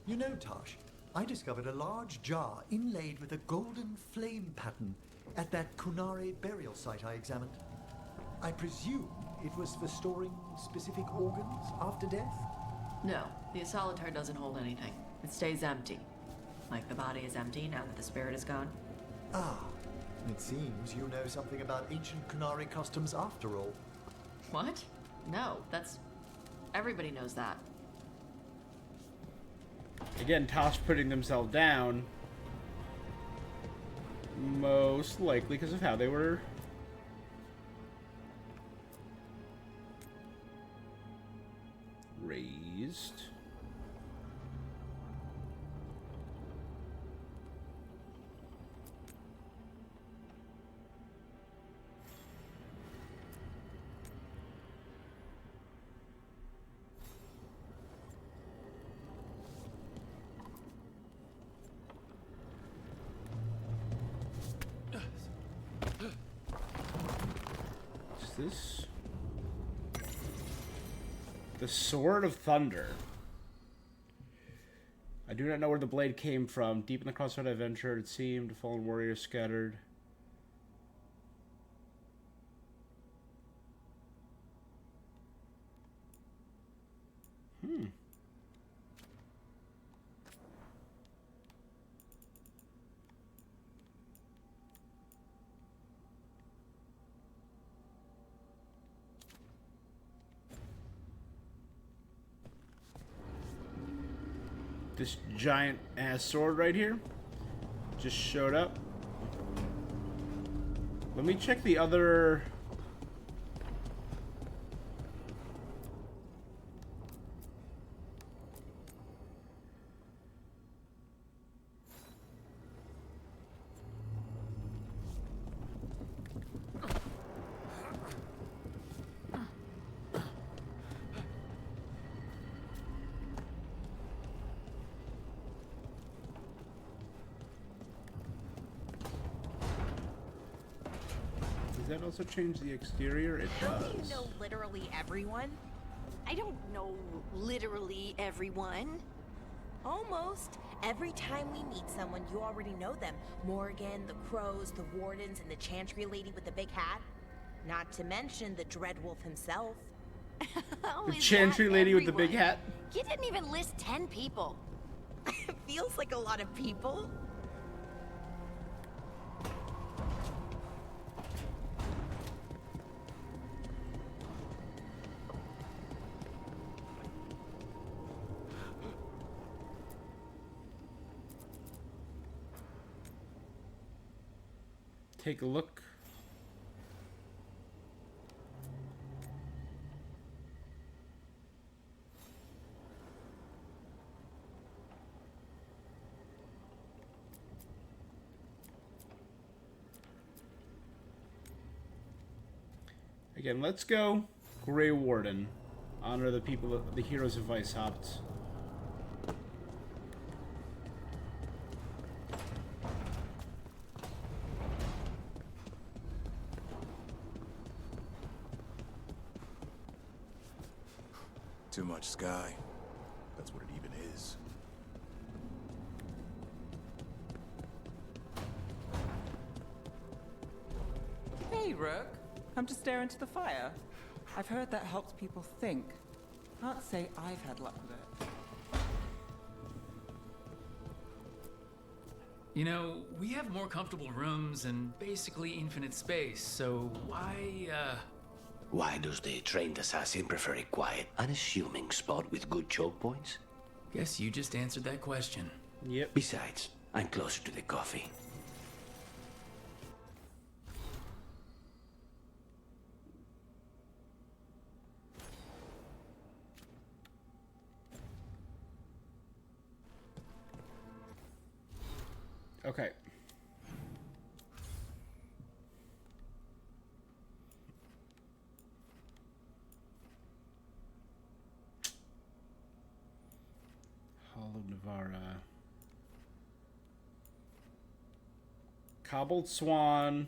Speaker 9: You know, Tosh, I discovered a large jar inlaid with a golden flame pattern at that Kunari burial site I examined. I presume it was for storing specific organs after death?
Speaker 2: No, the Asolitar doesn't hold anything. It stays empty. Like the body is empty now that the spirit is gone.
Speaker 9: Ah, it seems you know something about ancient Kunari customs after all.
Speaker 2: What? No, that's... Everybody knows that.
Speaker 1: Again, Tosh putting themselves down. Most likely because of how they were raised. This? The Sword of Thunder. I do not know where the blade came from. Deep in the crossroad I ventured, it seemed. Fallen warriors scattered. This giant ass sword right here just showed up. Let me check the other. Does that also change the exterior? It
Speaker 3: Don't
Speaker 1: does.
Speaker 3: you know literally everyone? I don't know literally everyone. Almost. Every time we meet someone, you already know them. Morgan, the Crows, the Wardens, and the Chantry lady with the big hat. Not to mention the Dreadwolf himself.
Speaker 1: The Chantry lady with the big hat.
Speaker 3: You didn't even list 10 people. Feels like a lot of people.
Speaker 1: take a look. Again, let's go Grey Warden. Honor the people, the heroes of Weishaupt.
Speaker 19: Too much sky. That's what it even is.
Speaker 20: Hey, Rook. Come to stare into the fire. I've heard that helps people think. Can't say I've had luck with it.
Speaker 5: You know, we have more comfortable rooms and basically infinite space, so
Speaker 23: Why does the trained assassin prefer a quiet, unassuming spot with good choke points?
Speaker 5: Guess you just answered that question.
Speaker 1: Yep.
Speaker 23: Besides, I'm closer to the coffee.
Speaker 1: Okay. Hollow Navara. Cobbled Swan.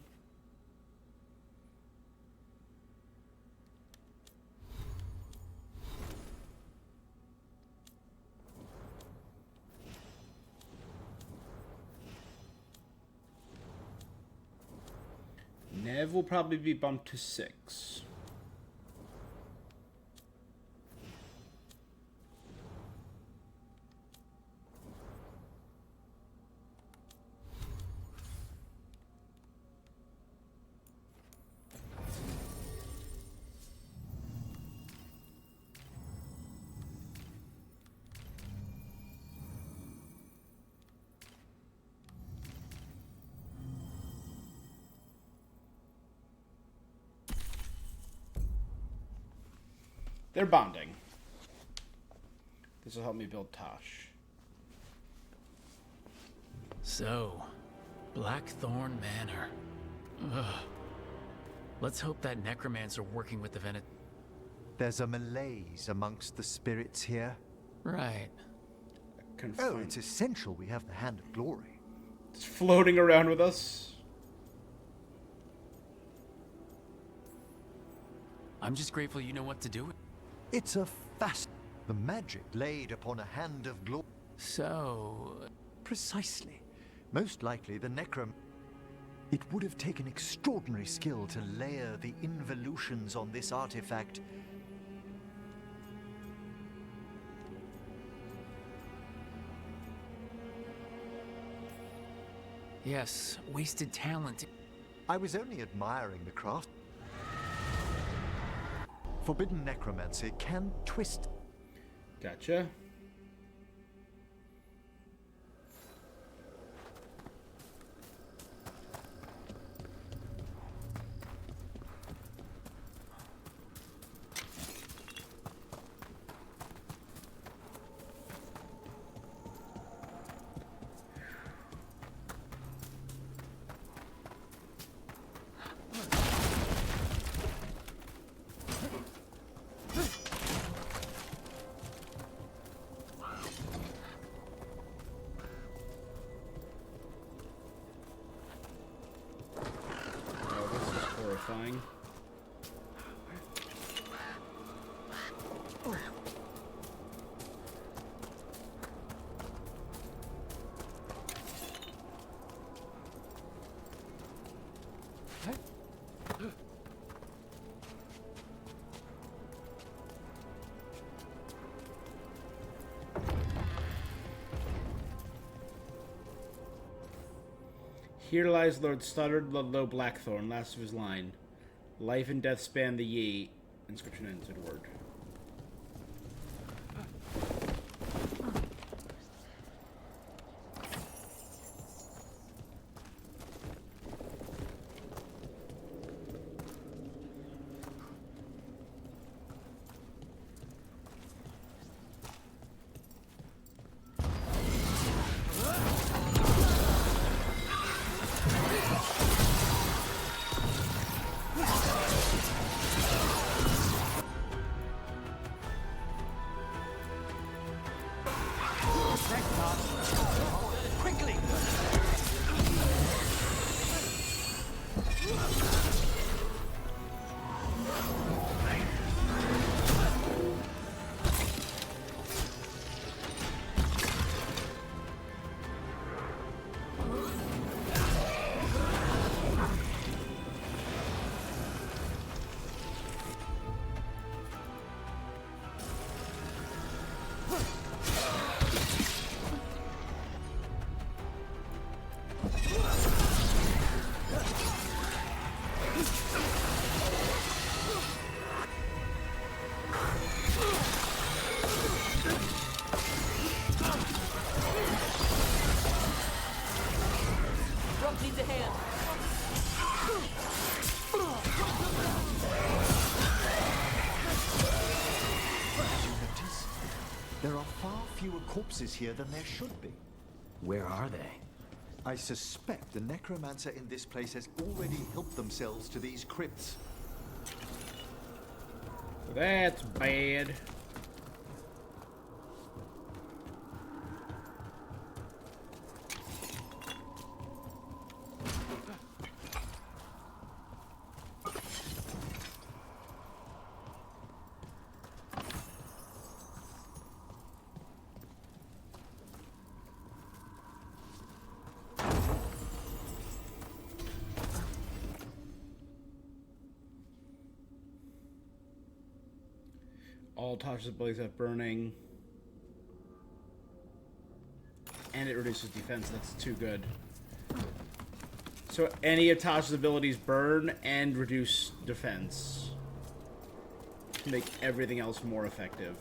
Speaker 1: Nev will probably be bumped to 6. They're bonding. This will help me build Tosh.
Speaker 5: So, Blackthorn Manor. Ugh. Let's hope that necromancer working with the Venet.
Speaker 9: There's a malaise amongst the spirits here.
Speaker 5: Right.
Speaker 9: Oh, it's essential we have the Hand of Glory.
Speaker 1: It's floating around with us.
Speaker 5: I'm just grateful you know what to do.
Speaker 9: It's a fast. The magic laid upon a Hand of Glory.
Speaker 5: So...
Speaker 9: Precisely. Most likely the Necrom... It would have taken extraordinary skill to layer the involutions on this artifact.
Speaker 5: Yes, wasted talent.
Speaker 9: I was only admiring the craft. Forbidden necromancy can twist.
Speaker 1: Gotcha. Horrifying. Here lies Lord Stuttered Ludlow Blackthorn, last of his line. Life and death span the ye. Inscription ends in word.
Speaker 9: fewer corpses here than there should be.
Speaker 5: Where are they?
Speaker 9: I suspect the necromancer in this place has already helped themselves to these crypts.
Speaker 1: That's bad. All touches abilities have burning. And it reduces defense. That's too good. So any of Tasha's abilities burn and reduce defense to make everything else more effective.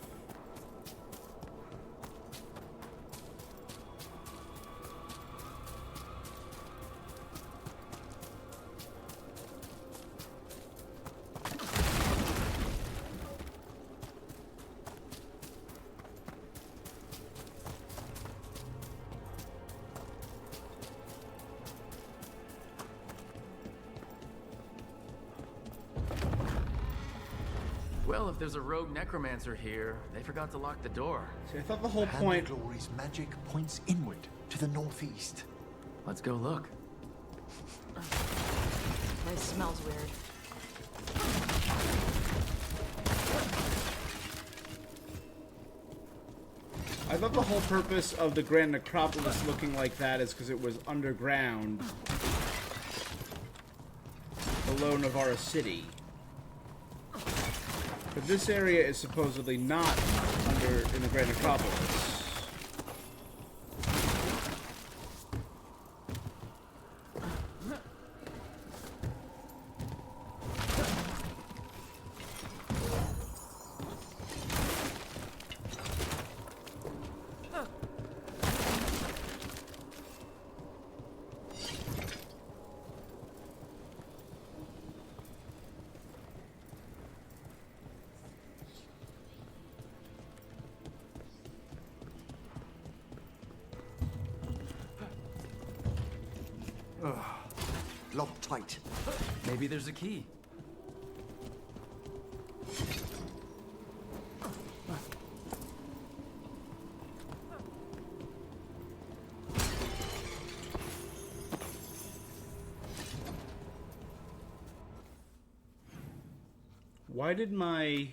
Speaker 5: Well, if there's a rogue necromancer here, they forgot to lock the door.
Speaker 1: See, I thought the whole
Speaker 9: Hand
Speaker 1: point...
Speaker 9: of Glory's magic points inward, to the northeast.
Speaker 5: Let's go look.
Speaker 2: Place smells weird.
Speaker 1: I thought the whole purpose of the Grand Necropolis looking like that is because it was underground below Navarra City. But this area is supposedly not in the Grand Necropolis.
Speaker 9: Locked tight.
Speaker 5: Maybe there's a key.
Speaker 1: Why did my...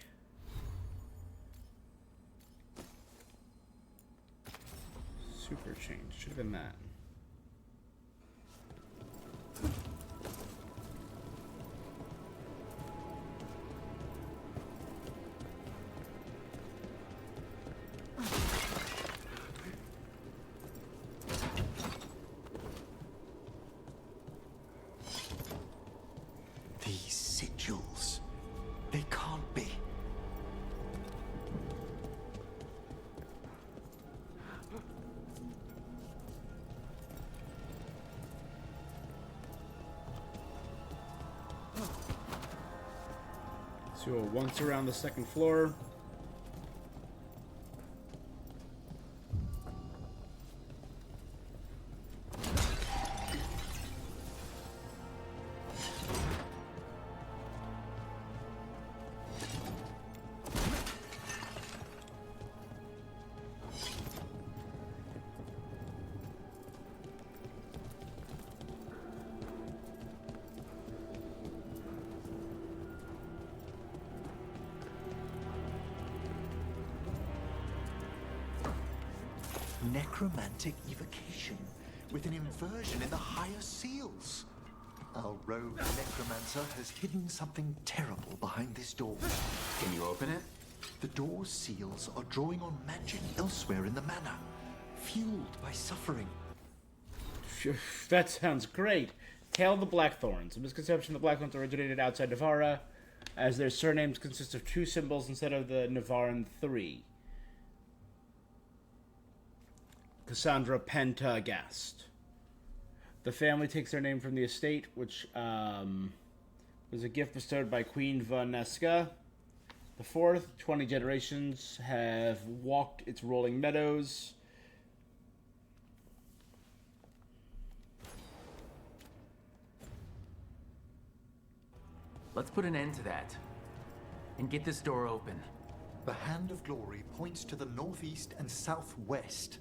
Speaker 1: super change? Should have been that.
Speaker 9: These sigils. They can't be.
Speaker 1: So once around the second floor.
Speaker 9: Necromantic evocation with an inversion in the higher seals. Our rogue necromancer has hidden something terrible behind this door.
Speaker 5: Can you open it?
Speaker 9: The door's seals are drawing on magic elsewhere in the manor, fueled by suffering.
Speaker 1: That sounds great. Tale of the Blackthorns. A misconception the Blackthorns originated outside Navarra, as their surnames consist of 2 symbols instead of the Navarran 3. Cassandra Pentagast. The family takes their name from the estate, which was a gift bestowed by Queen Vanesca. The fourth, 20 generations have walked its rolling meadows.
Speaker 5: Let's put an end to that. And get this door open.
Speaker 9: The Hand of Glory points to the northeast and southwest.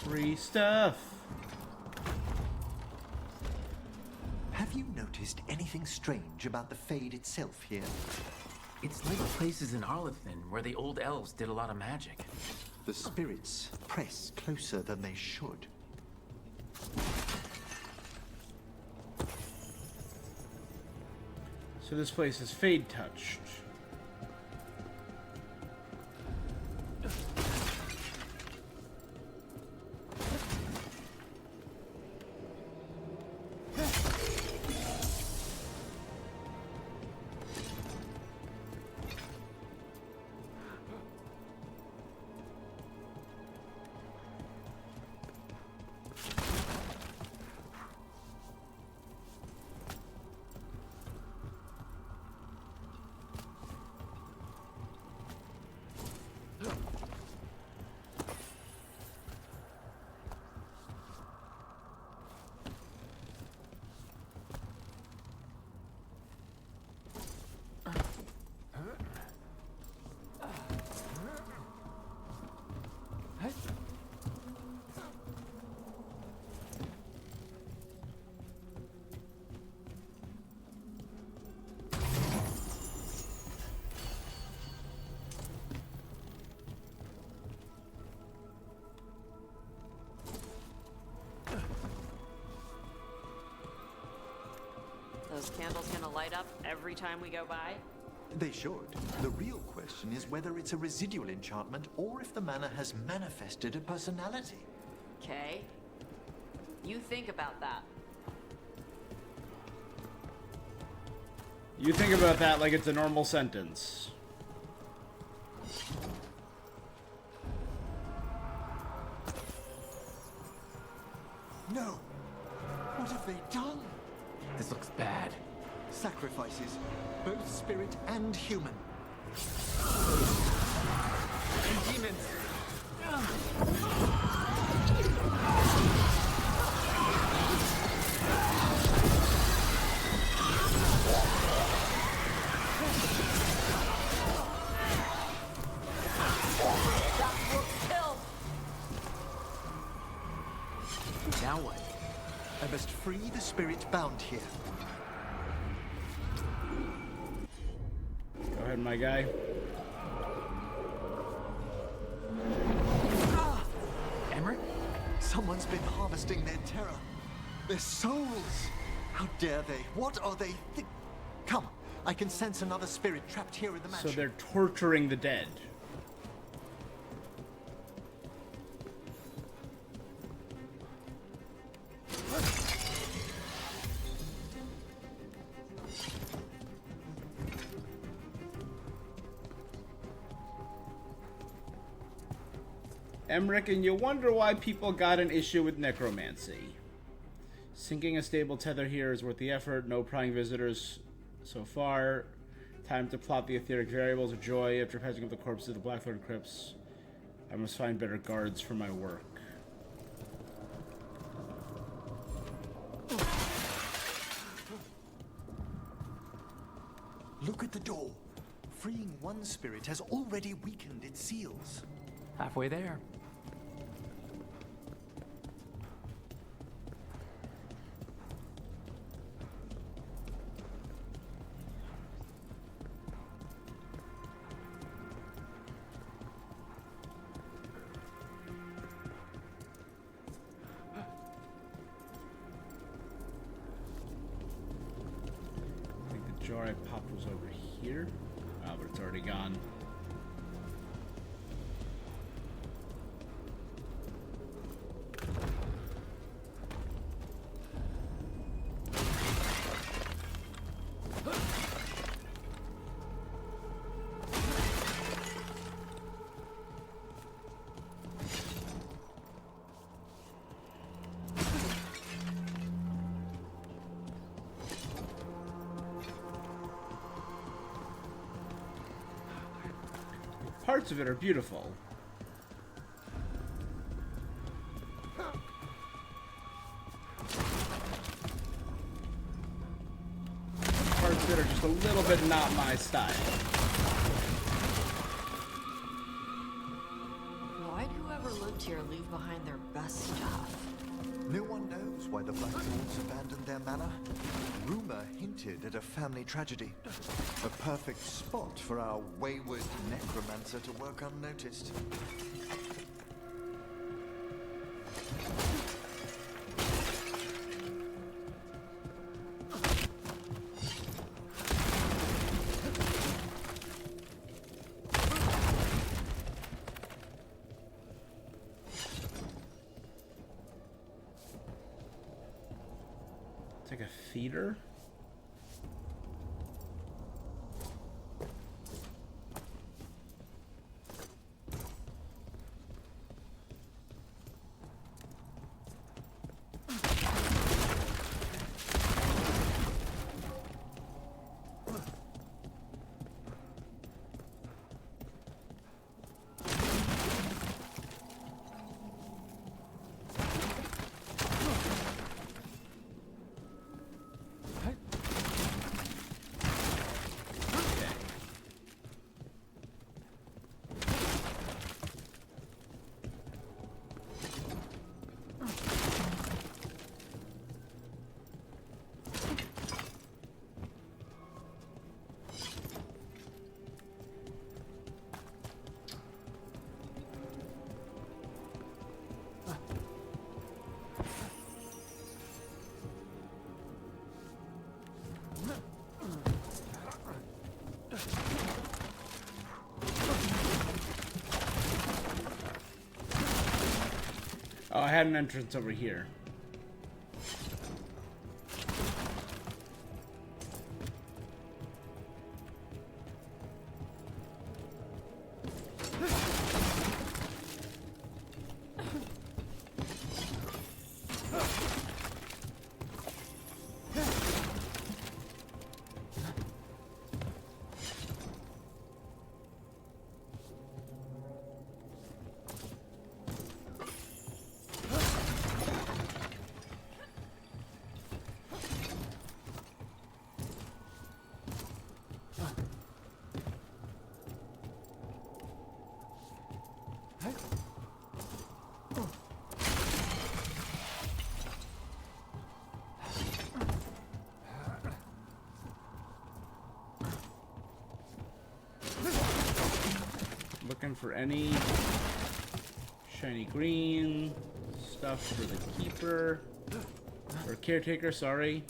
Speaker 1: Free stuff.
Speaker 9: Have you noticed anything strange about the Fade itself here?
Speaker 5: It's like places in Arlethan where the old elves did a lot of magic.
Speaker 9: The spirits press closer than they should.
Speaker 1: So this place is Fade touched.
Speaker 2: Those candles gonna light up every time we go by?
Speaker 9: They should. The real question is whether it's a residual enchantment or if the manor has manifested a personality.
Speaker 2: Okay. You think about that.
Speaker 1: You think about that like it's a normal sentence.
Speaker 9: No! What have they done?
Speaker 5: This looks bad.
Speaker 9: Sacrifices, both spirit and human.
Speaker 5: And demons! Now what?
Speaker 9: I must free the spirit bound here.
Speaker 1: Go ahead, my guy.
Speaker 5: Emmerich?
Speaker 9: Someone's been harvesting their terror. Their souls! How dare they? What are they Come, I can sense another spirit trapped here in the mansion.
Speaker 1: So they're torturing the dead. Emmerich, and you wonder why people got an issue with necromancy. Sinking a stable tether here is worth the effort. No prying visitors so far. Time to plot the etheric variables of joy after patching up the corpses of the Blackthorn crypts. I must find better guards for my work.
Speaker 9: Look at the door. Freeing one spirit has already weakened its seals.
Speaker 5: Halfway there.
Speaker 1: jar I popped was over here. But it's already gone. Parts of it are beautiful. Parts of it are just a little bit not my style.
Speaker 2: Why'd whoever lived here leave behind their best stuff?
Speaker 9: No one knows why the Black Lords abandoned their manor. Rumor hinted at a family tragedy. A perfect spot for our wayward necromancer to work unnoticed.
Speaker 1: It's like a feeder. Oh, I had an entrance over here. Looking for any shiny green stuff for the keeper or caretaker, sorry.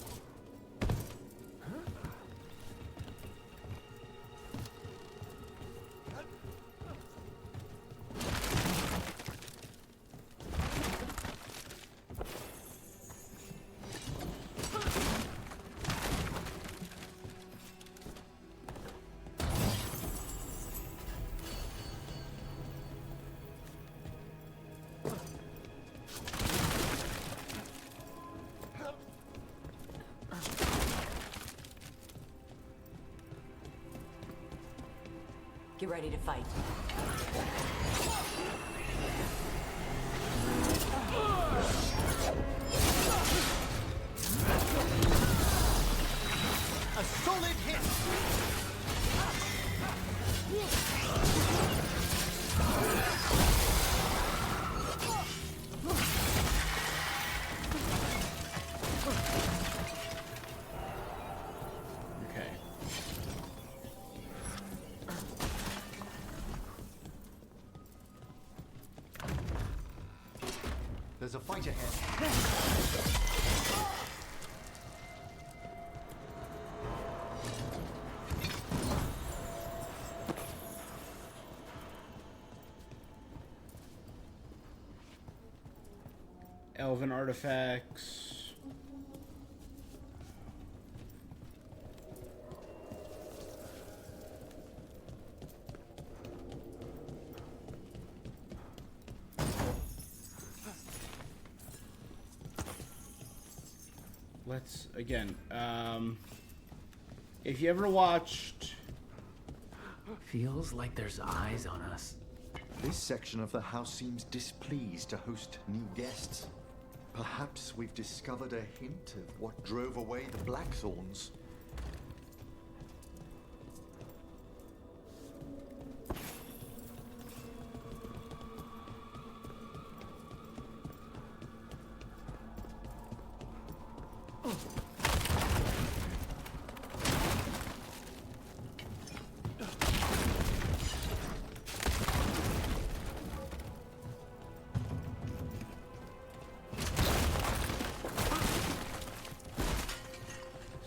Speaker 8: Get ready to fight.
Speaker 9: A solid hit!
Speaker 1: Okay.
Speaker 9: There's a fight ahead.
Speaker 1: Elven artifacts. Let's, again, if you ever watched...
Speaker 5: Feels like there's eyes on us.
Speaker 9: This section of the house seems displeased to host new guests. Perhaps we've discovered a hint of what drove away the Blackthorns.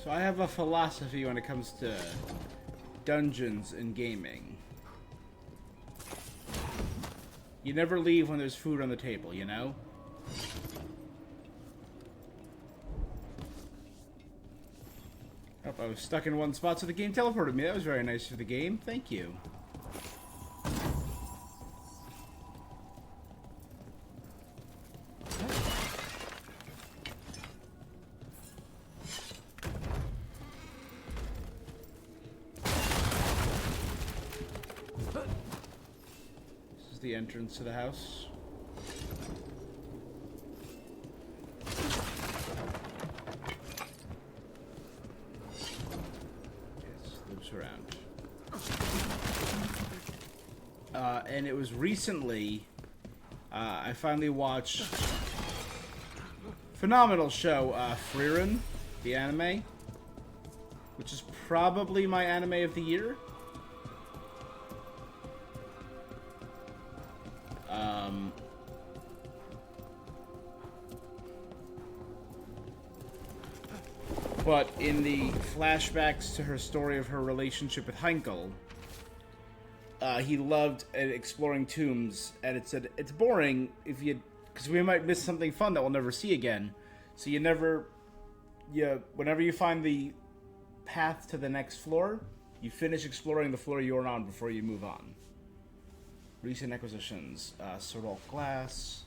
Speaker 1: So I have a philosophy when it comes to dungeons and gaming. You never leave when there's food on the table, you know? Oh, I was stuck in one spot, so the game teleported me. That was very nice for the game. Thank you. This is the entrance to the house. Around. And it was recently I finally watched phenomenal show Frieren, the anime, which is probably my anime of the year. But in the flashbacks to her story of her relationship with Heinkel, he loved exploring tombs, and it said it's boring if you, because we might miss something fun that we'll never see again. So whenever you find the path to the next floor, you finish exploring the floor you're on before you move on. Recent acquisitions: Sorol Glass,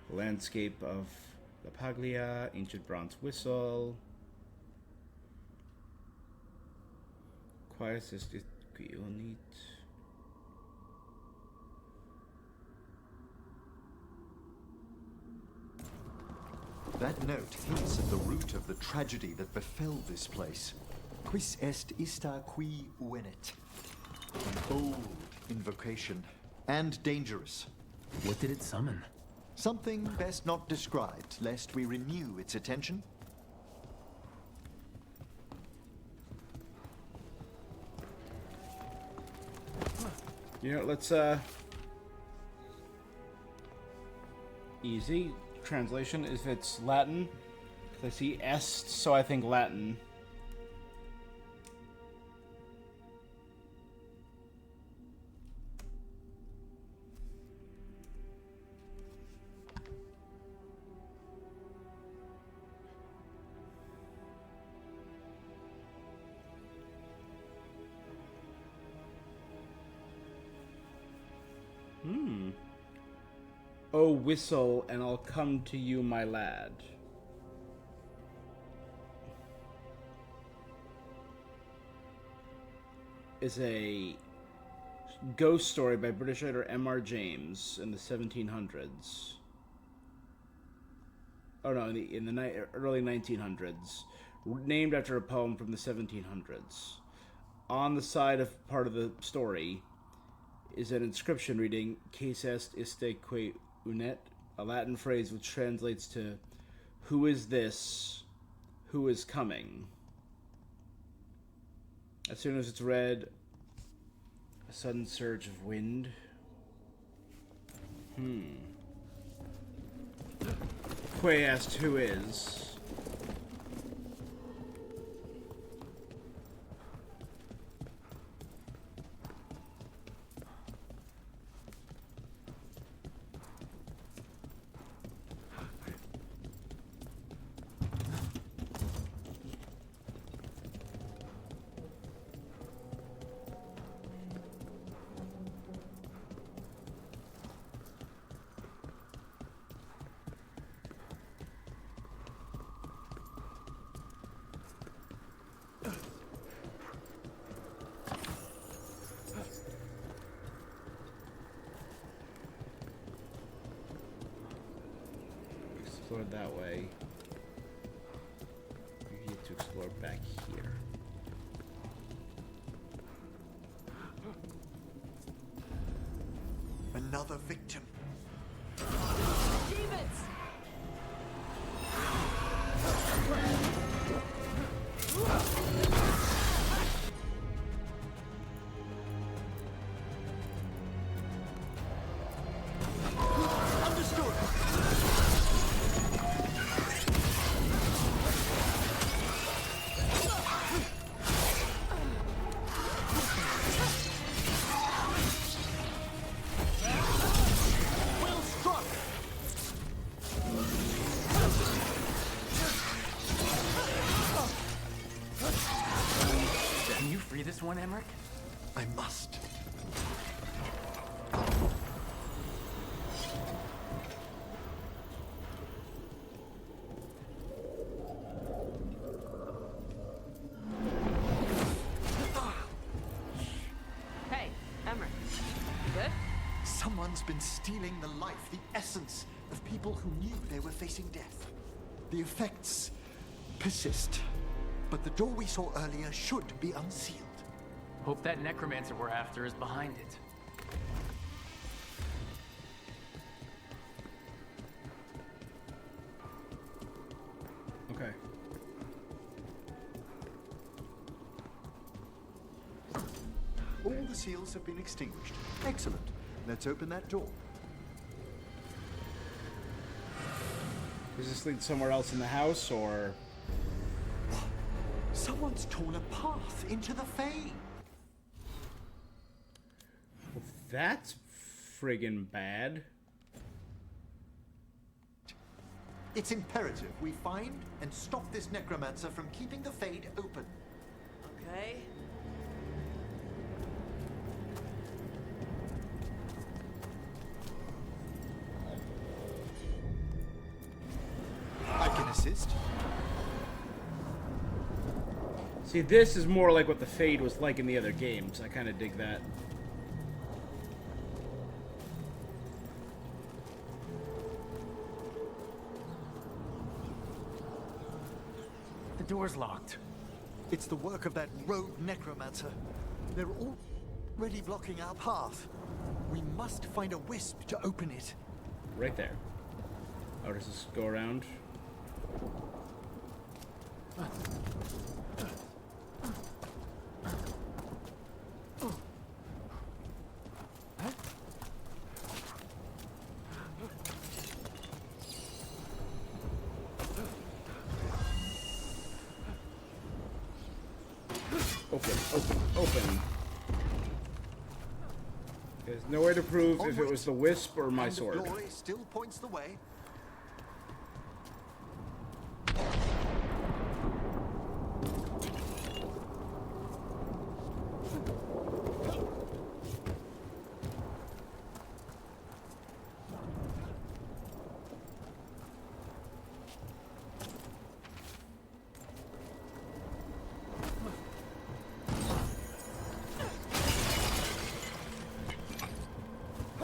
Speaker 1: Landscape of La Paglia, Ancient Bronze Whistle.
Speaker 9: That note hints at the root of the tragedy that befell this place. Quis est ista qui venet? An old invocation, and dangerous.
Speaker 5: What did it summon?
Speaker 9: Something best not described, lest we renew its attention.
Speaker 1: You know, let's, easy. Translation, if it's Latin, I see est, so I think Latin. Oh, whistle, and I'll come to you, my lad. Is a ghost story by British writer M.R. James in the 1700s. Oh no, in the early 1900s, named after a poem from the 1700s. On the side of part of the story is an inscription reading "Quis est iste que unet," a Latin phrase which translates to "Who is this? Who is coming?" As soon as it's read, a sudden surge of wind. Quay asked who is. explored that way. We need to explore back here.
Speaker 9: Another victim.
Speaker 2: Demons!
Speaker 5: Can you free this one, Emmerich?
Speaker 9: I must.
Speaker 2: Hey, Emmerich. You good?
Speaker 9: Someone's been stealing the life, the essence of people who knew they were facing death. The effects persist, but the door we saw earlier should be unsealed.
Speaker 5: Hope that necromancer we're after is behind it.
Speaker 1: Okay.
Speaker 9: All the seals have been extinguished. Excellent. Let's open that door.
Speaker 1: Does this lead somewhere else in the house, or...?
Speaker 9: Someone's torn a path into the Fae.
Speaker 1: Well, that's friggin' bad.
Speaker 9: It's imperative we find and stop this necromancer from keeping the Fade open.
Speaker 2: Okay.
Speaker 9: I can assist.
Speaker 1: See, this is more like what the Fade was like in the other games. I kind of dig that.
Speaker 5: The door's locked.
Speaker 9: It's the work of that rogue necromancer. They're already blocking our path. We must find a wisp to open it.
Speaker 1: Right there. Oh, does this go around? Open, open, open. There's no way to prove if it was the wisp or my sword.
Speaker 9: Glory still points the way.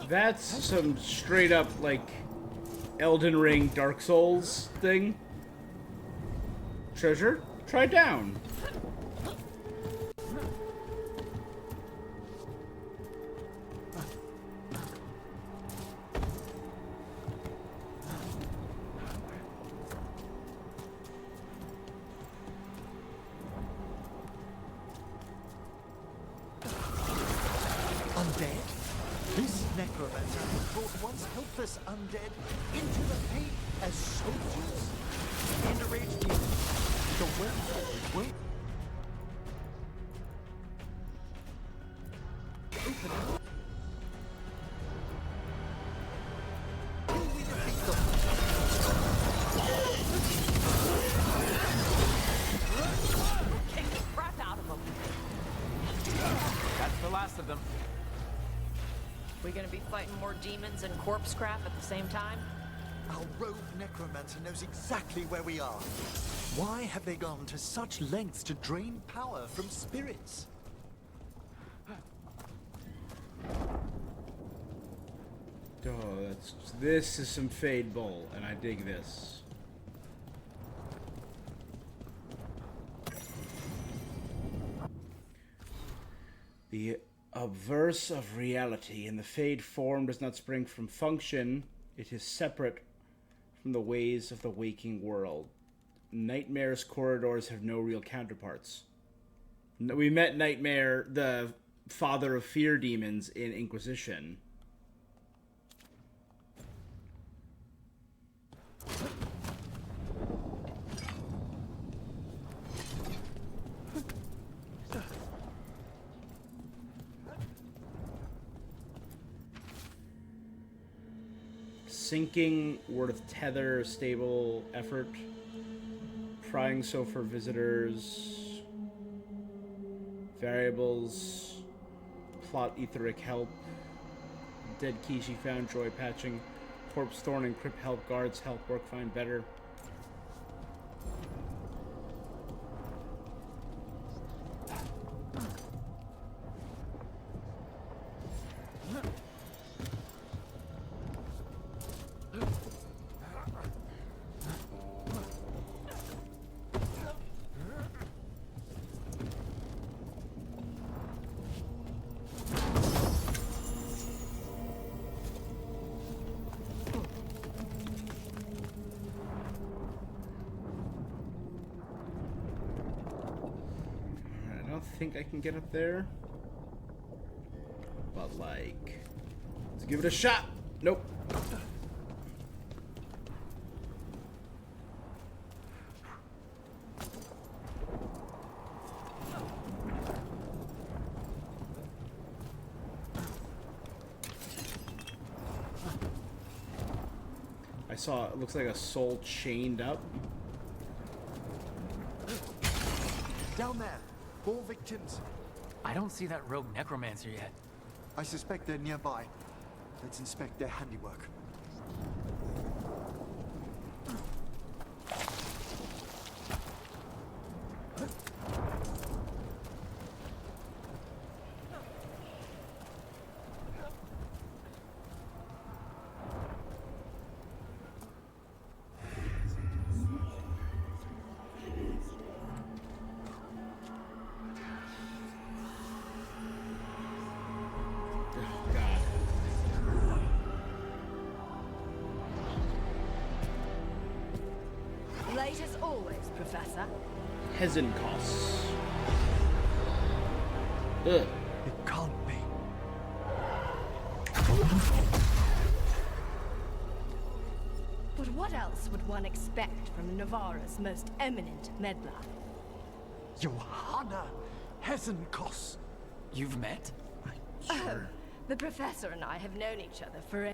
Speaker 1: That's some straight up, like, Elden Ring, Dark Souls thing. Treasure? Try down.
Speaker 9: Undead? This necromancer brought once helpless undead into the Fade as soldiers. Enraged demons. The werewolf won't open it. Will we defeat them?
Speaker 2: Kick the crap out of them.
Speaker 5: That's the last of them.
Speaker 2: We gonna be fighting more demons and corpse crap at the same time?
Speaker 9: Our rogue necromancer knows exactly where we are. Why have they gone to such lengths to drain power from spirits?
Speaker 1: Oh, this is some Fade Bowl, and I dig this. The obverse of reality in the Fade form does not spring from function. It is separate from the ways of the waking world. Nightmare's corridors have no real counterparts. We met Nightmare, the father of fear demons, in Inquisition. Sinking, word of tether, stable effort. Prying sofa visitors. Variables. Plot etheric help. Dead key she found, joy patching. Corpse thorn and crypt help, guards help, work find better. I think I can get up there, but like, let's give it a shot. Nope. I saw, it looks like a soul chained up.
Speaker 9: Down there. More victims.
Speaker 5: I don't see that rogue necromancer yet.
Speaker 9: I suspect they're nearby. Let's inspect their handiwork.
Speaker 6: Late as always, Professor.
Speaker 1: Hezenkos. Ugh.
Speaker 9: It can't be.
Speaker 6: But what else would one expect from Navarra's most eminent meddler?
Speaker 9: Johanna Hezenkos.
Speaker 5: You've met?
Speaker 6: Oh, the Professor and I have known each other for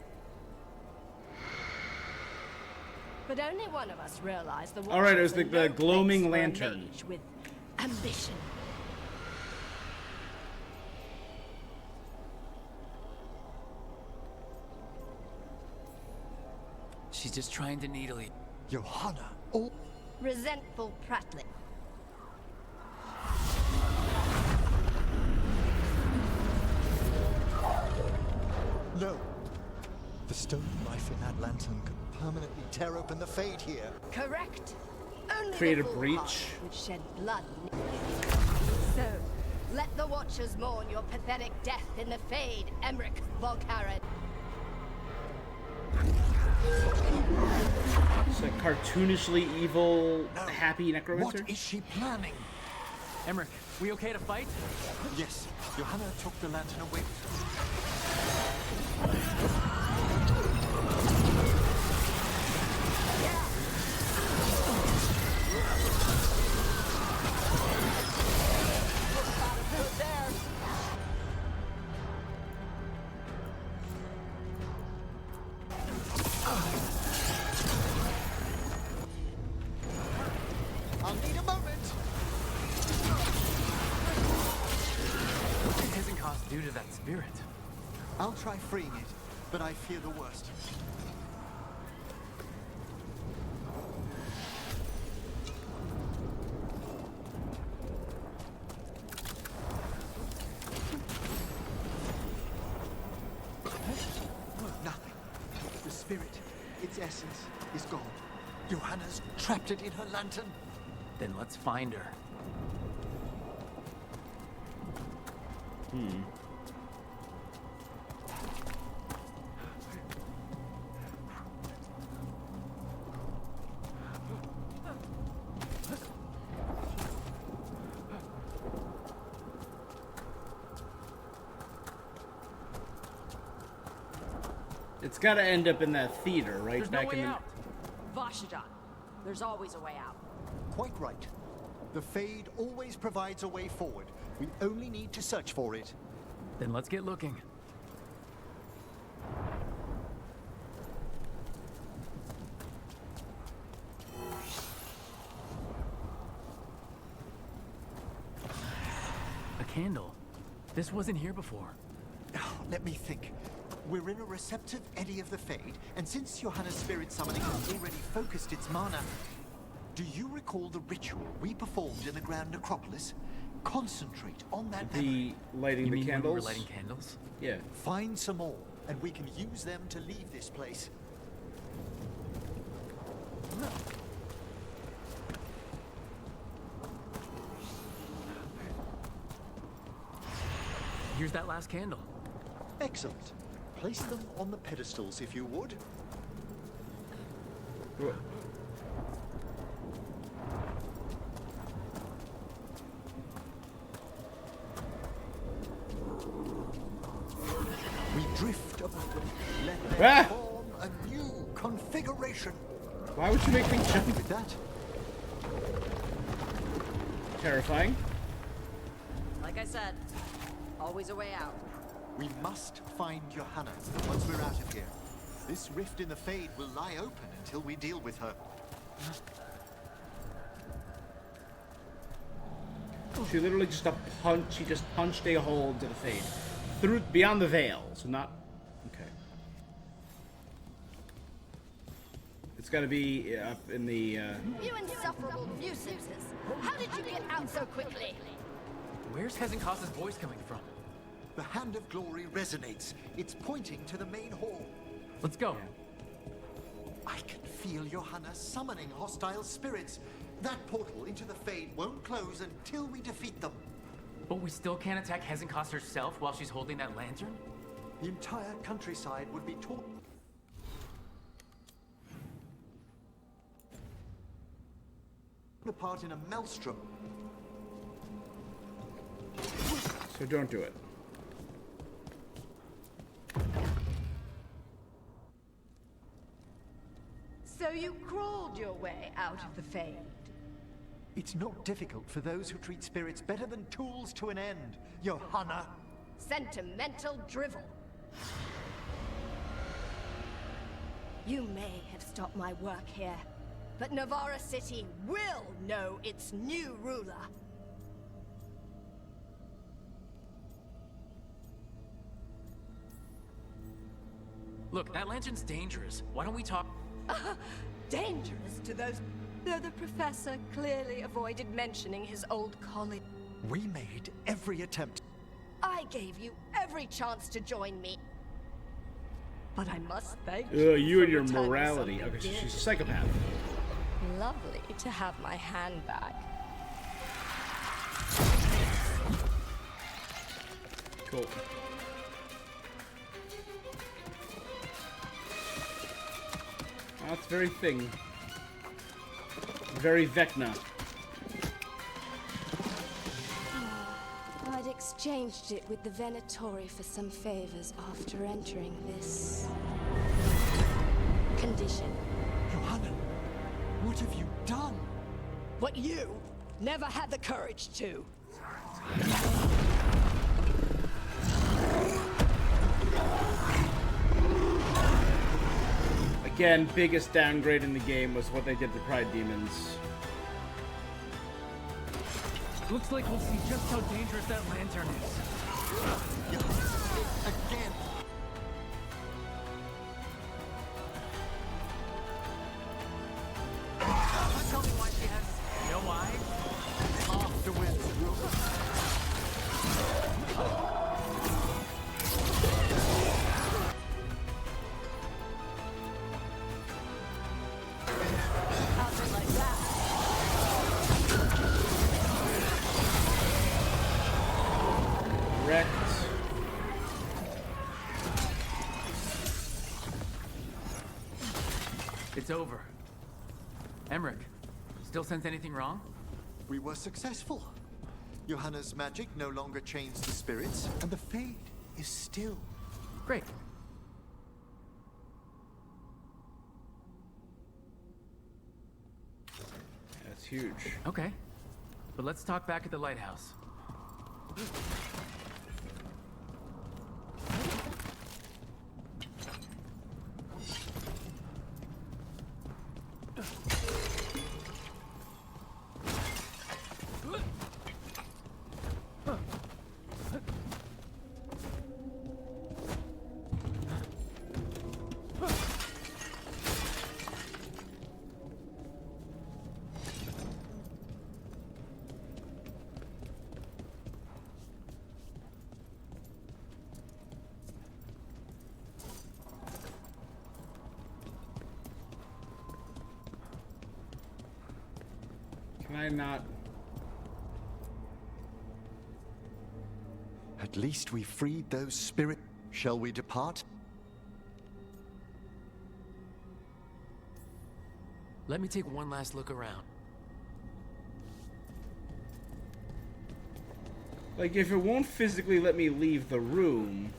Speaker 6: but only one of us realized the
Speaker 1: all right, it was the
Speaker 6: no
Speaker 1: gloaming
Speaker 6: place for a
Speaker 1: lantern.
Speaker 6: mage with ambition.
Speaker 5: She's just trying to needle you.
Speaker 9: Johanna. Oh.
Speaker 6: Resentful prattling.
Speaker 9: No. The stolen life in that lantern could permanently tear open the Fade here.
Speaker 6: Correct. Only
Speaker 1: Create
Speaker 6: the
Speaker 1: a
Speaker 6: full
Speaker 1: breach.
Speaker 6: heart would shed blood. So, let the Watchers mourn your pathetic death in the Fade, Emmerich Volkaren.
Speaker 1: It's a cartoonishly evil, happy necromancer.
Speaker 9: What is she planning?
Speaker 5: Emmerich, we okay to fight?
Speaker 9: Yes. Johanna took the lantern away. I'll need a moment.
Speaker 5: What did Hezenkos do to that spirit?
Speaker 9: I'll try freeing it, but I fear the worst. Nothing. essence is gone. Johanna's trapped it in her lantern.
Speaker 5: Then let's find her.
Speaker 1: It's got to end up in that theater, right?
Speaker 2: There's
Speaker 1: back
Speaker 2: no way
Speaker 1: in the.
Speaker 2: out. Vashidon. There's always a way out.
Speaker 9: Quite right. The Fade always provides a way forward. We only need to search for it.
Speaker 5: Then let's get looking. A candle. This wasn't here before.
Speaker 9: Let me think. We're in a receptive eddy of the Fade, and since Johanna's spirit summoning has already focused its mana, do you recall the ritual we performed in the Grand Necropolis? Concentrate on that memory.
Speaker 1: Lighting
Speaker 5: You
Speaker 1: the
Speaker 5: mean when we
Speaker 1: candles.
Speaker 5: were lighting candles?
Speaker 1: Yeah.
Speaker 9: Find some more, and we can use them to leave this place.
Speaker 5: Here's that last candle.
Speaker 9: Excellent. Place them on the pedestals, if you would. We drift above them. Let them form a new configuration.
Speaker 1: Why would you make me jump?
Speaker 9: With that,
Speaker 1: Terrifying.
Speaker 2: Like I said, always a way out.
Speaker 9: we must find Johanna once we're out of here. This rift in the Fade will lie open until we deal with her.
Speaker 1: She literally just she just punched a hole into the Fade. Through, beyond the veil, so not... Okay. It's gotta be up in the,
Speaker 6: You insufferable nuisances! How did you get out so quickly?
Speaker 5: Where's Hezenkas's voice coming from?
Speaker 9: The Hand of Glory resonates. It's pointing to the main hall.
Speaker 5: Let's go.
Speaker 9: I can feel Johanna summoning hostile spirits. That portal into the Fade won't close until we defeat them.
Speaker 5: But we still can't attack Hezenkas herself while she's holding that lantern?
Speaker 9: The entire countryside would be torn apart in a maelstrom.
Speaker 1: so don't do it.
Speaker 6: So you crawled your way out of the Fade.
Speaker 9: It's not difficult for those who treat spirits better than tools to an end, Johanna.
Speaker 6: Sentimental drivel. You may have stopped my work here, but Navarra City will know its new ruler.
Speaker 5: Look, that lantern's dangerous. Why don't we talk?
Speaker 6: Dangerous to those... Though the professor clearly avoided mentioning his old college.
Speaker 9: We made every attempt.
Speaker 6: I gave you every chance to join me. But I must thank
Speaker 1: You
Speaker 6: for
Speaker 1: and your
Speaker 6: returning
Speaker 1: morality.
Speaker 6: something
Speaker 1: Okay, so
Speaker 6: dear
Speaker 1: she's a
Speaker 6: to
Speaker 1: psychopath.
Speaker 6: me. Lovely to have my hand back.
Speaker 1: Cool. That's very thing. Very Vecna.
Speaker 3: I'd exchanged it with the Venatori for some favors after entering this condition.
Speaker 9: Johanna, what have you done?
Speaker 6: What you never had the courage to.
Speaker 1: Again, biggest downgrade in the game was what they did to Pride Demons.
Speaker 5: Looks like we'll see just how dangerous that lantern is.
Speaker 9: Again.
Speaker 5: Tell me why she has no eyes?
Speaker 9: Afterwards,
Speaker 5: It's over. Emmerich, still sense anything wrong?
Speaker 9: We were successful. Johanna's magic no longer chains the spirits, and the Fade is still.
Speaker 5: Great.
Speaker 1: That's huge.
Speaker 5: Okay. But let's talk back at the lighthouse.
Speaker 1: Can I not?
Speaker 9: At least we freed those spirit. Shall we depart?
Speaker 5: Let me take one last look around.
Speaker 1: Like, if it won't physically let me leave the room...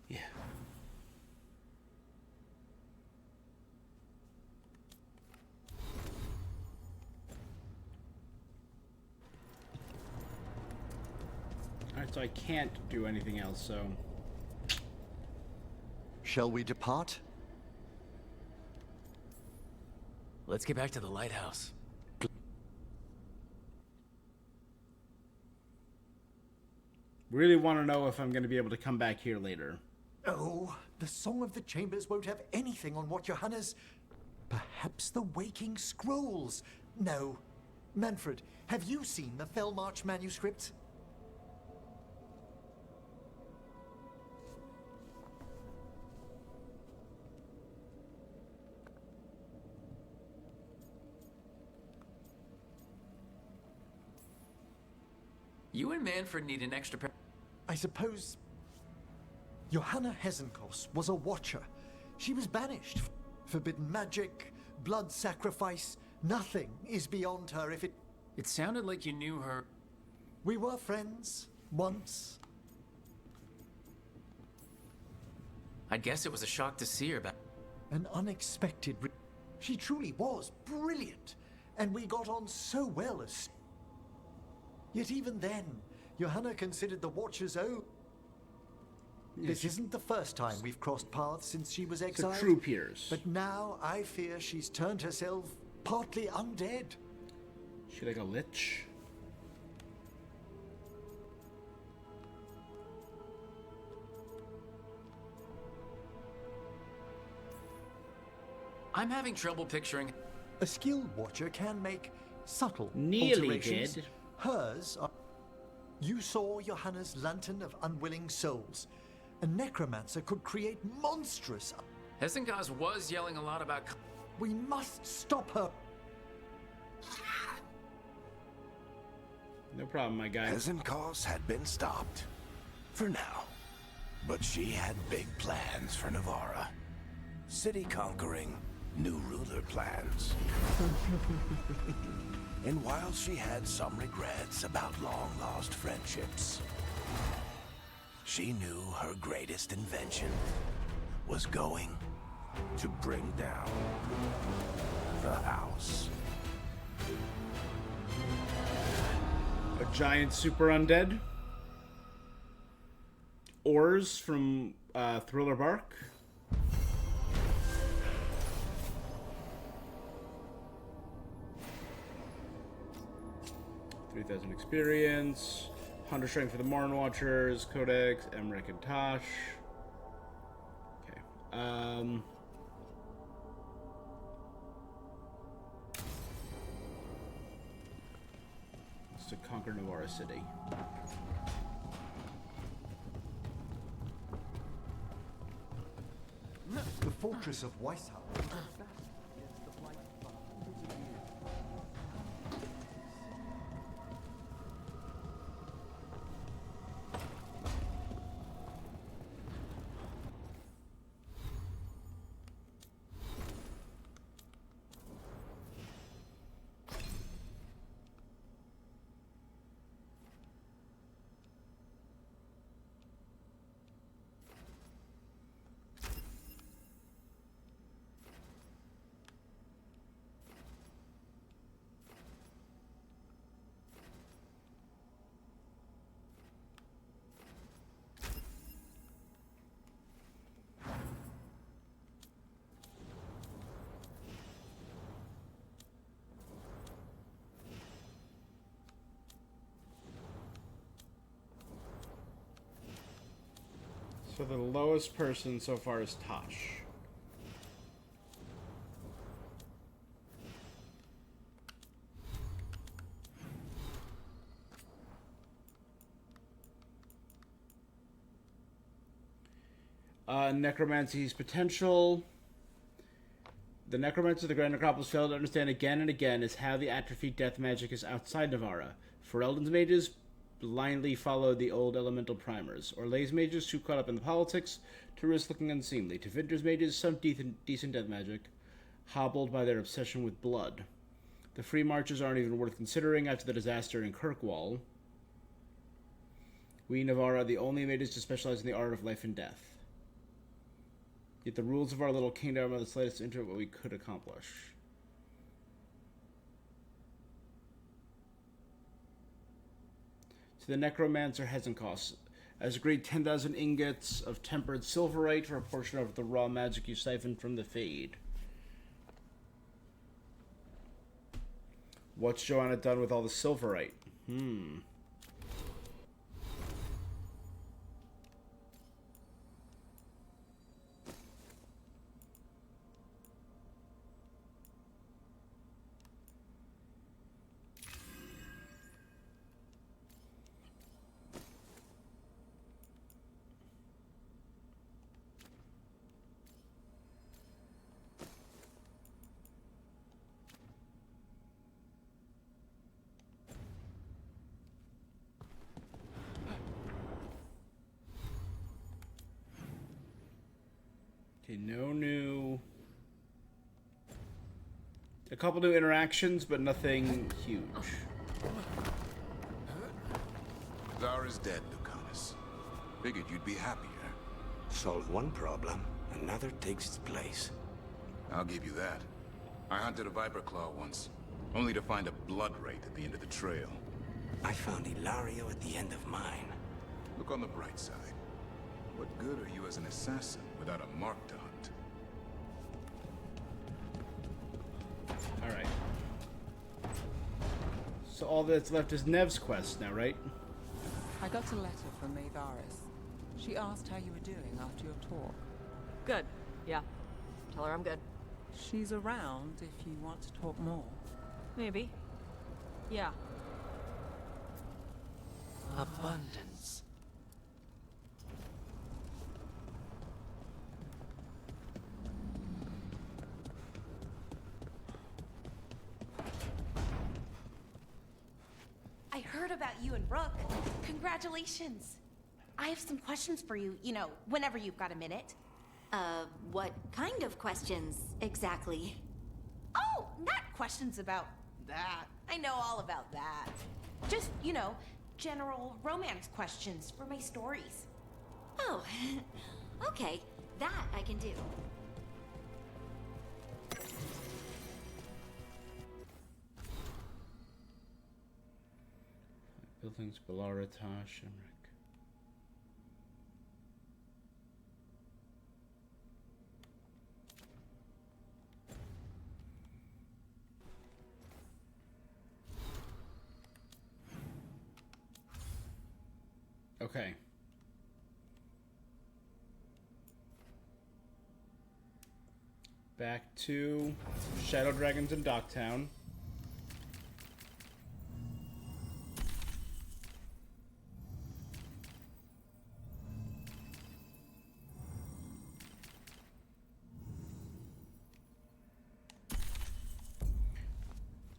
Speaker 1: Yeah. Alright, so I can't do anything else, so...
Speaker 9: Shall we depart?
Speaker 5: Let's get back to the lighthouse.
Speaker 1: Really want to know if I'm going to be able to come back here later.
Speaker 9: Oh, the Song of the Chambers won't have anything on what Johanna's... Perhaps the Waking Scrolls? No. Manfred, have you seen the Fellmarch manuscript?
Speaker 5: You and Manfred need an extra pair.
Speaker 9: I suppose... Johanna Hesenkos was a watcher. She was banished. Forbidden magic, blood sacrifice, nothing is beyond her if it...
Speaker 5: It sounded like you knew her.
Speaker 9: We were friends, once.
Speaker 5: I guess it was a shock to see her back.
Speaker 9: An unexpected... She truly was brilliant, and we got on so well as... Yet even then, Johanna considered the Watchers own. This isn't the first time we've crossed paths since she was exiled.
Speaker 1: So true peers.
Speaker 9: But now I fear she's turned herself partly undead.
Speaker 1: She like a lich?
Speaker 5: I'm having trouble picturing...
Speaker 9: A skilled Watcher can make subtle
Speaker 1: Nearly
Speaker 9: alterations.
Speaker 1: did.
Speaker 9: Hers are... You saw Johanna's Lantern of Unwilling Souls. A necromancer could create monstrous...
Speaker 5: Hesenkos was yelling a lot about...
Speaker 9: We must stop her.
Speaker 1: No problem, my guy.
Speaker 23: Hesenkos had been stopped. For now. But she had big plans for Navarra. City conquering, new ruler plans. And while she had some regrets about long-lost friendships, she knew her greatest invention was going to bring down the house.
Speaker 1: giant super undead. Ores from Thriller Bark. $3,000 experience. 100 strength for the Marn Watchers. Codex, Emmerich, and Tosh. Okay. To conquer Navarra City.
Speaker 9: The fortress of Weishaupt.
Speaker 1: So the lowest person so far is Tosh. Necromancy's potential. The necromancer of the Grand Necropolis failed to understand again and again is how the atrophied death magic is outside Navarra. Ferelden's mages blindly followed the old elemental primers. Orlay's mages too caught up in the politics to risk looking unseemly. Tevinter's mages, some decent death magic, hobbled by their obsession with blood. The free marches aren't even worth considering after the disaster in Kirkwall. We, Navarra, are the only mages to specialize in the art of life and death. Yet the rules of our little kingdom are the slightest into what we could accomplish. So the necromancer Hezenkoss has agreed 10,000 ingots of tempered silverite for a portion of the raw magic you siphoned from the Fade. What's Joanna done with all the silverite? Okay, no new... A couple new interactions, but nothing huge.
Speaker 19: Zara's dead, Lucanus. Figured you'd be happier.
Speaker 23: Solve one problem, another takes its place.
Speaker 19: I'll give you that. I hunted a Viper Claw once, only to find a blood wraith at the end of the trail.
Speaker 23: I found Ilario at the end of mine.
Speaker 19: Look on the bright side. What good are you as an assassin without a mark to hunt?
Speaker 1: Alright. So all that's left is Nev's quest now, right?
Speaker 20: I got a letter from Maevaris. She asked how you were doing after your talk.
Speaker 2: Good. Yeah. Tell her I'm good.
Speaker 20: She's around if you want to talk more.
Speaker 2: Maybe. Yeah.
Speaker 23: Abundance.
Speaker 3: I heard about you and Rook. Congratulations. I have some questions for you, you know, whenever you've got a minute.
Speaker 21: What kind of questions, exactly?
Speaker 3: Oh, not questions about that. I know all about that. Just, you know, general romance questions for my stories.
Speaker 21: Oh, okay. That I can do.
Speaker 1: Earthlings, Balara, Tosh, Emmerich. Okay. Back to Shadow Dragons in Docktown.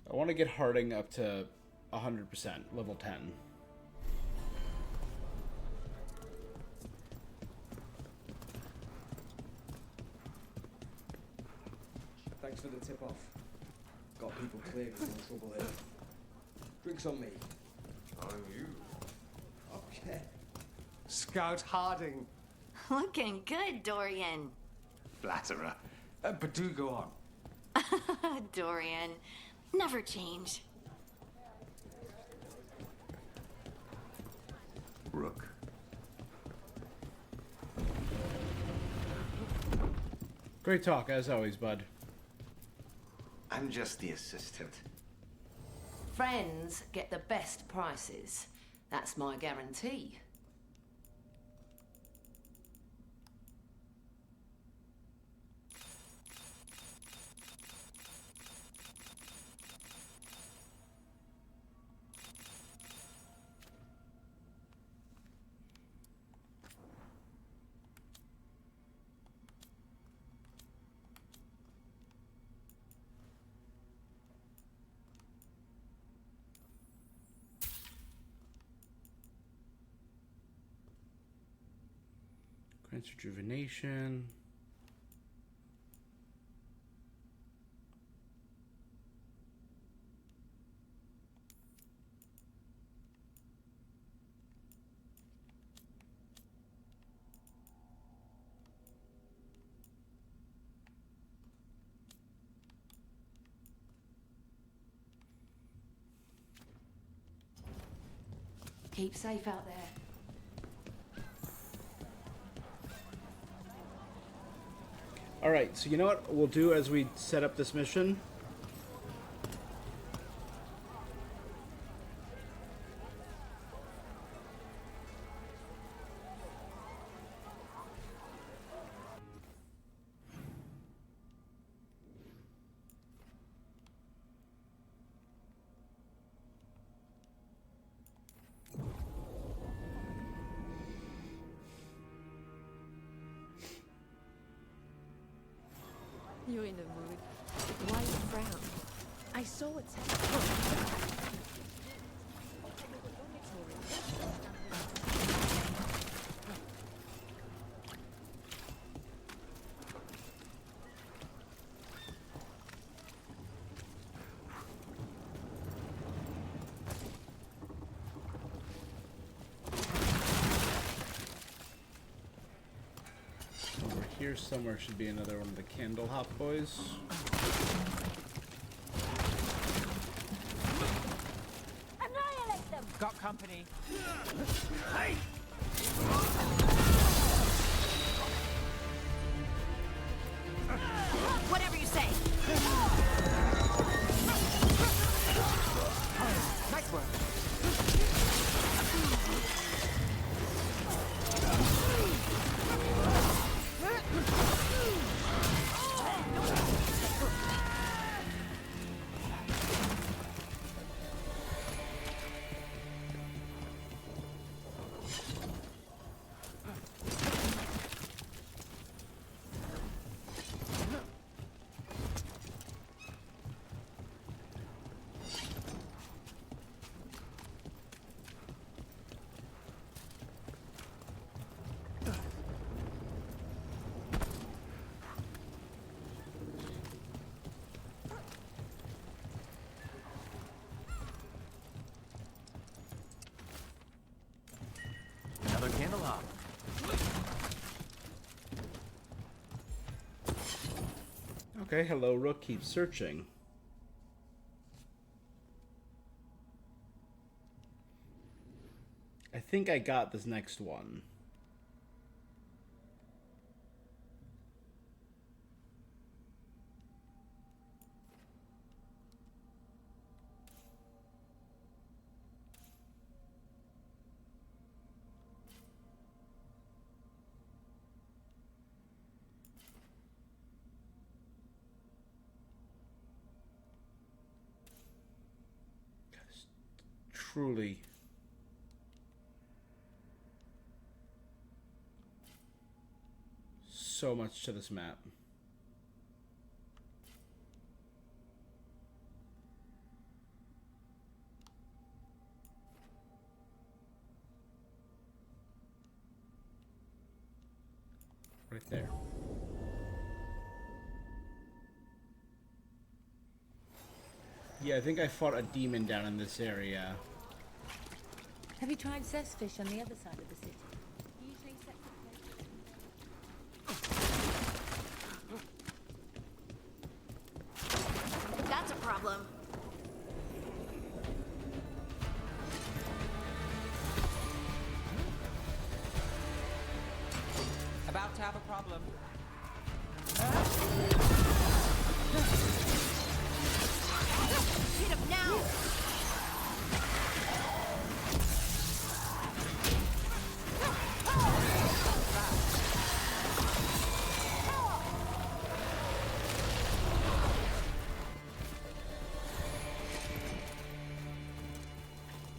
Speaker 1: I want to get Harding up to 100%, level 10.
Speaker 11: Thanks for the tip-off. Got people clear of more trouble here. Drinks on me.
Speaker 18: On you.
Speaker 11: Oh, yeah. Scout Harding.
Speaker 21: Looking good, Dorian.
Speaker 18: Flatterer.
Speaker 11: But do go on.
Speaker 21: Dorian, never change.
Speaker 18: Rook.
Speaker 1: Great talk, as always, bud.
Speaker 18: I'm just the assistant.
Speaker 14: Friends get the best prices. That's my guarantee.
Speaker 1: Grants rejuvenation.
Speaker 14: Keep safe out there.
Speaker 1: Alright, so you know what we'll do as we set up this mission?
Speaker 2: You're in a mood. Why you frown?
Speaker 3: I saw it.
Speaker 1: Here somewhere should be another one of the Candle Hop boys.
Speaker 20: Annihilate them! Got company.
Speaker 2: Hey!
Speaker 21: Whatever you say.
Speaker 20: Nice work.
Speaker 5: Another candle hop.
Speaker 1: Okay, hello, Rook. Keep searching. think I got this next one. Truly so much to this map. Right there. Yeah, I think I fought a demon down in this area.
Speaker 17: Have you tried cessfish on the other side of the city? Usually
Speaker 21: That's a problem.
Speaker 20: About to have a problem.
Speaker 21: Hit him now!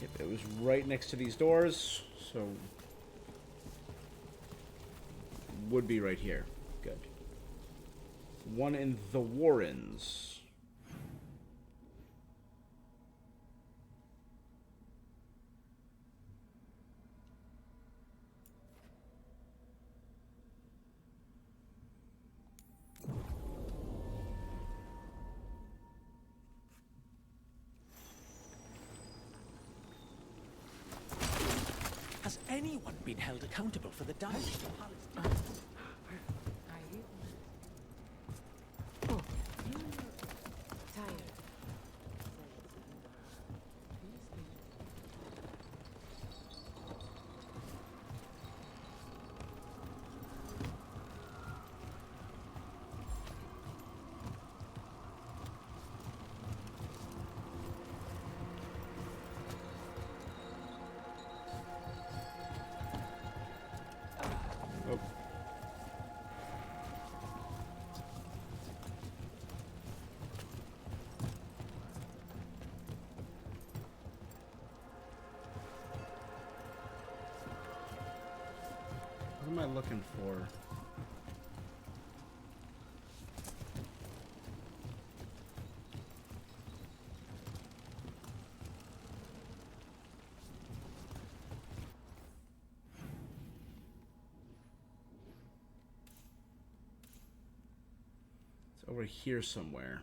Speaker 1: Yep, it was right next to these doors, so would be right here. Good. One in the Warrens.
Speaker 5: Has anyone been held accountable for the damage to Palestine? What am I looking for? It's over here somewhere.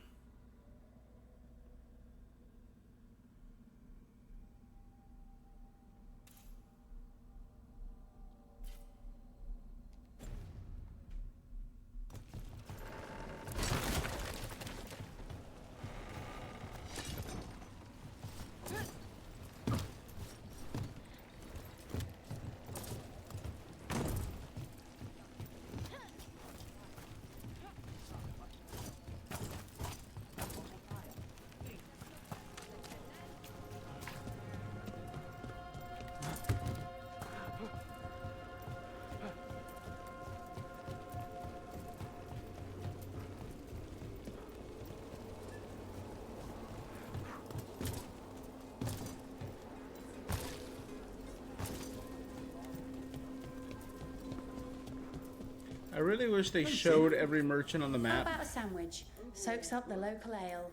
Speaker 5: I really wish they showed every merchant on the
Speaker 12: How
Speaker 1: map.
Speaker 12: about a sandwich? Soaks up the local ale.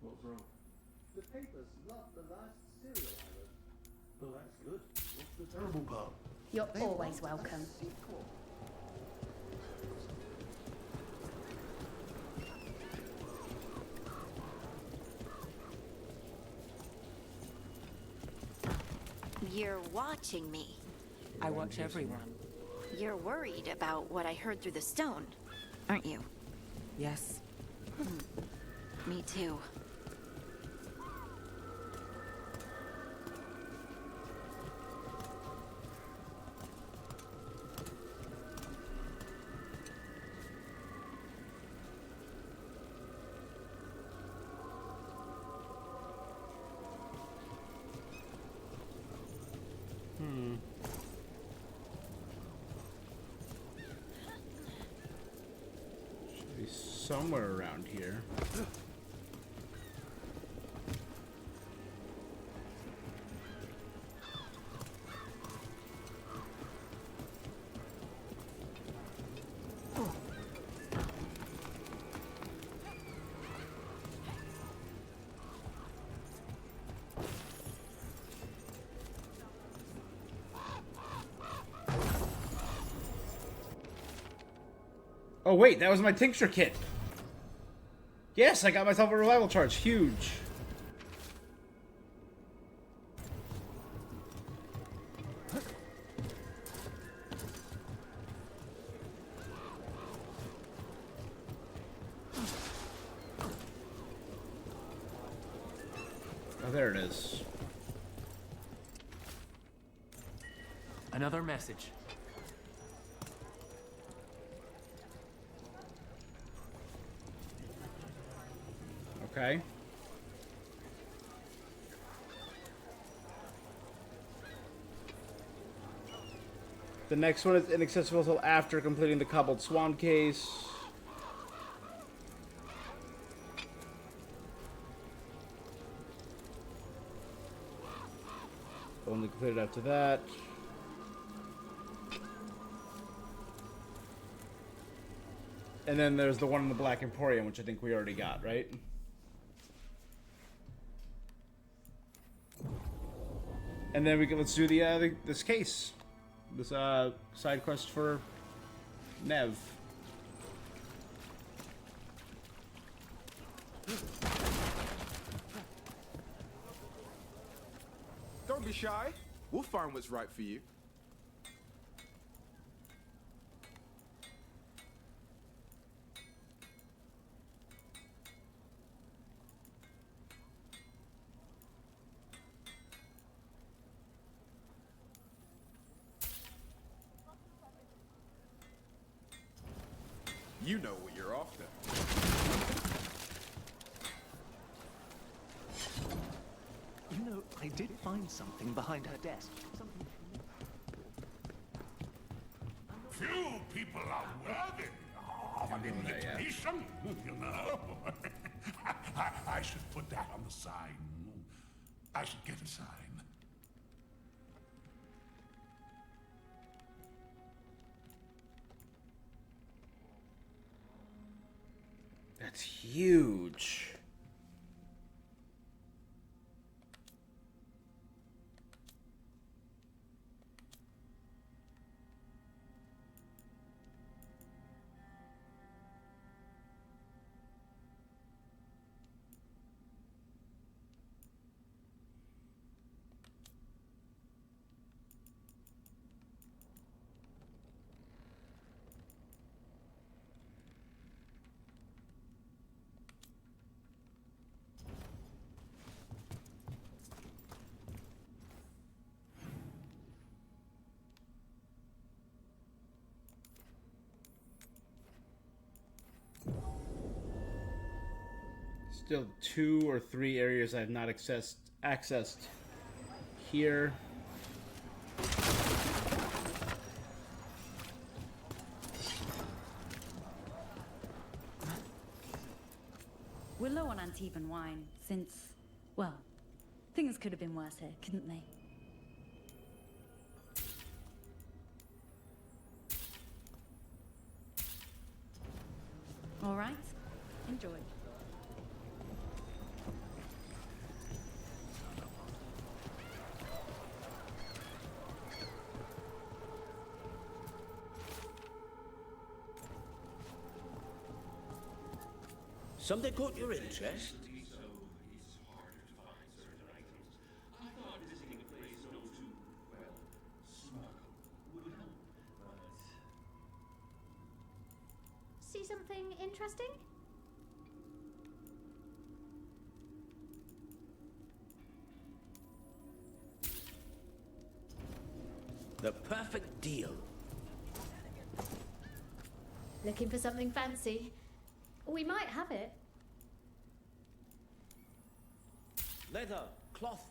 Speaker 15: What's wrong? The papers love the last serial killer. Oh, that's good. What's the terrible part?
Speaker 12: You're always welcome.
Speaker 21: You're watching me.
Speaker 20: I watch everyone.
Speaker 21: You're worried about what I heard through the stone, aren't you?
Speaker 20: Yes.
Speaker 21: Me too.
Speaker 1: somewhere around here. Oh wait, that was my tincture kit. Yes, I got myself a revival charge. Huge. Oh, there it is.
Speaker 5: Another message.
Speaker 1: Okay. The next one is inaccessible until after completing the Cobbled Swan case. Only completed after that. And then there's the one in the Black Emporium, which I think we already got, right? And then let's do this case, this side quest for Nev.
Speaker 18: Don't be shy. We'll find what's right for you. You know what you're after.
Speaker 4: You know, I did find something behind her desk. Something.
Speaker 15: Few people are worthy of an invitation, you know. I should put that on the sign. I should get a sign.
Speaker 1: That's huge. Still 2 or 3 areas I have not accessed here.
Speaker 10: We're low on Antibon wine since, well, things could have been worse here, couldn't they? All right, enjoy.
Speaker 4: Something caught your interest?
Speaker 12: See something interesting?
Speaker 4: The perfect deal.
Speaker 12: Looking for something fancy? We might have it.
Speaker 4: Leather, cloth,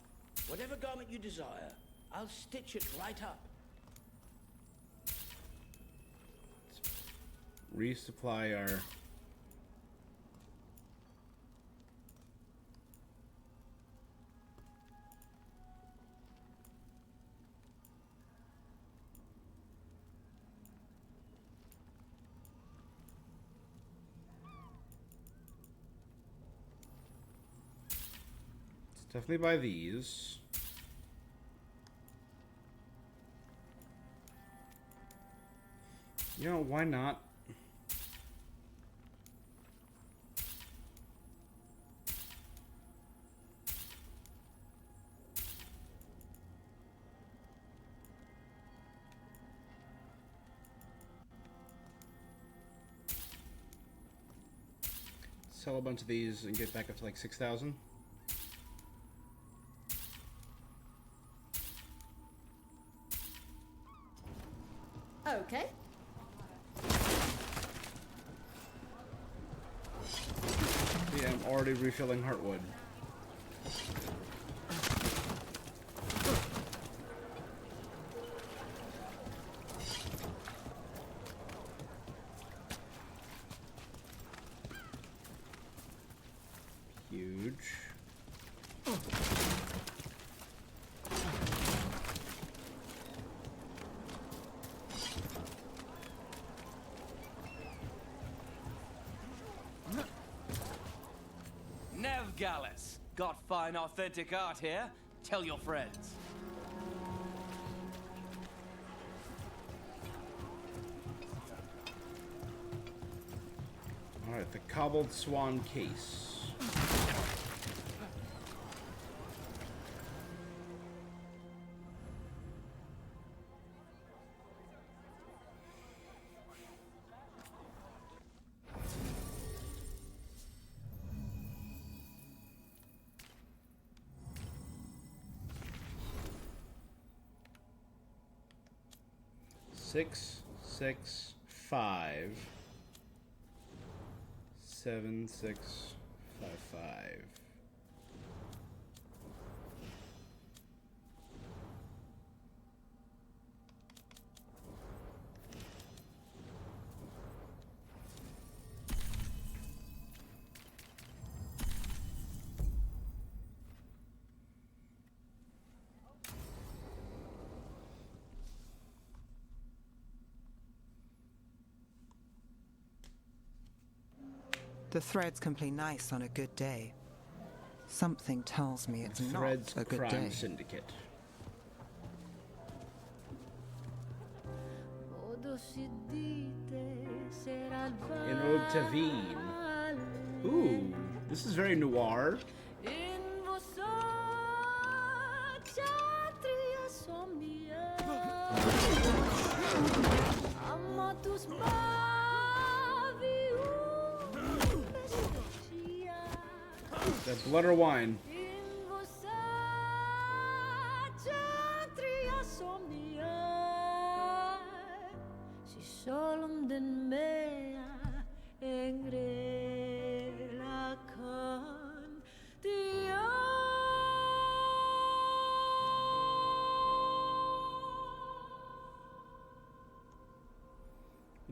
Speaker 4: whatever garment you desire, I'll stitch it right up.
Speaker 1: Resupply our Definitely buy these. You know, why not? Sell a bunch of these and get back up to like 6,000.
Speaker 12: Okay.
Speaker 1: Yeah, I'm already refilling Heartwood. Huge.
Speaker 13: Nev Gallus, got fine authentic art here. Tell your friends.
Speaker 1: Alright, the Cobbled Swan case. Six, 6, 5, 7, 6, 5, 5.
Speaker 20: The threads can play nice on a good day. Something tells me it's not
Speaker 1: Threads
Speaker 20: a good
Speaker 1: Crime
Speaker 20: day.
Speaker 1: Syndicate. In Ode to Veen. Ooh, this is very noir. That blood or wine?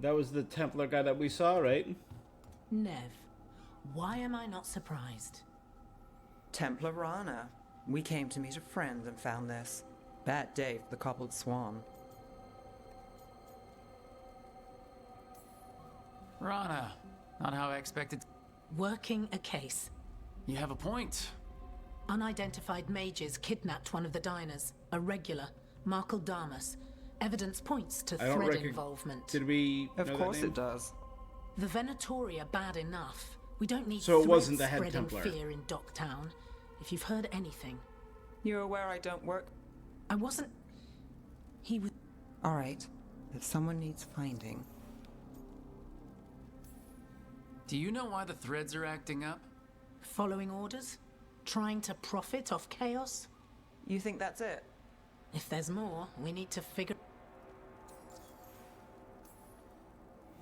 Speaker 1: That was the Templar guy that we saw, right?
Speaker 16: Nev, why am I not surprised?
Speaker 20: Templar Rana. We came to meet a friend and found this. Bad day for the Cobbled Swan.
Speaker 5: Rana, not how I expected.
Speaker 16: Working a case.
Speaker 5: You have a point.
Speaker 16: Unidentified mages kidnapped one of the diners, a regular, Markle Damas. Evidence points to thread involvement.
Speaker 1: Did we?
Speaker 20: Of course it does.
Speaker 16: The Venatori are bad enough. We don't need
Speaker 1: so it wasn't the
Speaker 16: threads
Speaker 1: head
Speaker 16: spreading
Speaker 1: Templar.
Speaker 16: fear in Docktown. If you've heard anything.
Speaker 20: You're aware I don't work?
Speaker 16: I wasn't. He was.
Speaker 20: All right. If someone needs finding.
Speaker 5: Do you know why the threads are acting up?
Speaker 16: Following orders? Trying to profit off chaos?
Speaker 20: You think that's it?
Speaker 16: If there's more, we need to figure.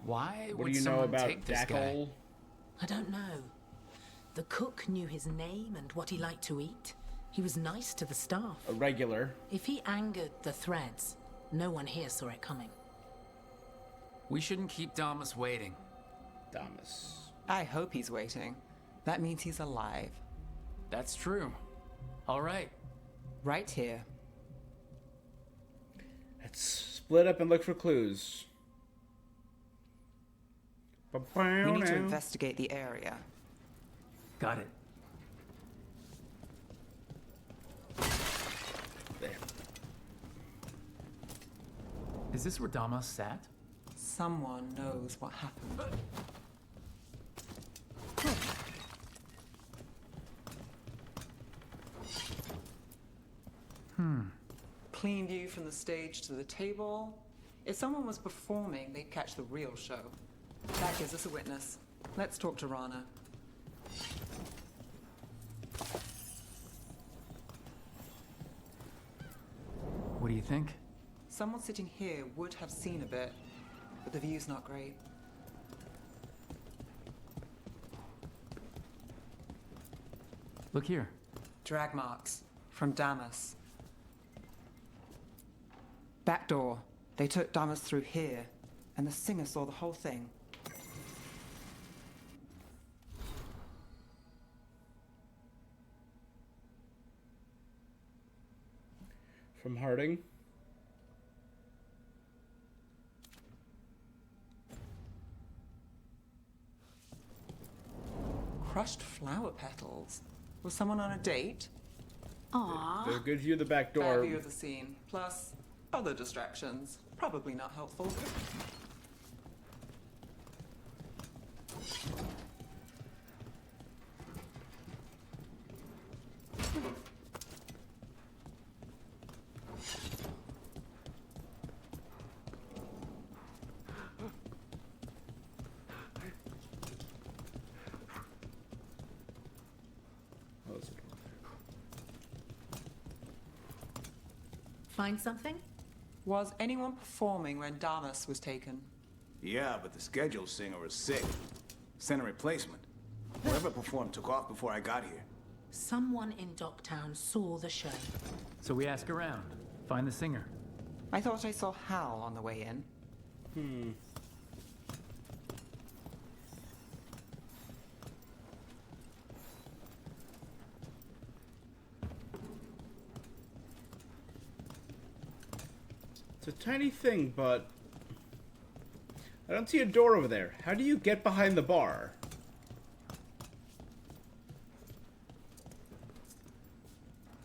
Speaker 5: Why
Speaker 1: What
Speaker 5: would
Speaker 1: do you know
Speaker 5: someone
Speaker 1: about
Speaker 5: take this guy?
Speaker 1: Dackle?
Speaker 16: I don't know. The cook knew his name and what he liked to eat. He was nice to the staff.
Speaker 1: A regular.
Speaker 16: If he angered the threads, no one here saw it coming.
Speaker 5: We shouldn't keep Damas waiting.
Speaker 1: Damas.
Speaker 20: I hope he's waiting. That means he's alive.
Speaker 5: That's true. All right.
Speaker 20: Right here.
Speaker 1: Let's split up and look for clues.
Speaker 20: We need to investigate the area.
Speaker 5: Got it. Is this where Damas sat?
Speaker 20: Someone knows what happened. Clean view from the stage to the table. If someone was performing, they'd catch the real show. That gives us a witness. Let's talk to Rana.
Speaker 5: What do you think?
Speaker 20: Someone sitting here would have seen a bit, but the view's not great.
Speaker 5: Look here.
Speaker 20: Drag marks from Damas. Back door. They took Damas through here, and the singer saw the whole thing.
Speaker 1: From Harding.
Speaker 20: Crushed flower petals. Was someone on a date?
Speaker 1: Aww. There's a good view of the back door.
Speaker 20: Bad view of the scene. Plus, other distractions. Probably not helpful.
Speaker 16: Find something?
Speaker 20: Was anyone performing when Damas was taken?
Speaker 18: Yeah, but the scheduled singer was sick. Sent a replacement. Whoever performed took off before I got here.
Speaker 16: Someone in Docktown saw the show.
Speaker 5: So we ask around. Find the singer.
Speaker 20: I thought I saw Hal on the way in.
Speaker 1: It's a tiny thing, but I don't see a door over there. How do you get behind the bar?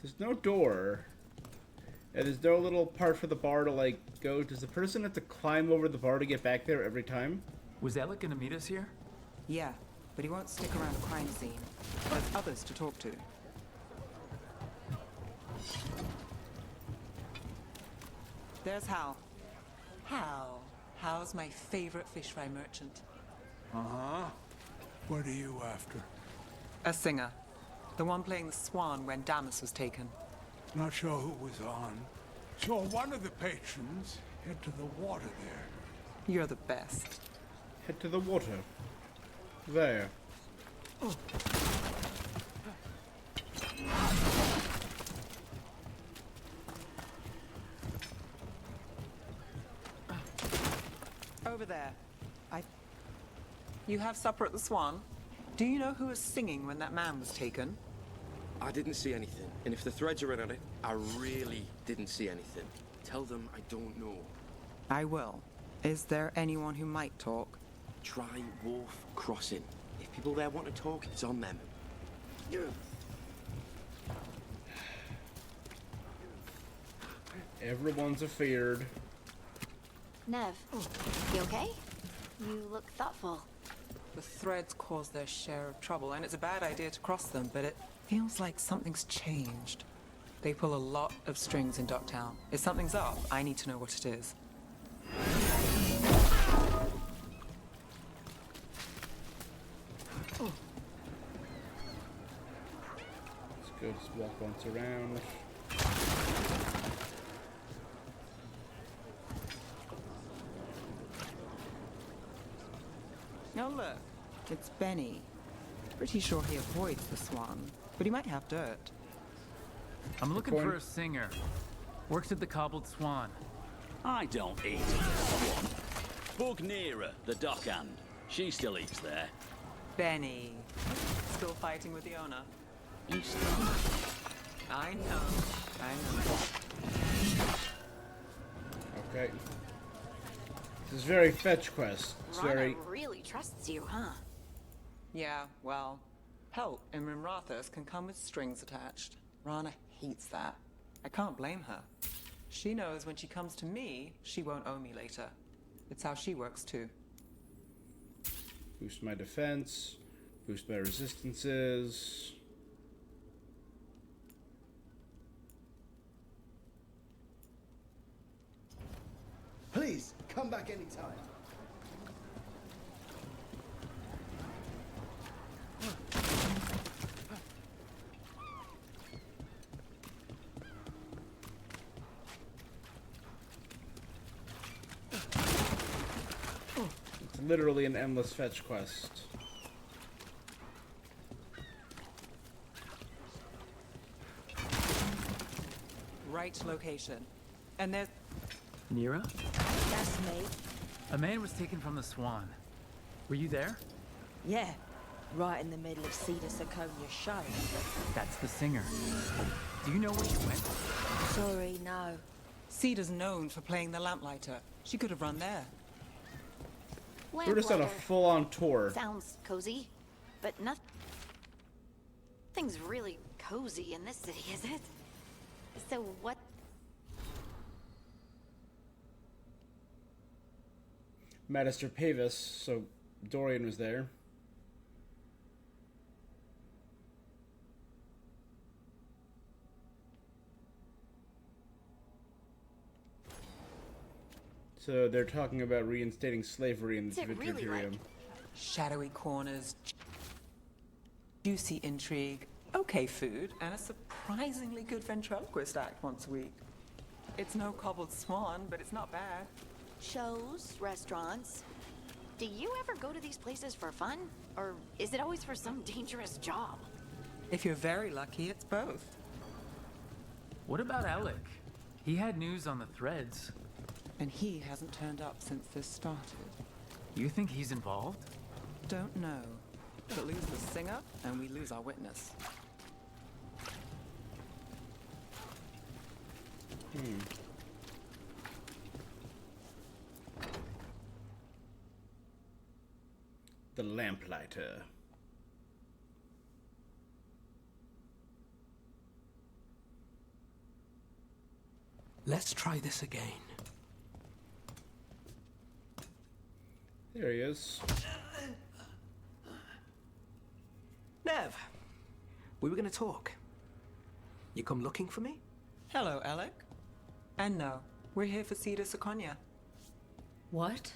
Speaker 1: There's no door. And there's no little part for the bar to, like, go. Does the person have to climb over the bar to get back there every time?
Speaker 5: Was Alec gonna meet us here?
Speaker 20: Yeah, but he won't stick around the crime scene. There's others to talk to. There's Hal. Hal. Hal's my favorite fish fry merchant.
Speaker 15: Uh-huh. What are you after?
Speaker 20: A singer. The one playing the swan when Damas was taken.
Speaker 15: Not sure who was on. Saw one of the patrons head to the water there.
Speaker 20: You're the best.
Speaker 1: Head to the water. There.
Speaker 20: Oh. Over there. You have supper at the Swan? Do you know who was singing when that man was taken?
Speaker 7: I didn't see anything, and if the threads are in on it, I really didn't see anything. Tell them I don't know.
Speaker 20: I will. Is there anyone who might talk?
Speaker 7: Try Wolf Crossing. If people there want to talk, it's on them.
Speaker 1: Everyone's afeared.
Speaker 21: Nev, you okay? You look thoughtful.
Speaker 20: The threads cause their share of trouble, and it's a bad idea to cross them, but it feels like something's changed. They pull a lot of strings in Docktown. If something's up, I need to know what it is.
Speaker 1: Let's go just walk once around.
Speaker 20: Oh, look. It's Benny. Pretty sure he avoids the Swan, but he might have dirt.
Speaker 5: I'm looking for a singer. Works at the Cobbled Swan.
Speaker 8: I don't eat at the Swan. Bug nearer, the dockhand. She still eats there.
Speaker 20: Benny. Still fighting with the owner?
Speaker 8: You still?
Speaker 20: I know.
Speaker 1: Okay. This is very fetch quest. It's
Speaker 21: Rana
Speaker 1: very...
Speaker 21: really trusts you, huh?
Speaker 20: Yeah, well, help in Rimrathas can come with strings attached. Rana hates that. I can't blame her. She knows when she comes to me, she won't owe me later. It's how she works too.
Speaker 1: Boost my defense. Boost my resistances.
Speaker 6: Please, come back anytime.
Speaker 1: It's literally an endless fetch quest.
Speaker 20: Right location. And there's...
Speaker 5: Nira?
Speaker 9: That's me.
Speaker 5: A man was taken from the Swan. Were you there?
Speaker 9: Yeah, right in the middle of Cedar Seconia show.
Speaker 5: That's the singer. Do you know where she went?
Speaker 9: Sorry, no.
Speaker 20: Cedar's known for playing the Lamplighter. She could have run there.
Speaker 1: We're just on a full-on tour.
Speaker 21: Sounds cozy, but nothing's really cozy in this city, is it? So what?
Speaker 1: Magister Pavis, so Dorian was there. So they're talking about reinstating slavery in the Imperium.
Speaker 20: Shadowy corners, juicy intrigue, okay food, and a surprisingly good ventriloquist act once a week. It's no cobbled swan, but it's not bad.
Speaker 21: Shows, restaurants. Do you ever go to these places for fun? Or is it always for some dangerous job?
Speaker 20: If you're very lucky, it's both.
Speaker 5: What about Alec? He had news on the threads.
Speaker 20: And he hasn't turned up since this started.
Speaker 5: You think he's involved?
Speaker 20: Don't know. But lose the singer, and we lose our witness.
Speaker 1: The Lamplighter.
Speaker 23: Let's try this again.
Speaker 1: There he is.
Speaker 23: Nev, we were going to talk. You come looking for me?
Speaker 20: Hello, Alec. And no, we're here for Cedar Seconia.
Speaker 9: What?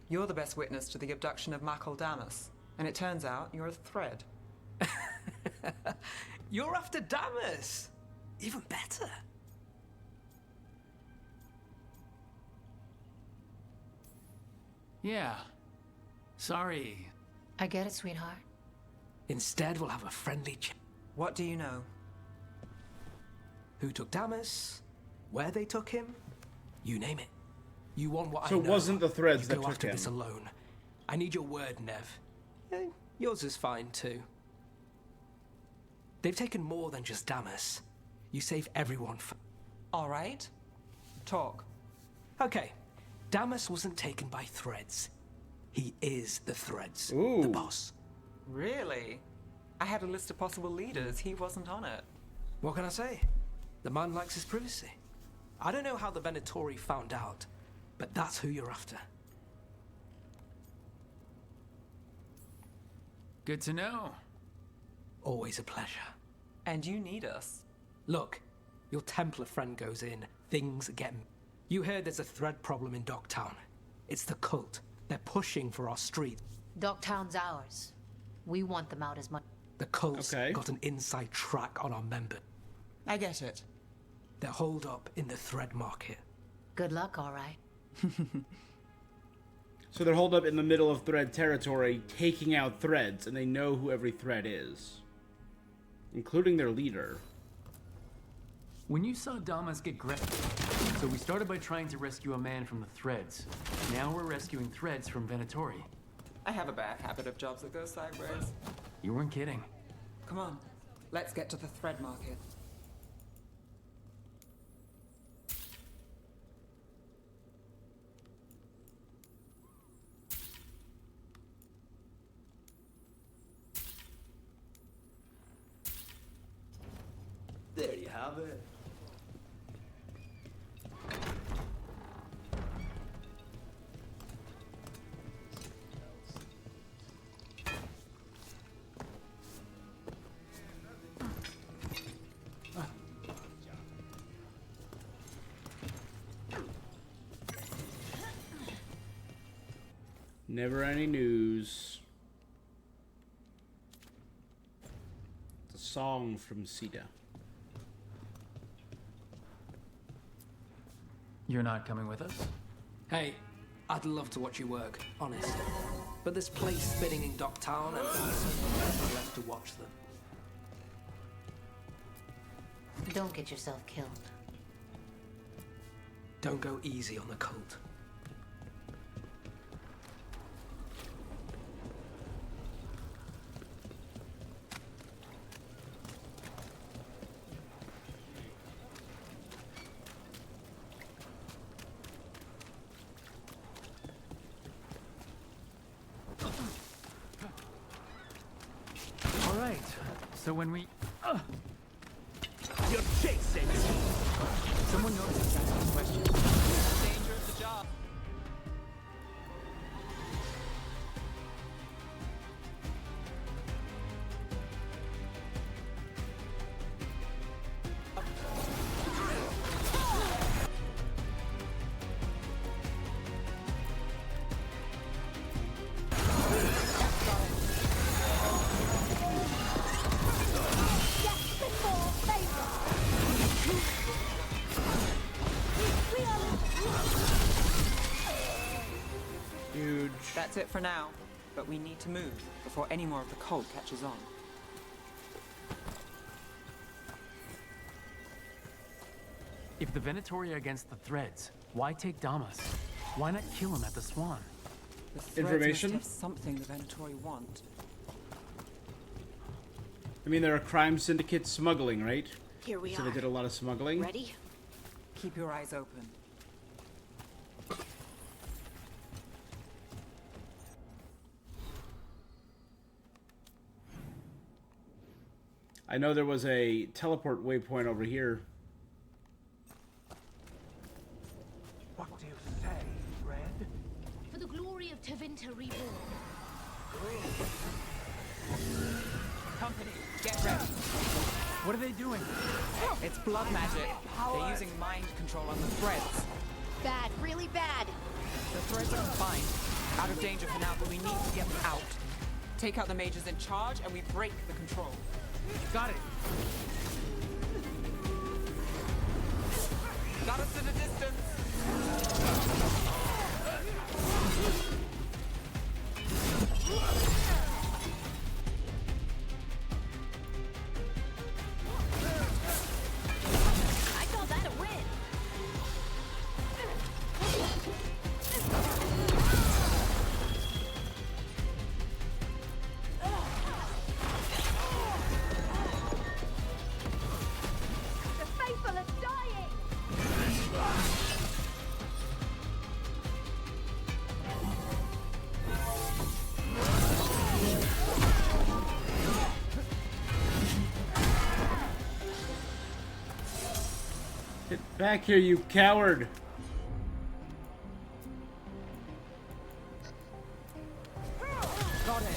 Speaker 20: You're the best witness to the abduction of Makal Damas, and it turns out you're a thread.
Speaker 23: You're after Damas! Even better.
Speaker 5: Yeah. Sorry.
Speaker 9: I get it, sweetheart.
Speaker 23: Instead, we'll have a friendly chat.
Speaker 20: What do you know?
Speaker 23: Who took Damas? Where they took him? You name it. You want what I
Speaker 1: So
Speaker 23: know.
Speaker 1: it wasn't the threads
Speaker 23: You
Speaker 1: that
Speaker 23: go
Speaker 1: took
Speaker 23: after
Speaker 1: him.
Speaker 23: this alone. I need your word, Nev. Yours is fine too. They've taken more than just Damas. You save everyone.
Speaker 20: All right. Talk.
Speaker 23: Okay. Damas wasn't taken by threads. He is the threads.
Speaker 1: Ooh.
Speaker 23: The boss.
Speaker 20: Really? I had a list of possible leaders. He wasn't on it.
Speaker 23: What can I say? The man likes his privacy. I don't know how the Venatori found out, but that's who you're after.
Speaker 5: Good to know.
Speaker 23: Always a pleasure.
Speaker 20: And you need us.
Speaker 23: Look, your Templar friend goes in, things get... You heard there's a thread problem in Docktown. It's the cult. They're pushing for our street.
Speaker 9: Docktown's ours. We want them out as much.
Speaker 23: The cult's got an inside track on our member.
Speaker 20: I get it.
Speaker 23: They're holed up in the thread market.
Speaker 9: Good luck, all right.
Speaker 1: So they're holed up in the middle of thread territory, taking out threads, and they know who every thread is. Including their leader.
Speaker 5: When you saw Damas get grabbed... So we started by trying to rescue a man from the threads. Now we're rescuing threads from Venatori.
Speaker 20: I have a bad habit of jobs that go sideways.
Speaker 5: You weren't kidding.
Speaker 20: Come on. Let's get to the thread market.
Speaker 4: There you have it.
Speaker 1: Never any news. It's a song from Sita.
Speaker 5: You're not coming with us?
Speaker 11: Hey, I'd love to watch you work, honest. But there's police spinning in Docktown and I've left to watch them.
Speaker 14: Don't get yourself killed.
Speaker 11: Don't go easy on the cult.
Speaker 5: All right. So when we...
Speaker 8: You're chasing!
Speaker 5: Someone notices asking questions.
Speaker 13: Danger of the job.
Speaker 1: Huge.
Speaker 20: That's it for now, but we need to move before any more of the cult catches on.
Speaker 5: If the Venatori are against the Threads, why take Damas? Why not kill him at the Swan?
Speaker 20: The Threads
Speaker 1: Information?
Speaker 20: must have something the Venatori want.
Speaker 1: I mean, they're a crime syndicate smuggling, right?
Speaker 21: Here we
Speaker 1: so
Speaker 21: are.
Speaker 1: they did a lot of smuggling.
Speaker 21: Ready?
Speaker 20: Keep your eyes open.
Speaker 1: I know there was a teleport waypoint over here.
Speaker 23: What do you say, Red?
Speaker 12: For the glory of Tevinter Reborn.
Speaker 20: Company, get ready.
Speaker 5: What are they doing?
Speaker 20: It's blood magic. They're using mind control on the Threads.
Speaker 21: Bad, really bad.
Speaker 20: The Threads are confined. Out of danger for now, but we need to get them out. Take out the mages in charge and we break the control.
Speaker 5: Got it.
Speaker 20: Got us at a distance.
Speaker 21: I call that a win.
Speaker 17: The faithful are dying!
Speaker 1: Get back here, you coward!
Speaker 20: Got it.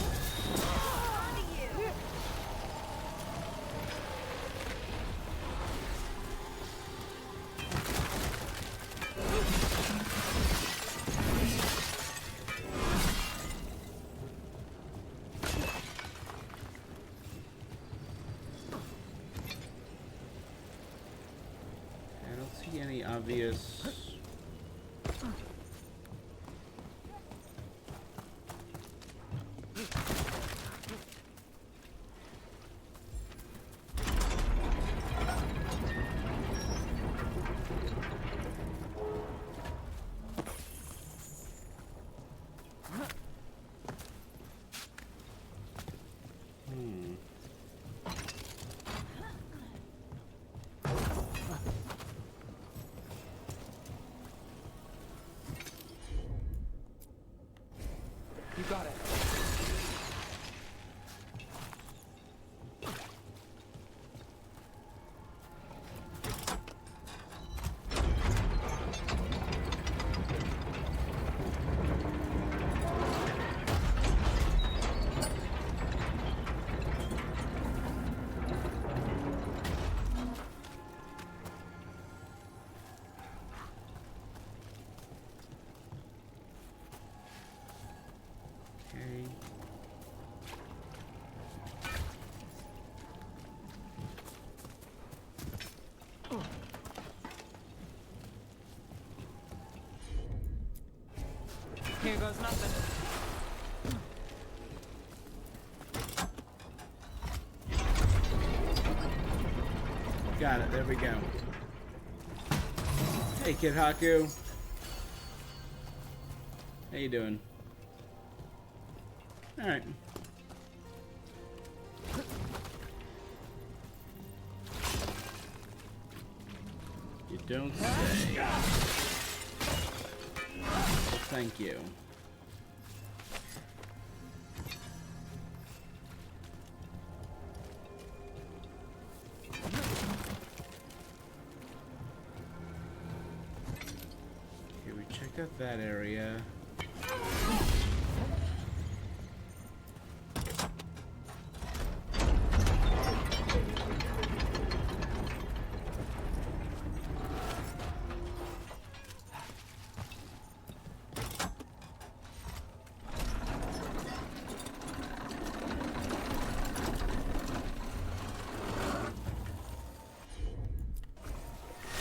Speaker 1: I don't see any obvious...
Speaker 20: You got it. Here goes nothing.
Speaker 1: Got it. There we go. Hey, Kid Haku. How you doing? All right. You don't say. Well, thank you. Okay, we checked out that area.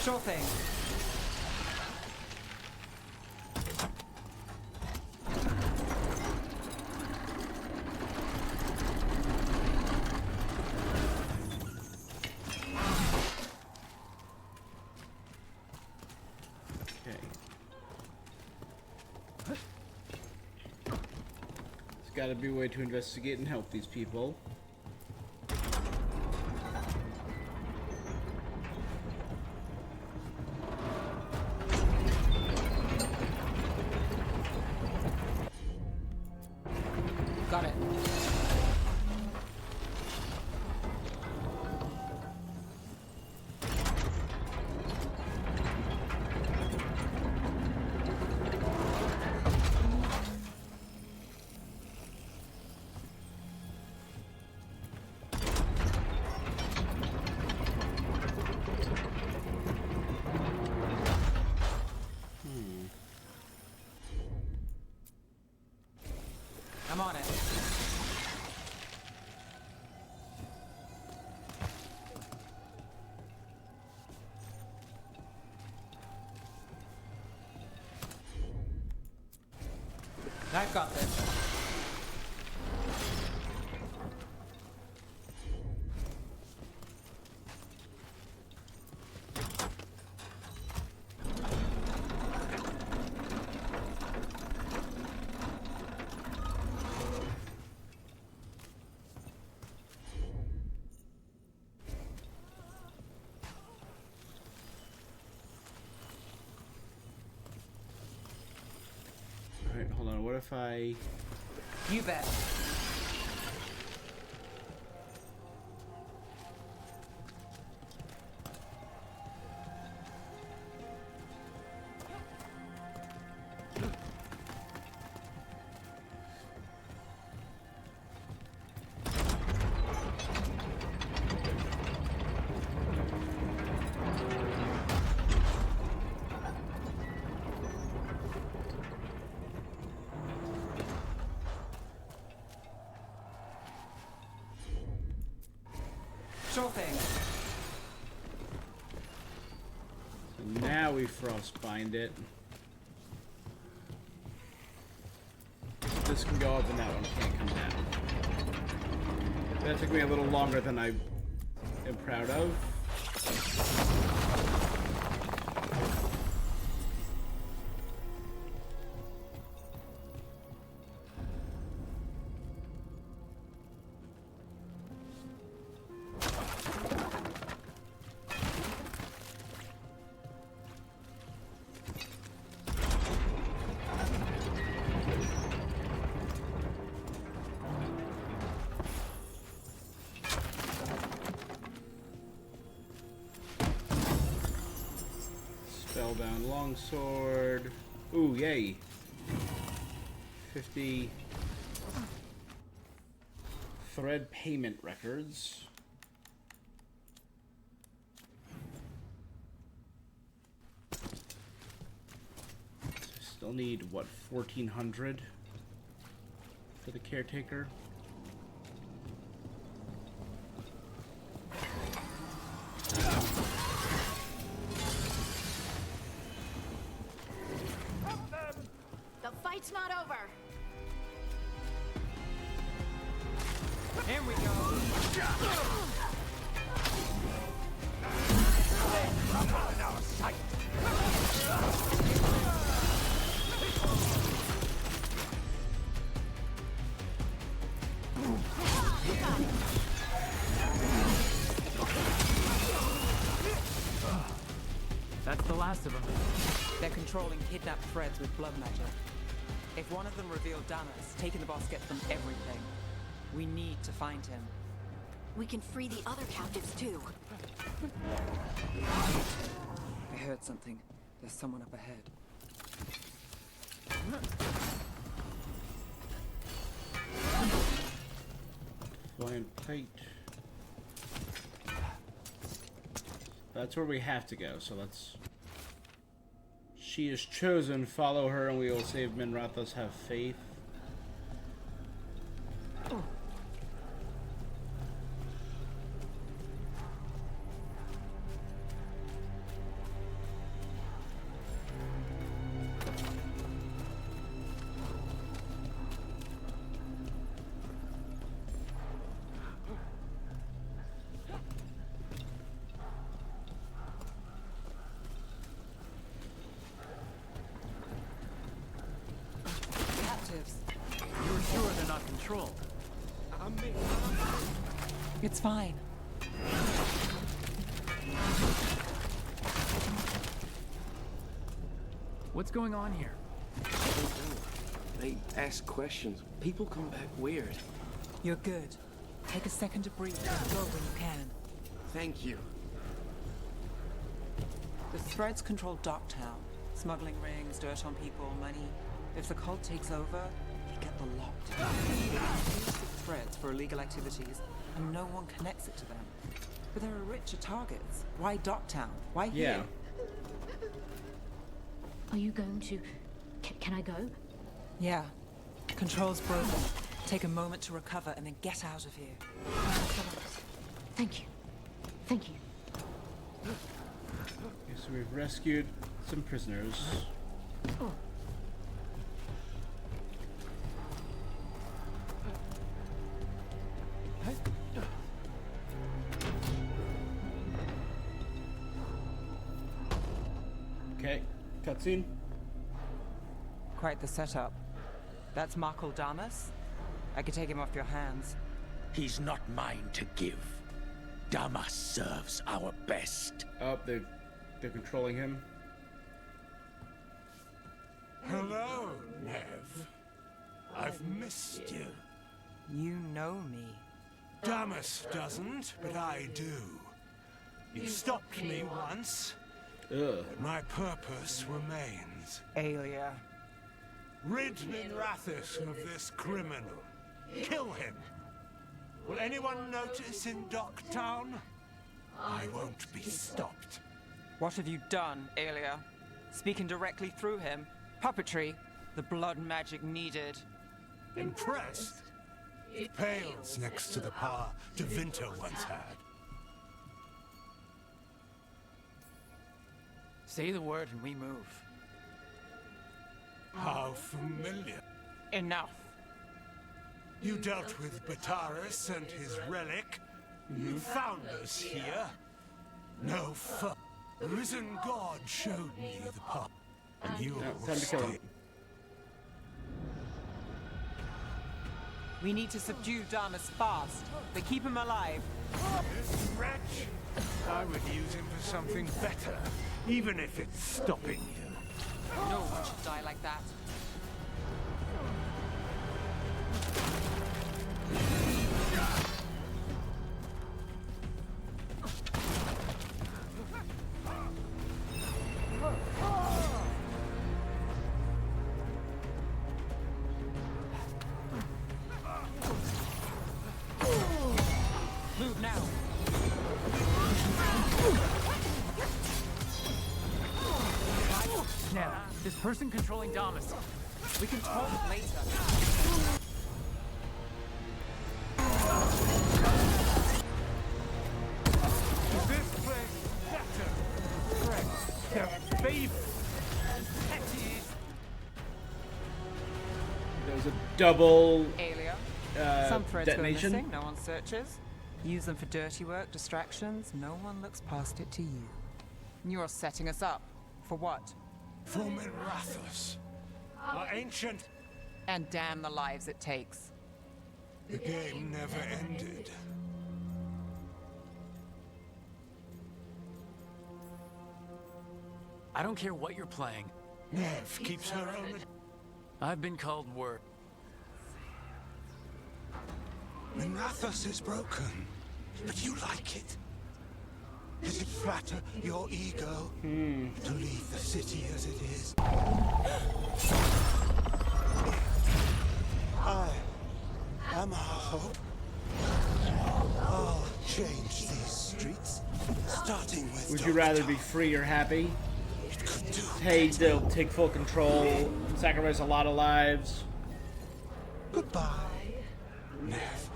Speaker 20: Sure thing.
Speaker 1: Okay. There's got to be a way to investigate and help these people.
Speaker 11: Got it. I'm on it. I've got this.
Speaker 1: Alright, hold on. What if I...
Speaker 20: You bet. Sure thing.
Speaker 1: So now we frostbind it. This can go up and that one can't come down. That took me a little longer than I am proud of. Spellbound longsword. Ooh, yay. 50 thread payment records. Still need, what, 1,400 for the caretaker?
Speaker 2: The
Speaker 21: The fight's not over.
Speaker 20: Here we go.
Speaker 23: In our sight.
Speaker 5: That's the last of them.
Speaker 20: They're controlling kidnapped threads with blood magic. If one of them revealed Damas, taking the boss gets them everything. We need to find him.
Speaker 21: We can free the other captives too.
Speaker 20: I heard something. There's someone up ahead.
Speaker 1: Flying tight. That's where we have to go, so let's... She is chosen, follow her, and we will save Minrathos, have faith.
Speaker 5: You're sure they're not controlled?
Speaker 20: It's fine.
Speaker 5: What's going on here?
Speaker 7: They ask questions. People come back weird.
Speaker 20: You're good. Take a second to breathe and go when you can.
Speaker 7: Thank you.
Speaker 20: The threads control Docktown. Smuggling rings, dirt on people, money. If the cult takes over, they get the lot. They use the threads for illegal activities, and no one connects it to them. But there are richer targets. Why Docktown? Why here?
Speaker 17: Are you going to... Can I go?
Speaker 20: Yeah. Control's broken. Take a moment to recover and then get out of here.
Speaker 17: Thank you. Thank you.
Speaker 1: Okay, so we've rescued some prisoners.
Speaker 17: Oh.
Speaker 1: Okay, cutscene.
Speaker 20: Quite the setup. That's Markle Damas. I could take him off your hands.
Speaker 23: He's not mine to give. Damas serves our best.
Speaker 1: Oh, they're controlling him.
Speaker 23: Hello, Nev. I've missed you.
Speaker 20: You know me.
Speaker 23: Damas doesn't, but I do. You stopped me once. But my purpose remains.
Speaker 20: Aelia.
Speaker 23: Rid Minrathos of this criminal. Kill him. Will anyone notice in Docktown? I won't be stopped.
Speaker 20: What have you done, Aelia? Speaking directly through him. Puppetry. The blood magic needed.
Speaker 23: Impressed? It pales next to the power Devinter once had.
Speaker 5: Say the word and we move.
Speaker 23: How familiar.
Speaker 20: Enough.
Speaker 23: You dealt with Bataris and his relic. You found us here. No foe. The risen god showed me the path. And you will
Speaker 1: time to kill him.
Speaker 23: stay.
Speaker 20: We need to subdue Damas fast, but keep him alive.
Speaker 23: This wretch? I would use him for something better, even if it's stopping you.
Speaker 20: No one should die like that. Move now.
Speaker 5: Now, this person controlling Damas.
Speaker 20: We can talk later.
Speaker 23: This place better. Friends, their favorite. Petty.
Speaker 1: There was a double
Speaker 20: Alia. Some threads
Speaker 1: detonation.
Speaker 20: go missing, no one searches. Use them for dirty work, distractions, no one looks past it to you. You're setting us up. For what?
Speaker 23: For Mirathus, our ancient...
Speaker 20: And damn the lives it takes.
Speaker 23: The game never ended.
Speaker 5: I don't care what you're playing.
Speaker 23: Nev keeps her own...
Speaker 5: I've been called word.
Speaker 23: Mirathus is broken, but you like it. Does it flatter your ego to leave the city as it is? I am our hope. I'll change these streets, starting with...
Speaker 1: Would you rather be free or happy? Hey, they'll take full control, sacrifice a lot of lives.
Speaker 23: Goodbye, Nev.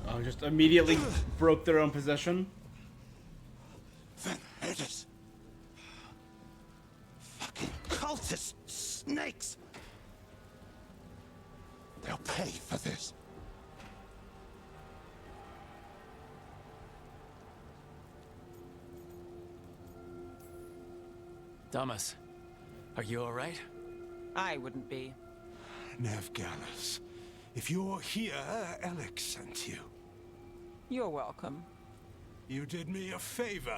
Speaker 1: Oh, just immediately broke their own possession.
Speaker 23: Venedis. Fucking cultist snakes. They'll pay for this.
Speaker 5: Damas, are you alright?
Speaker 20: I wouldn't be.
Speaker 23: Nev Gallus, if you're here, Alec sent you.
Speaker 20: You're welcome.
Speaker 23: You did me a favor.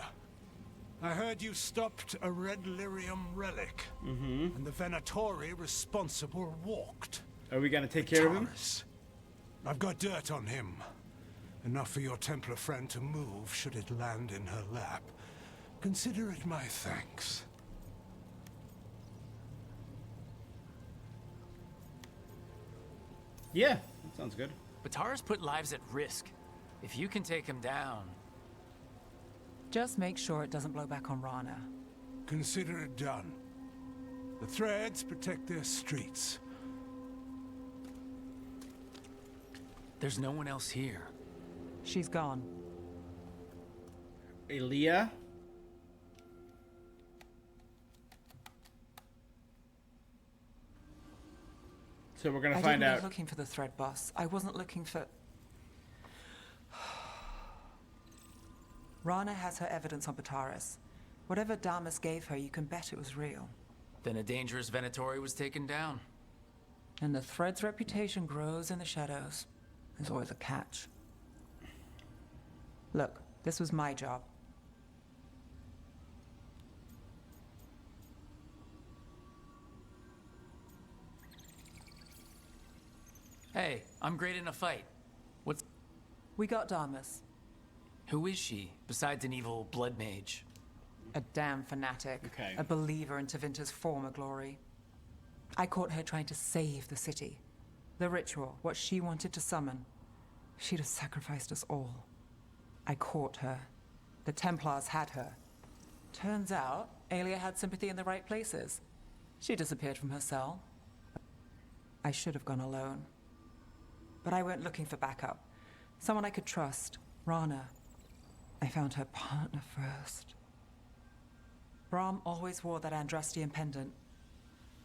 Speaker 23: I heard you stopped a red lyrium relic, and the Venatori responsible walked.
Speaker 1: Are we gonna take care of him?
Speaker 23: I've got dirt on him. Enough for your Templar friend to move should it land in her lap. Consider it my thanks.
Speaker 1: Yeah, that sounds good.
Speaker 5: Batara's put lives at risk. If you can take him down...
Speaker 20: Just make sure it doesn't blow back on Rana.
Speaker 23: Consider it done. The threads protect their streets.
Speaker 5: There's no one else here.
Speaker 20: She's gone.
Speaker 1: Elia? So we're gonna find out.
Speaker 20: I wasn't looking for the thread boss. I wasn't looking for... Rana has her evidence on Bataris. Whatever Damas gave her, you can bet it was real.
Speaker 5: Then a dangerous Venatori was taken down.
Speaker 20: And the thread's reputation grows in the shadows. There's always a catch. Look, this was my job.
Speaker 5: Hey, I'm great in a fight. What's...
Speaker 20: We got Damas.
Speaker 5: Who is she, besides an evil blood mage?
Speaker 20: A damn fanatic.
Speaker 1: Okay.
Speaker 20: A believer in Tevinter's former glory. I caught her trying to save the city. The ritual, what she wanted to summon. She'd have sacrificed us all. I caught her. The Templars had her. Turns out, Alia had sympathy in the right places. She disappeared from her cell. I should have gone alone. But I went looking for backup. Someone I could trust. Rana. I found her partner first. Brahm always wore that Andrastian pendant.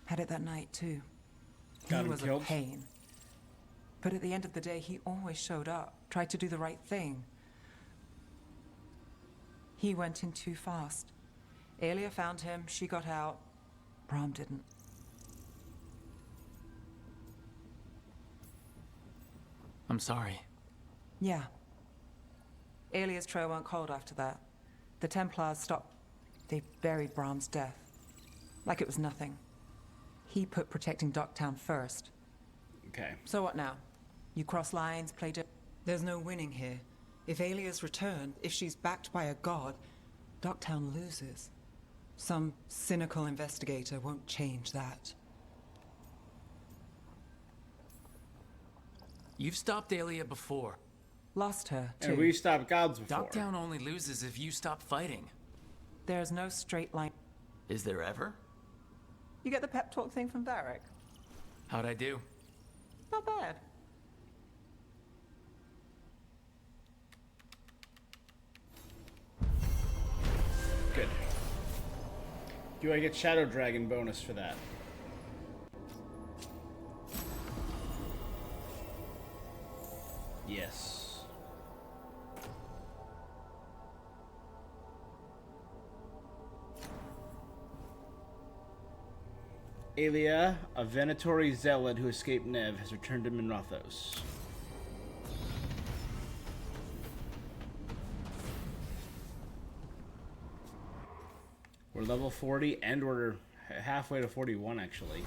Speaker 20: Had it that night, too.
Speaker 1: Got
Speaker 20: He
Speaker 1: him
Speaker 20: was
Speaker 1: killed?
Speaker 20: a pain. But at the end of the day, he always showed up, tried to do the right thing. He went in too fast. Alia found him, she got out. Brahm didn't.
Speaker 5: I'm sorry.
Speaker 20: Yeah. Alia's trail went cold after that. The Templars stopped. They buried Brahm's death. Like it was nothing. He put protecting Docktown first.
Speaker 1: Okay.
Speaker 20: So what now? You cross lines, play There's no winning here. If Alia's returned, if she's backed by a god, Docktown loses. Some cynical investigator won't change that.
Speaker 5: You've stopped Alia before.
Speaker 20: Lost her, too.
Speaker 1: And we stopped gods before.
Speaker 5: Docktown only loses if you stop fighting.
Speaker 20: There's no straight line.
Speaker 5: Is there ever?
Speaker 20: You get the pep talk thing from Varric?
Speaker 5: How'd I do?
Speaker 20: Not bad.
Speaker 1: Good. Do I get Shadow Dragon bonus for that? Yes. Aelia, a Venatori zealot who escaped Nev, has returned to Minrathos. We're level 40 and we're halfway to 41 actually.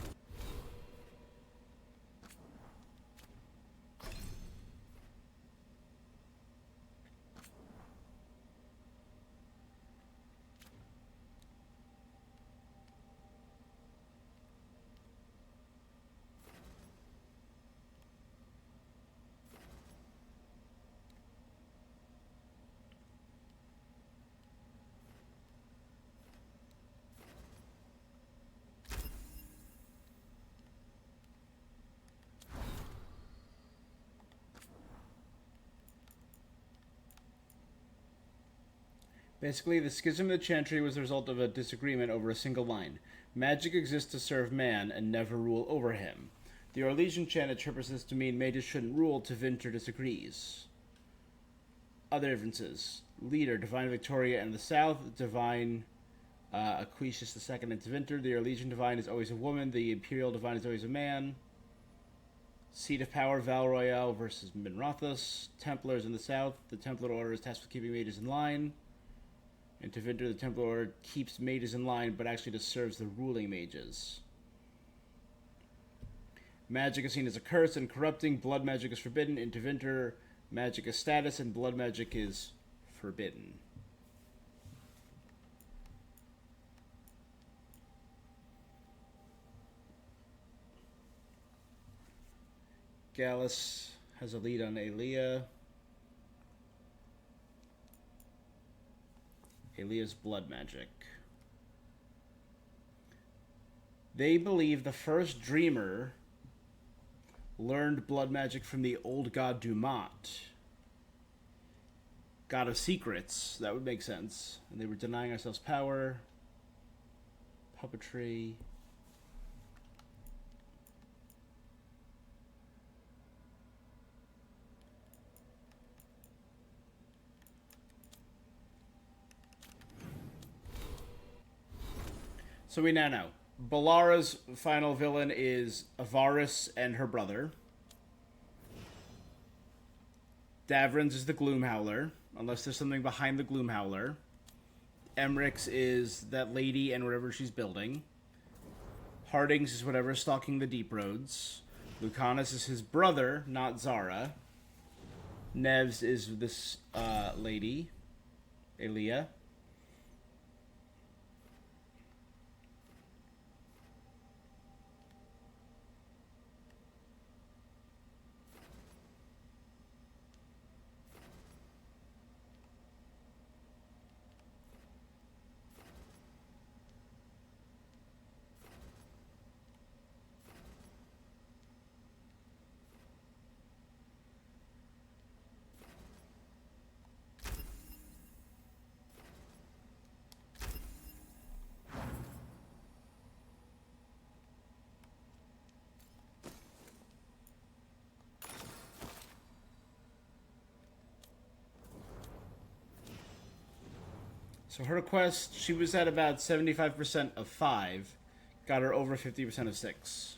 Speaker 1: Basically, the schism of the Chantry was the result of a disagreement over a single line. Magic exists to serve man and never rule over him. The Orlesian chant interprets this to mean mages shouldn't rule. Tevinter disagrees. Other differences. Leader, Divine Victoria in the south, Divine Aquitius II in Tevinter. The Orlesian Divine is always a woman. The Imperial Divine is always a man. Seat of Power, Val Royale versus Minrathos. Templars in the south. The Templar Order is tasked with keeping mages in line. In Tevinter, the Templar Order keeps mages in line, but actually just serves the ruling mages. Magic is seen as a curse and corrupting. Blood magic is forbidden. In Tevinter, magic is status, and blood magic is forbidden. Gallus has a lead on Aelia. Aelia's blood magic. They believe the first dreamer learned blood magic from the old god Dumat. God of secrets. That would make sense. And they were denying ourselves power. Puppetry. So we now know. Balara's final villain is Avaris and her brother. Davrin's is the Gloomhowler, unless there's something behind the Gloomhowler. Emrix is that lady and whatever she's building. Hardings is whatever's stalking the Deep Roads. Lucanus is his brother, not Zara. Nevs is this lady, Aelia. So her quest, she was at about 75% of 5. Got her over 50% of 6.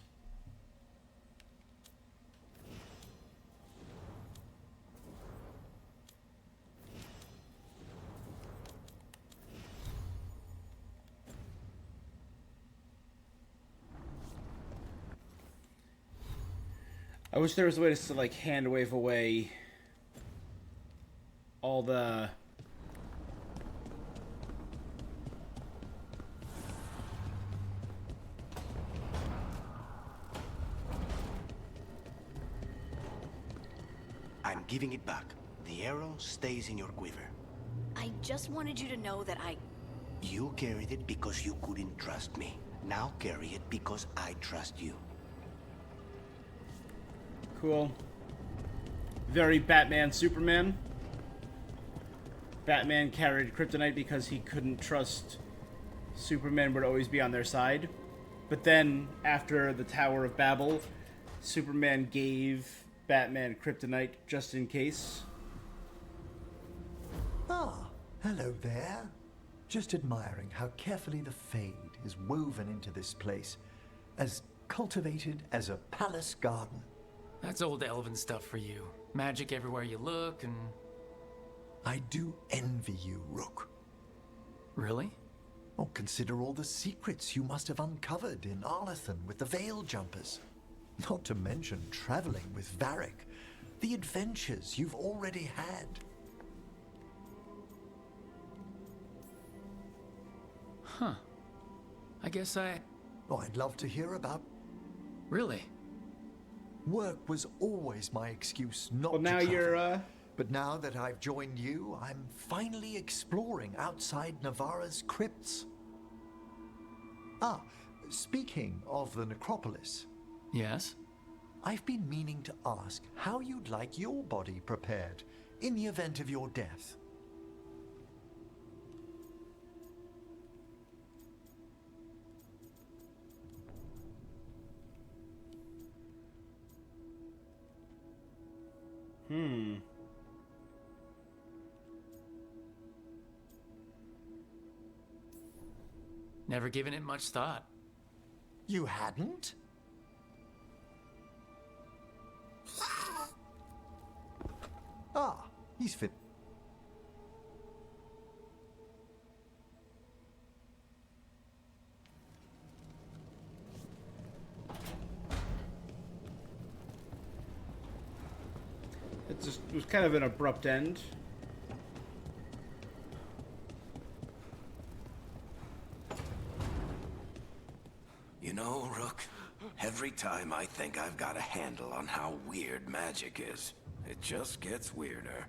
Speaker 1: I wish there was a way to like hand wave away all the
Speaker 3: I'm giving it back. The arrow stays in your quiver.
Speaker 21: I just wanted you to know that
Speaker 3: You carried it because you couldn't trust me. Now carry it because I trust you.
Speaker 1: Cool. Very Batman, Superman. Batman carried kryptonite because he couldn't trust Superman would always be on their side. But then, after the Tower of Babel, Superman gave Batman Kryptonite just in case.
Speaker 10: Ah, hello there. Just admiring how carefully the Fade is woven into this place, as cultivated as a palace garden.
Speaker 5: That's old elven stuff for you. Magic everywhere you look, and...
Speaker 10: I do envy you, Rook.
Speaker 5: Really?
Speaker 10: Oh, consider all the secrets you must have uncovered in Arlathan with the Veil Jumpers. Not to mention traveling with Varric. The adventures you've already had.
Speaker 5: Huh. I guess I...
Speaker 10: Oh, I'd love to hear about...
Speaker 5: Really?
Speaker 10: Work was always my excuse not to
Speaker 1: now
Speaker 10: travel.
Speaker 1: you're,
Speaker 10: But now that I've joined you, I'm finally exploring outside Navarra's crypts. Ah, speaking of the necropolis.
Speaker 5: Yes?
Speaker 10: I've been meaning to ask how you'd like your body prepared in the event of your death.
Speaker 5: Never given it much thought.
Speaker 10: You hadn't? Ah, he's fit.
Speaker 1: It was kind of an abrupt end.
Speaker 3: You know, Rook, every time I think I've got a handle on how weird magic is, it just gets weirder.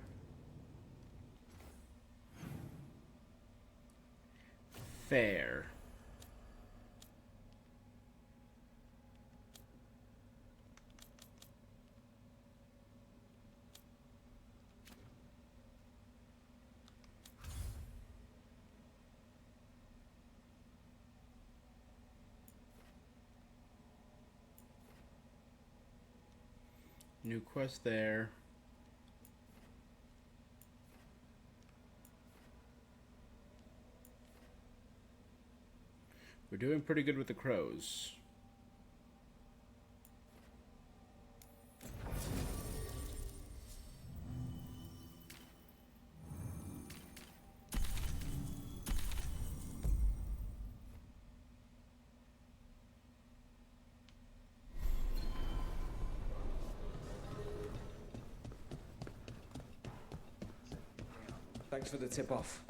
Speaker 1: Fair. New quest there. We're doing pretty good with the crows.
Speaker 11: Thanks for the tip-off.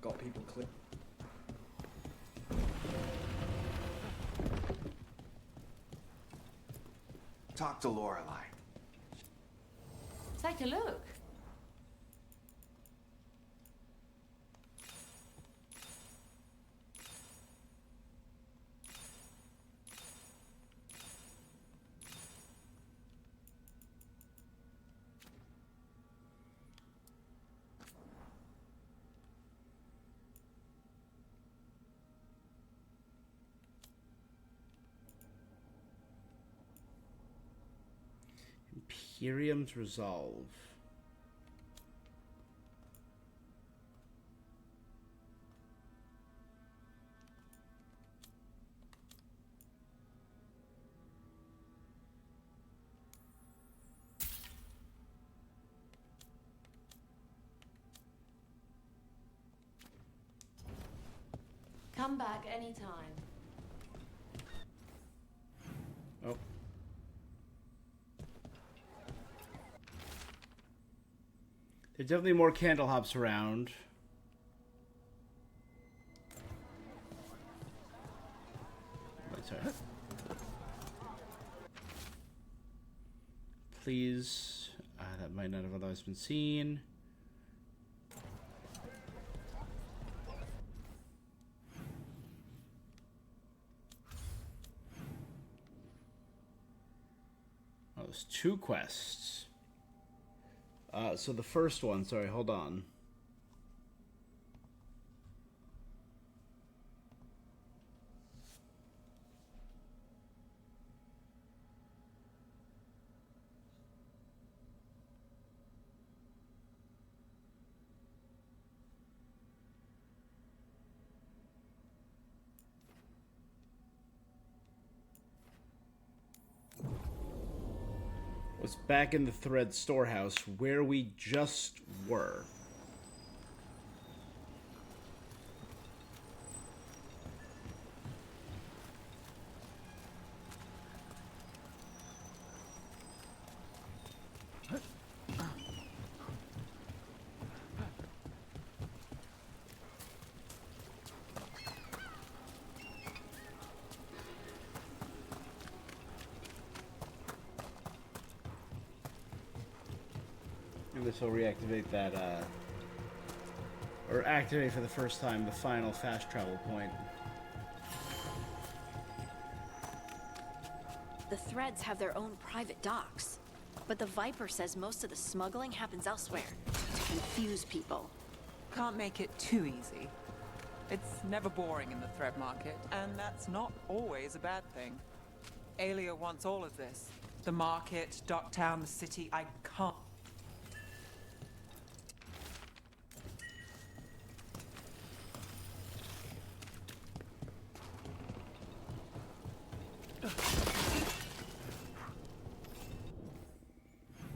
Speaker 11: Got people clear.
Speaker 18: Talk to Lorelei.
Speaker 14: Take a look.
Speaker 1: Imperium's Resolve.
Speaker 14: Come back anytime.
Speaker 1: Oh. There's definitely more candle hops around. Wait, sorry. Please. That might not have otherwise been seen. Oh, there's two quests. So the first one, sorry, hold on. was back in the thread storehouse where we just were. This will reactivate that, or activate for the first time the final fast travel point.
Speaker 21: The Threads have their own private docks, but the Viper says most of the smuggling happens elsewhere to confuse people.
Speaker 20: Can't make it too easy. It's never boring in the thread market, and that's not always a bad thing. Alia wants all of this. The market, Docktown, the city. I can't.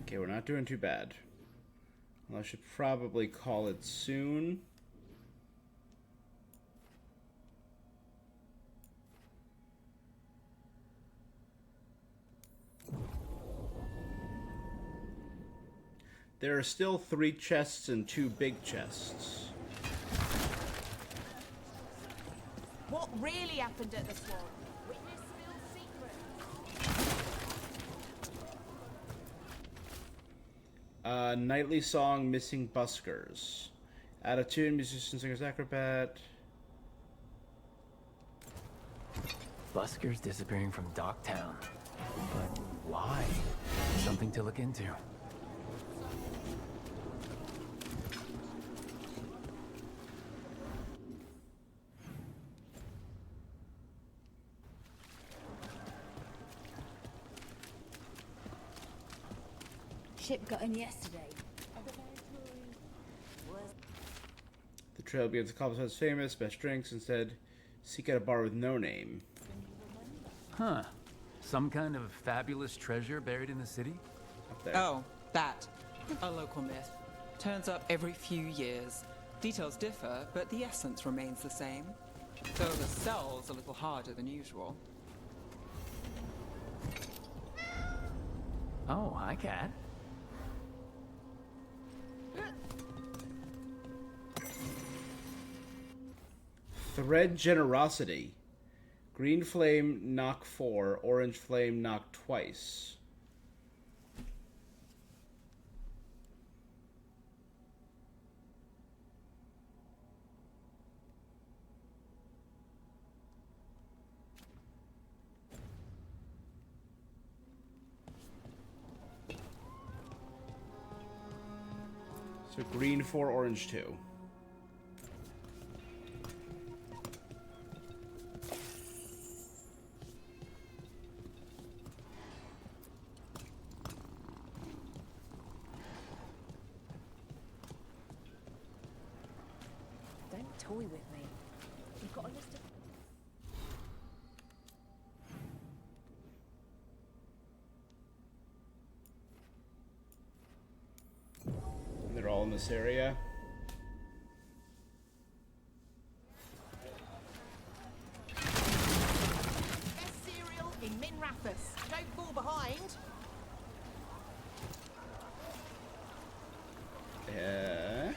Speaker 1: Okay, we're not doing too bad. Well, I should probably call it soon. There are still 3 chests and 2 big chests.
Speaker 17: What really happened at the Swan? Witness Phil's secret.
Speaker 1: Nightly song, missing buskers. Out of tune, musician, singers, acrobat.
Speaker 5: Buskers disappearing from Docktown. But why? Something to look into.
Speaker 17: Ship got in yesterday.
Speaker 1: The trail begins. The cobblestone is famous, best drinks. Instead, seek out a bar with no name.
Speaker 5: Huh. Some kind of fabulous treasure buried in the city?
Speaker 1: Up there.
Speaker 20: Oh, that. A local myth. Turns up every few years. Details differ, but the essence remains the same. Though the sell's a little harder than usual.
Speaker 5: Oh, hi, Cat.
Speaker 1: Thread generosity. Green flame, knock 4. Orange flame, knock twice. So green 4, orange 2.
Speaker 9: Don't toy with me. You've got a list of...
Speaker 1: And they're all in this area.
Speaker 17: Best cereal in Min Rathus. Don't fall behind.
Speaker 1: Yeah.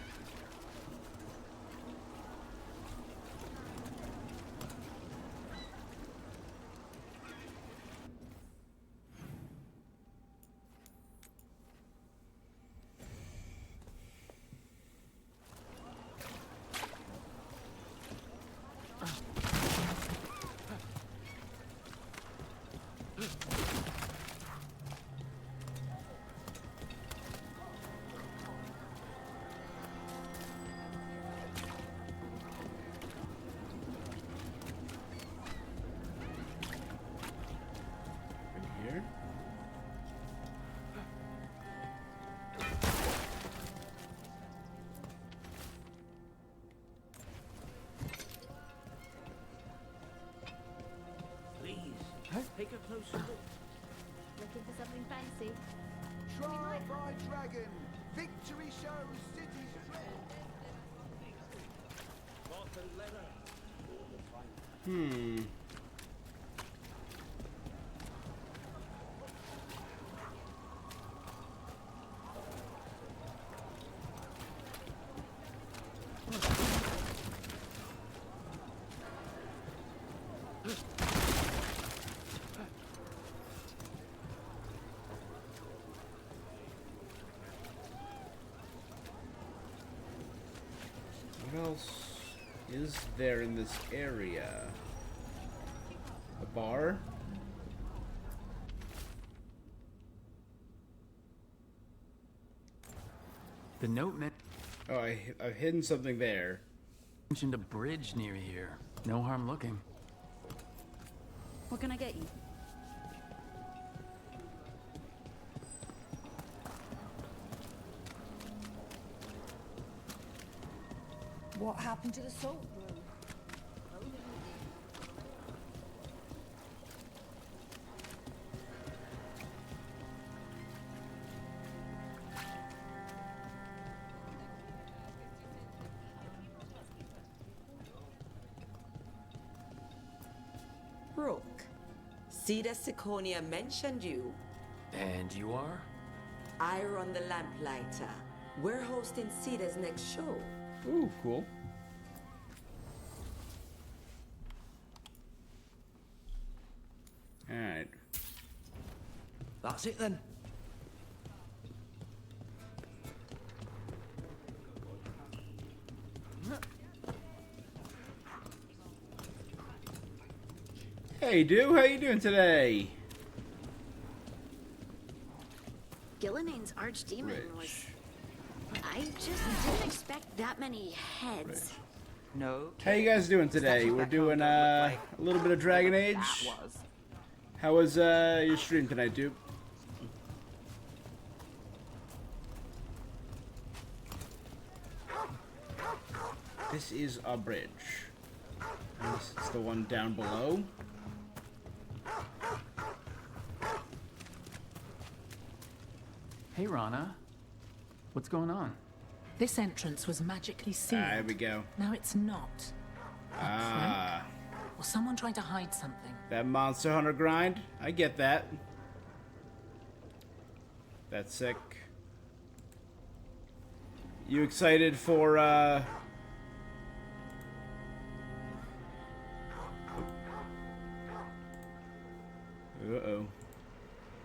Speaker 1: Here.
Speaker 4: Please, take a closer look.
Speaker 12: Looking for something fancy?
Speaker 6: Trial by dragon. Victory shows city's strength.
Speaker 1: What else is there in this area? A bar?
Speaker 5: The note
Speaker 1: Oh, I've hidden something there.
Speaker 5: mentioned a bridge near here. No harm looking.
Speaker 21: What can I get you?
Speaker 9: What happened to the salt room?
Speaker 14: Rook, Cedar Siconia mentioned you.
Speaker 5: And you are?
Speaker 14: I run the Lamplighter. We're hosting Cedar's next show.
Speaker 1: Ooh, cool. Alright.
Speaker 4: That's it then.
Speaker 1: Hey, dude, how you doing today?
Speaker 21: Gilline's archdemon was... I just didn't expect that many heads.
Speaker 20: No.
Speaker 1: How you guys doing today? We're doing a little bit of Dragon Age. How was your stream tonight, dude? This is a bridge. This is the one down below.
Speaker 5: Hey, Rana. What's going on?
Speaker 16: This entrance was magically sealed.
Speaker 1: There we go.
Speaker 16: Now it's not.
Speaker 1: Ah.
Speaker 16: Or someone trying to hide something.
Speaker 1: That Monster Hunter grind? I get that. That's sick. You excited for, Uh-oh.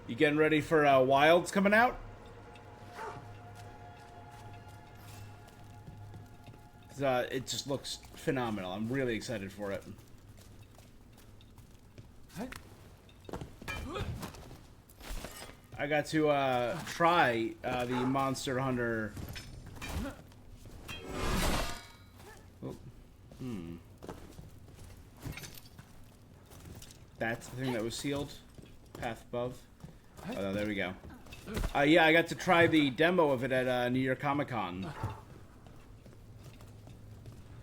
Speaker 1: You getting ready for, Wilds coming out? 'Cause, it just looks phenomenal. I'm really excited for it. I got to try the Monster Hunter. Oh. That's the thing that was sealed. Path above. Oh, there we go. Yeah, I got to try the demo of it at New York Comic Con.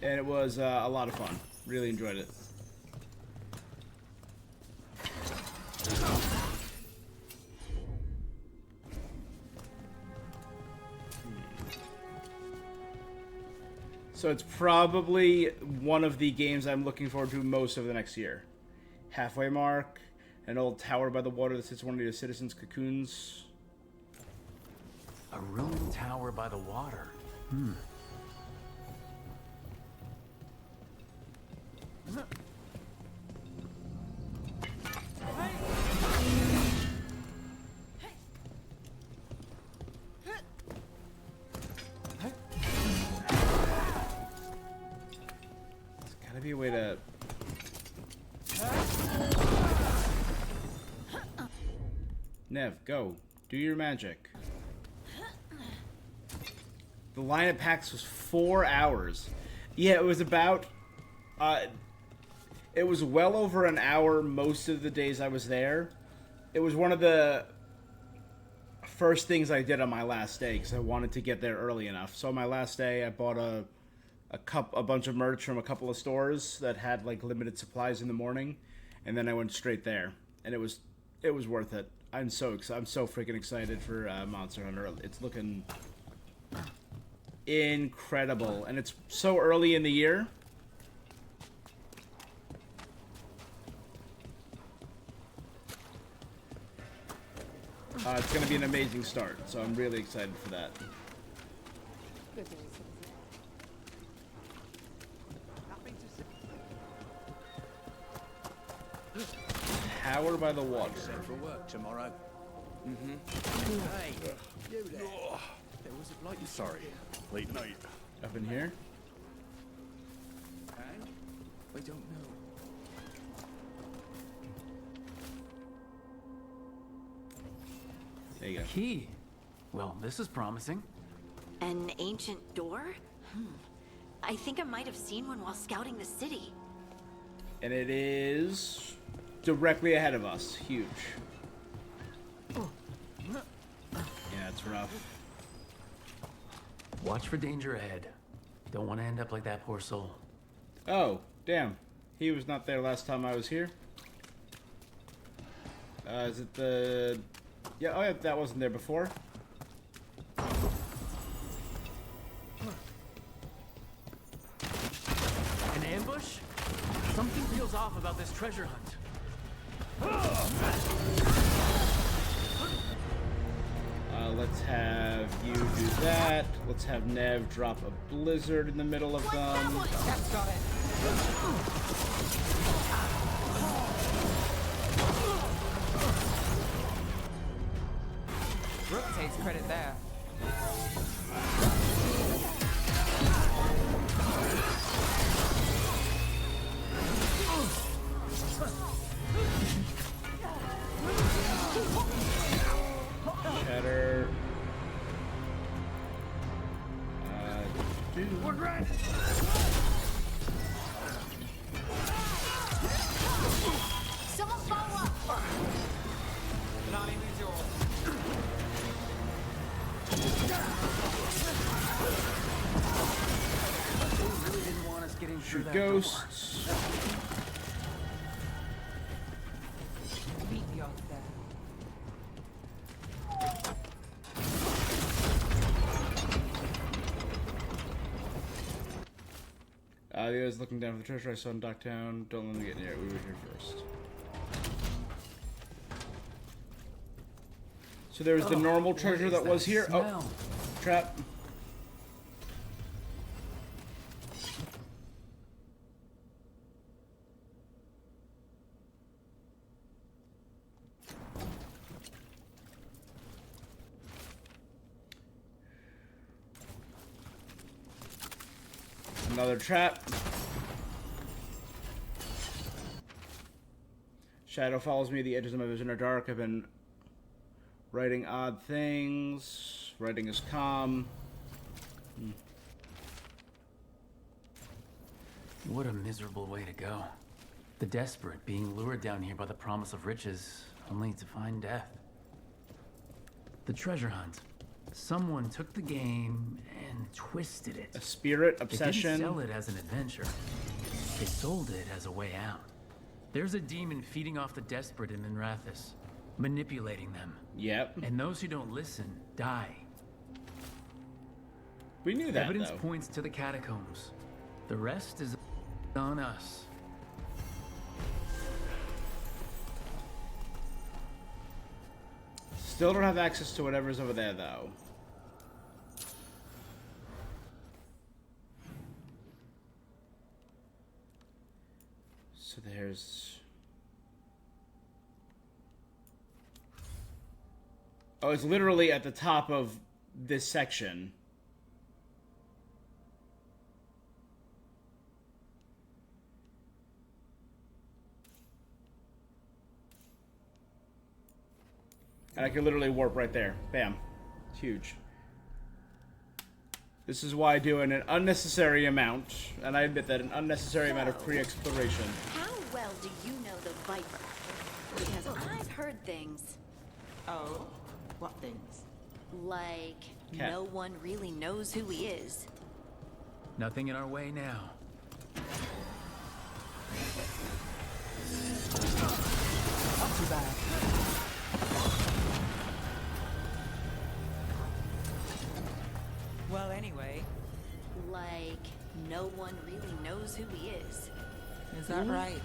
Speaker 1: And it was a lot of fun. Really enjoyed it. So it's probably one of the games I'm looking forward to most of the next year. Halfway mark, an old tower by the water that sits one of the citizens' cocoons.
Speaker 5: A ruined tower by the water.
Speaker 1: There's gotta be a way to... Nev, go. Do your magic. The line of packs was 4 hours. Yeah, it was about... it was well over an hour most of the days I was there. It was one of the first things I did on my last day because I wanted to get there early enough. So on my last day, I bought a bunch of merch from a couple of stores that had like limited supplies in the morning, and then I went straight there, and it was worth it. I'm so freaking excited for Monster Hunter. It's looking incredible, and it's so early in the year. It's going to be an amazing start, so I'm really excited for that. Power by the water.
Speaker 8: Set for work tomorrow. Hey, you there. There was a light. Sorry, late night.
Speaker 1: Up in here?
Speaker 8: And we don't know.
Speaker 1: There you go.
Speaker 5: Key. Well, this is promising.
Speaker 21: An ancient door? I think I might have seen one while scouting the city.
Speaker 1: And it is directly ahead of us. Huge. Yeah, it's rough.
Speaker 5: Watch for danger ahead. Don't want to end up like that poor soul.
Speaker 1: Oh, damn. He was not there last time I was here. Is it the... Yeah, oh yeah, that wasn't there before.
Speaker 5: An ambush? Something feels off about this treasure hunt.
Speaker 1: Let's have you do that. Let's have Nev drop a blizzard in the middle of them.
Speaker 20: That's got it. Rook takes credit there.
Speaker 1: Shatter.
Speaker 12: Someone follow up!
Speaker 13: Not even yours.
Speaker 5: Really didn't want us getting through
Speaker 1: Shoot
Speaker 5: that
Speaker 1: ghosts.
Speaker 20: Beat me off there.
Speaker 1: The guys looking down for the treasure I saw in Docktown. Don't let me get near it. We were here first. So there was the normal treasure that was here. Oh, trap. Another trap. Shadow follows me. The edges of my vision are dark. I've been writing odd things. Writing is calm.
Speaker 5: What a miserable way to go. The desperate being lured down here by the promise of riches, only to find death. The treasure hunt. Someone took the game and twisted it.
Speaker 1: A spirit obsession.
Speaker 5: They didn't sell it as an adventure. They sold it as a way out. There's a demon feeding off the desperate in Minrathis, manipulating them.
Speaker 1: Yep.
Speaker 5: And those who don't listen die.
Speaker 1: We knew that,
Speaker 5: Evidence
Speaker 1: though.
Speaker 5: points to the catacombs. The rest is on us.
Speaker 1: Still don't have access to whatever's over there, though. So there's... Oh, it's literally at the top of this section. And I can literally warp right there. Bam. It's huge. This is why I do an unnecessary amount, and I admit that, an unnecessary amount of pre-exploration.
Speaker 21: How well do you know the Viper? Because I've heard things.
Speaker 14: Oh? What things?
Speaker 21: Like,
Speaker 1: Cat.
Speaker 21: no one really knows who he is.
Speaker 5: Nothing in our way now.
Speaker 20: Not too bad. way.
Speaker 21: Like, no one really knows who he is.
Speaker 20: Is that right?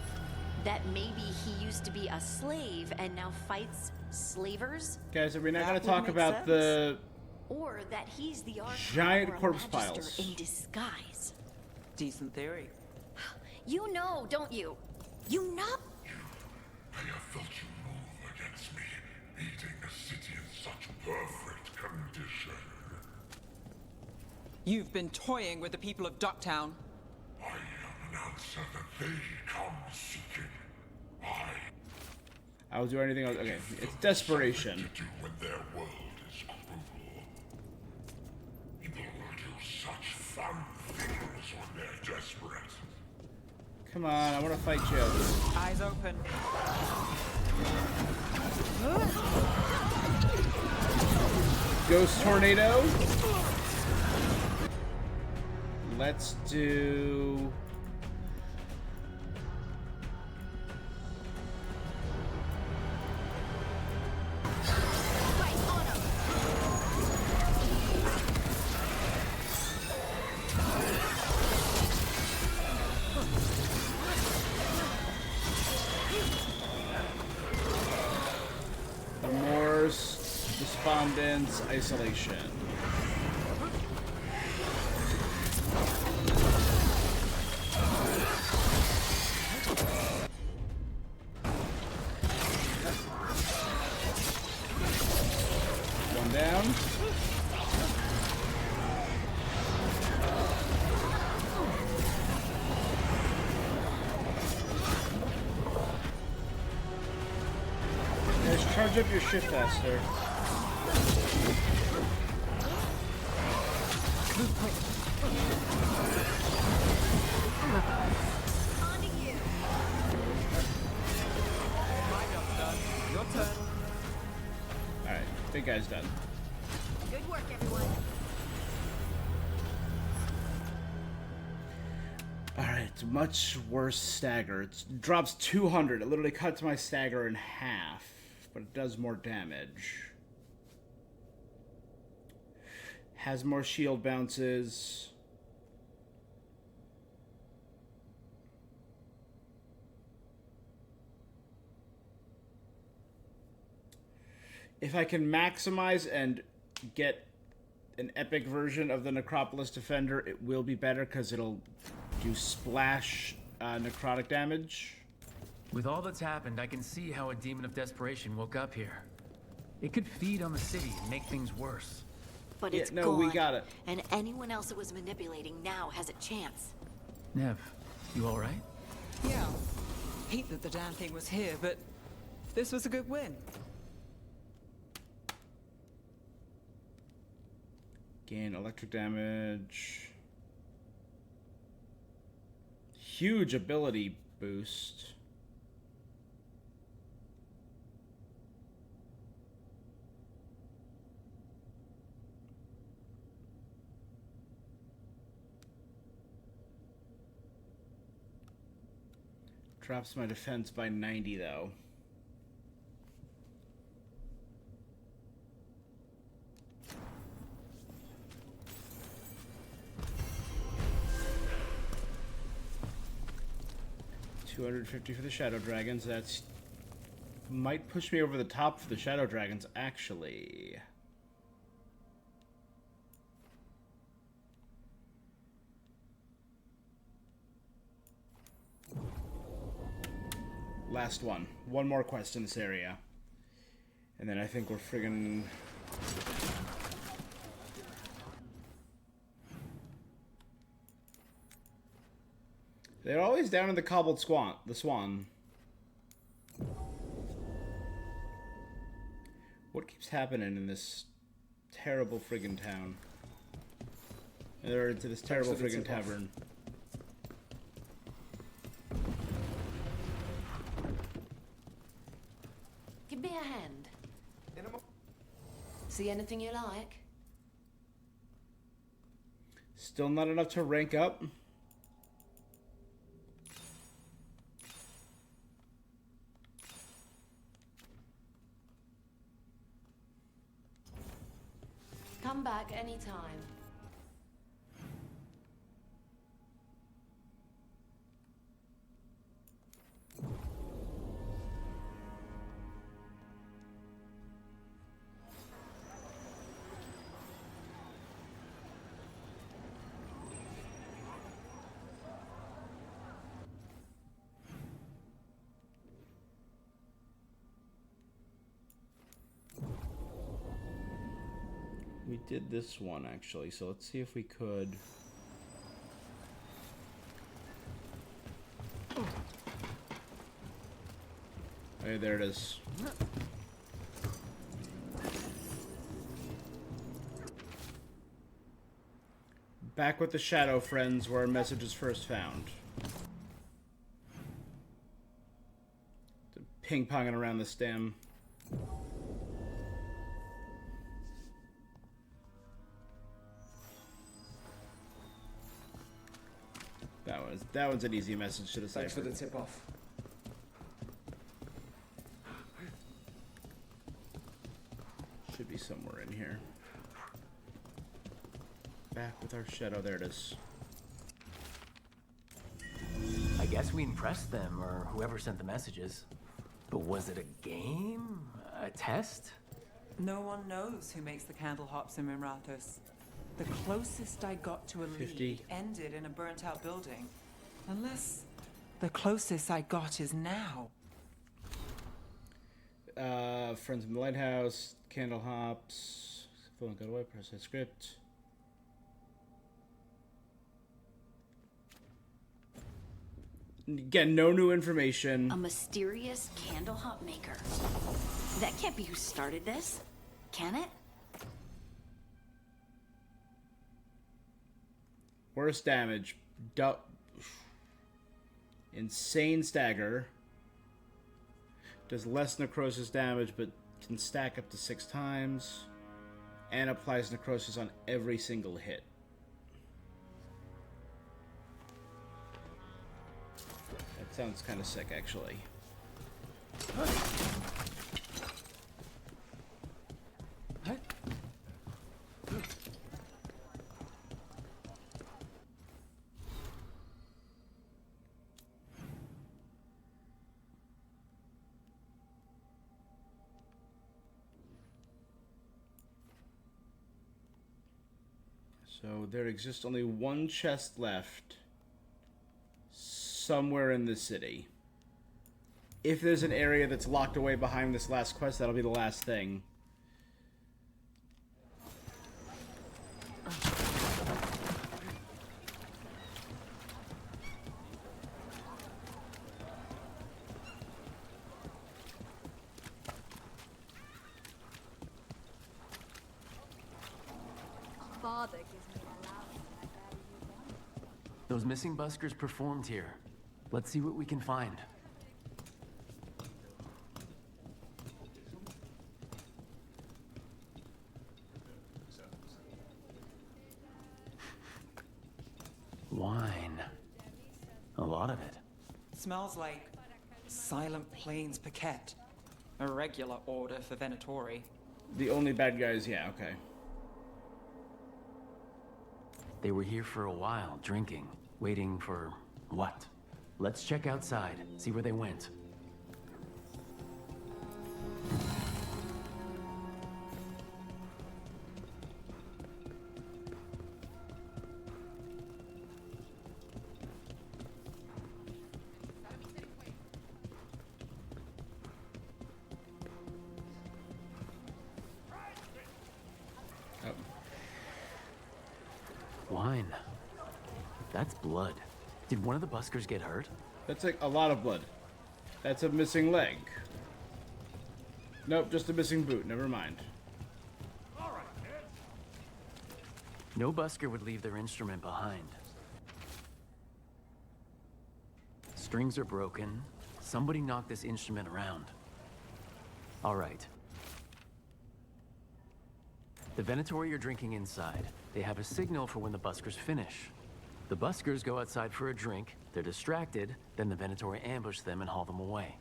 Speaker 21: That maybe he used to be a slave and now fights slavers?
Speaker 1: Guys, are we not
Speaker 21: That
Speaker 1: going to
Speaker 21: would
Speaker 1: talk
Speaker 21: make
Speaker 1: about
Speaker 21: sense.
Speaker 1: the
Speaker 21: Or that he's the Archon
Speaker 1: giant
Speaker 21: or a
Speaker 1: corpse
Speaker 21: Magister
Speaker 1: piles?
Speaker 21: in disguise.
Speaker 20: Decent theory.
Speaker 21: You know, don't you? You know?
Speaker 23: I have felt you move against me, eating a city in such perfect condition.
Speaker 20: You've been toying with the people of Ducktown.
Speaker 23: I am an answer that they come seeking.
Speaker 1: I will do anything else. Okay, it's desperation.
Speaker 23: To do when their world is cruel. People will do such fun things when they're desperate.
Speaker 1: Come on, I want to fight you.
Speaker 20: Eyes open.
Speaker 1: Ghost tornado. Let's do. Remorse, despondence, isolation. One down. Guys, charge up your shit faster.
Speaker 20: Your turn.
Speaker 1: Alright, big guy's done.
Speaker 21: Good work, everyone.
Speaker 1: Alright, it's much worse stagger. It drops 200. It literally cuts my stagger in half, but it does more damage. Has more shield bounces. If I can maximize and get an epic version of the Necropolis Defender, it will be better because it'll do splash necrotic damage.
Speaker 5: With all that's happened, I can see how a demon of desperation woke up here. It could feed on the city and make things worse.
Speaker 21: But
Speaker 1: Yeah,
Speaker 21: it's
Speaker 1: no,
Speaker 21: gone.
Speaker 1: we got it.
Speaker 21: And anyone else it was manipulating now has a chance.
Speaker 5: Nev, you alright?
Speaker 20: Yeah. Hate that the damn thing was here, but this was a good win.
Speaker 1: Gain electric damage. Huge ability boost. Drops my defense by 90 though. $250 for the Shadow Dragons. That's might push me over the top for the Shadow Dragons, actually. Last one. One more quest in this area. And then I think we're friggin'... They're always down in the cobbled swan. What keeps happening in this terrible friggin' town? Or into this terrible friggin' tavern.
Speaker 15: Give me a hand. See anything you like?
Speaker 1: Still not enough to rank up.
Speaker 15: Come back anytime.
Speaker 1: We did this one, actually, so let's see if we could... Hey, there it is. Back with the Shadow Friends, where our message is first found. Ping-ponging around the stem. That one's an easy message to decipher.
Speaker 11: Thanks for the tip-off.
Speaker 1: Should be somewhere in here. Back with our shadow. There it is.
Speaker 5: I guess we impressed them, or whoever sent the messages. But was it a game? A test?
Speaker 20: No one knows who makes the candle hops in Mimratos. The closest I got to a
Speaker 1: 50.
Speaker 20: lead ended in a burnt-out building. Unless the closest I got is now.
Speaker 1: Friends in the lighthouse, candle hops, phone got away, press a script. Again, no new information.
Speaker 21: A mysterious candle hop maker. That can't be who started this, can it?
Speaker 1: Worst damage. Insane stagger. Does less necrosis damage, but can stack up to 6 times. And applies necrosis on every single hit. That sounds kind of sick, actually. So there exists only one chest left somewhere in the city. If there's an area that's locked away behind this last quest, that'll be the last thing.
Speaker 17: Father gives me an allowance and I barely use one.
Speaker 5: Those missing buskers performed here. Let's see what we can find. Wine. A lot of it.
Speaker 20: Smells like Silent Plains Paquette. A regular order for Venatori.
Speaker 1: The only bad guys, yeah, okay.
Speaker 5: They were here for a while, drinking, waiting for what? Let's check outside, see where they went. Wine. That's blood. Did one of the buskers get hurt?
Speaker 1: That's like a lot of blood. That's a missing leg. Nope, just a missing boot. Never mind.
Speaker 5: No busker would leave their instrument behind. Strings are broken. Somebody knocked this instrument around. All right. The Venatori are drinking inside. They have a signal for when the buskers finish. The buskers go outside for a drink, they're distracted, then the Venatori ambush them and haul them away.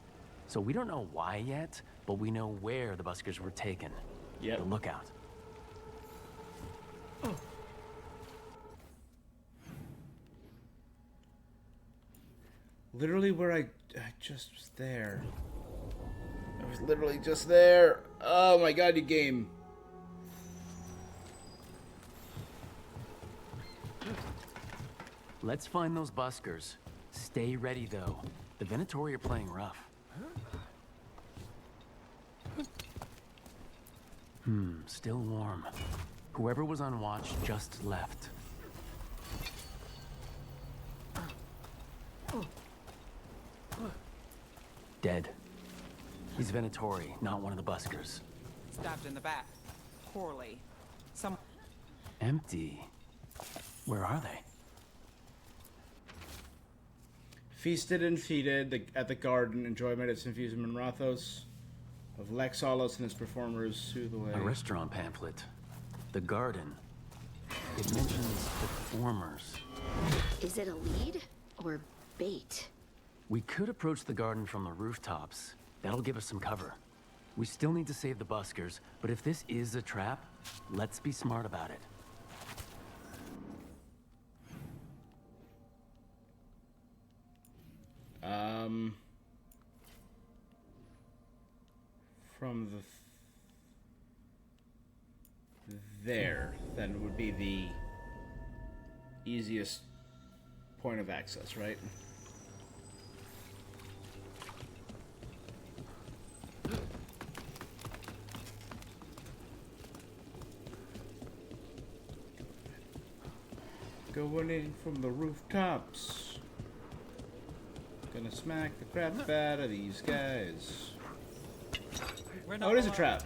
Speaker 5: So we don't know why yet, but we know where the buskers were taken.
Speaker 1: Yep.
Speaker 5: The lookout.
Speaker 1: Literally where I just was there. I was literally just there. Oh my god, you game.
Speaker 5: Let's find those buskers. Stay ready, though. The Venatori are playing rough. Still warm. Whoever was on watch just left. Dead. He's Venatori, not one of the buskers.
Speaker 20: Stabbed in the back. Poorly. Some...
Speaker 5: Empty. Where are they?
Speaker 1: Feasted and feted at the garden. Enjoyment at Symphysum and Rathos. Of Lexalos and his performers soothe away.
Speaker 5: A restaurant pamphlet. The garden. It mentions performers.
Speaker 21: Is it a lead or bait?
Speaker 5: We could approach the garden from the rooftops. That'll give us some cover. We still need to save the buskers, but if this is a trap, let's be smart about it.
Speaker 1: From there, then would be the easiest point of access, right? Going in from the rooftops. Gonna smack the crap out of these guys. Oh, it is a trap.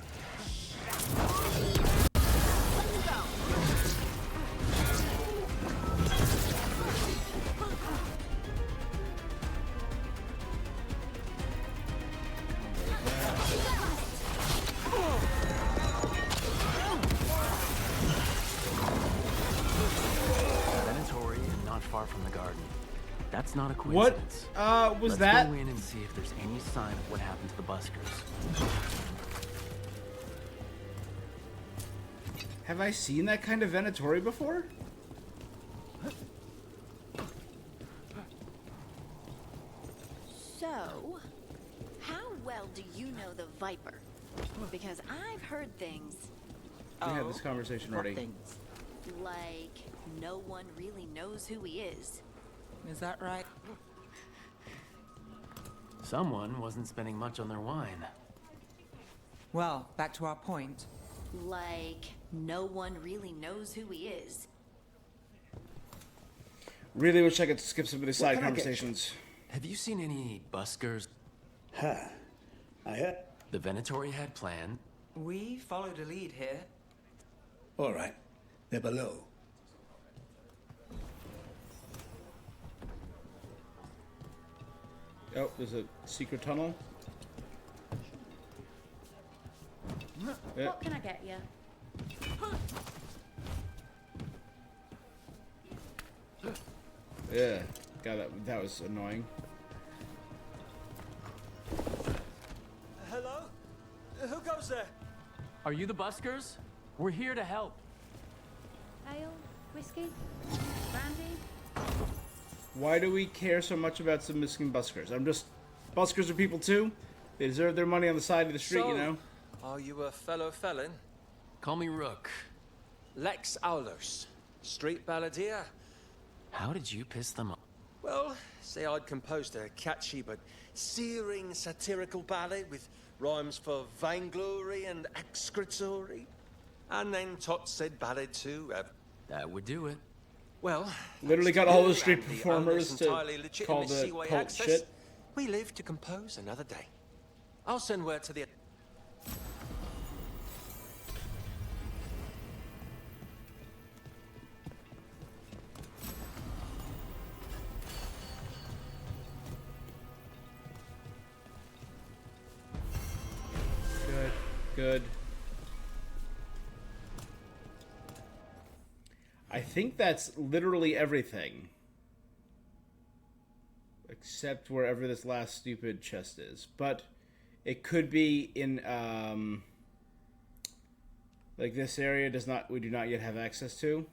Speaker 5: Venatori and not far from the garden. That's not a coincidence.
Speaker 1: What was
Speaker 5: Let's
Speaker 1: that?
Speaker 5: Go in and see if there's any sign of what happened to the buskers.
Speaker 1: Have I seen that kind of Venatori before?
Speaker 21: So, how well do you know the Viper? Because I've heard things.
Speaker 1: We had this conversation already.
Speaker 21: Things. Like, no one really knows who he is.
Speaker 20: Is that right?
Speaker 5: Someone wasn't spending much on their wine.
Speaker 20: Well, back to our point.
Speaker 21: Like, no one really knows who he is.
Speaker 1: Really wish I could skip some of the side conversations.
Speaker 5: Have you seen any buskers?
Speaker 4: Huh. I heard.
Speaker 5: The Venatori had planned.
Speaker 20: We followed a lead here.
Speaker 4: All right. They're below.
Speaker 1: Oh, there's a secret tunnel. Yeah.
Speaker 12: What can I get you?
Speaker 1: Yeah, God, that was annoying.
Speaker 13: Hello? Who goes there?
Speaker 5: Are you the buskers? We're here to help.
Speaker 12: Ale? Whiskey? Brandy?
Speaker 1: Why do we care so much about some missing buskers? Buskers are people too. They deserve their money on the side of the street, you know?
Speaker 7: Are you a fellow felon?
Speaker 5: Call me Rook.
Speaker 7: Lex Aulus, street balladeer.
Speaker 5: How did you piss them off?
Speaker 7: Well, say I'd composed a catchy but searing satirical ballad with rhymes for vainglory and excretory. And then Tot said ballad too.
Speaker 5: That would do it.
Speaker 7: Well,
Speaker 1: Literally got all the street
Speaker 7: and
Speaker 1: performers to
Speaker 7: entirely legitimate
Speaker 1: call the
Speaker 7: seaway
Speaker 1: cult
Speaker 7: access,
Speaker 1: shit.
Speaker 7: We live to compose another day. I'll send word to the...
Speaker 1: Good. I think that's literally everything. Except wherever this last stupid chest is. But it could be in, like this area we do not yet have access to.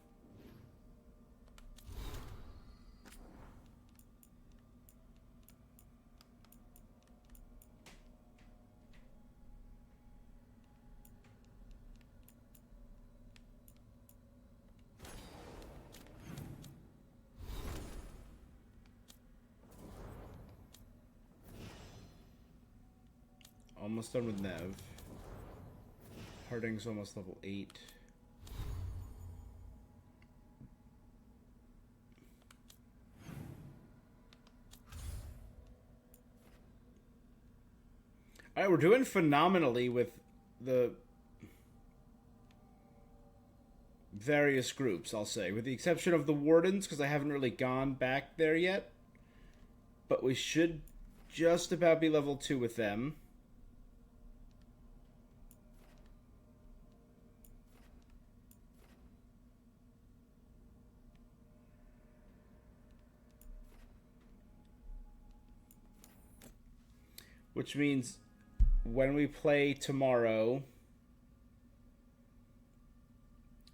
Speaker 1: Almost done with Nev. Harding's almost level 8. Alright, we're doing phenomenally with the various groups, I'll say. With the exception of the Wardens, because I haven't really gone back there yet. But we should just about be level 2 with them. Which means when we play tomorrow,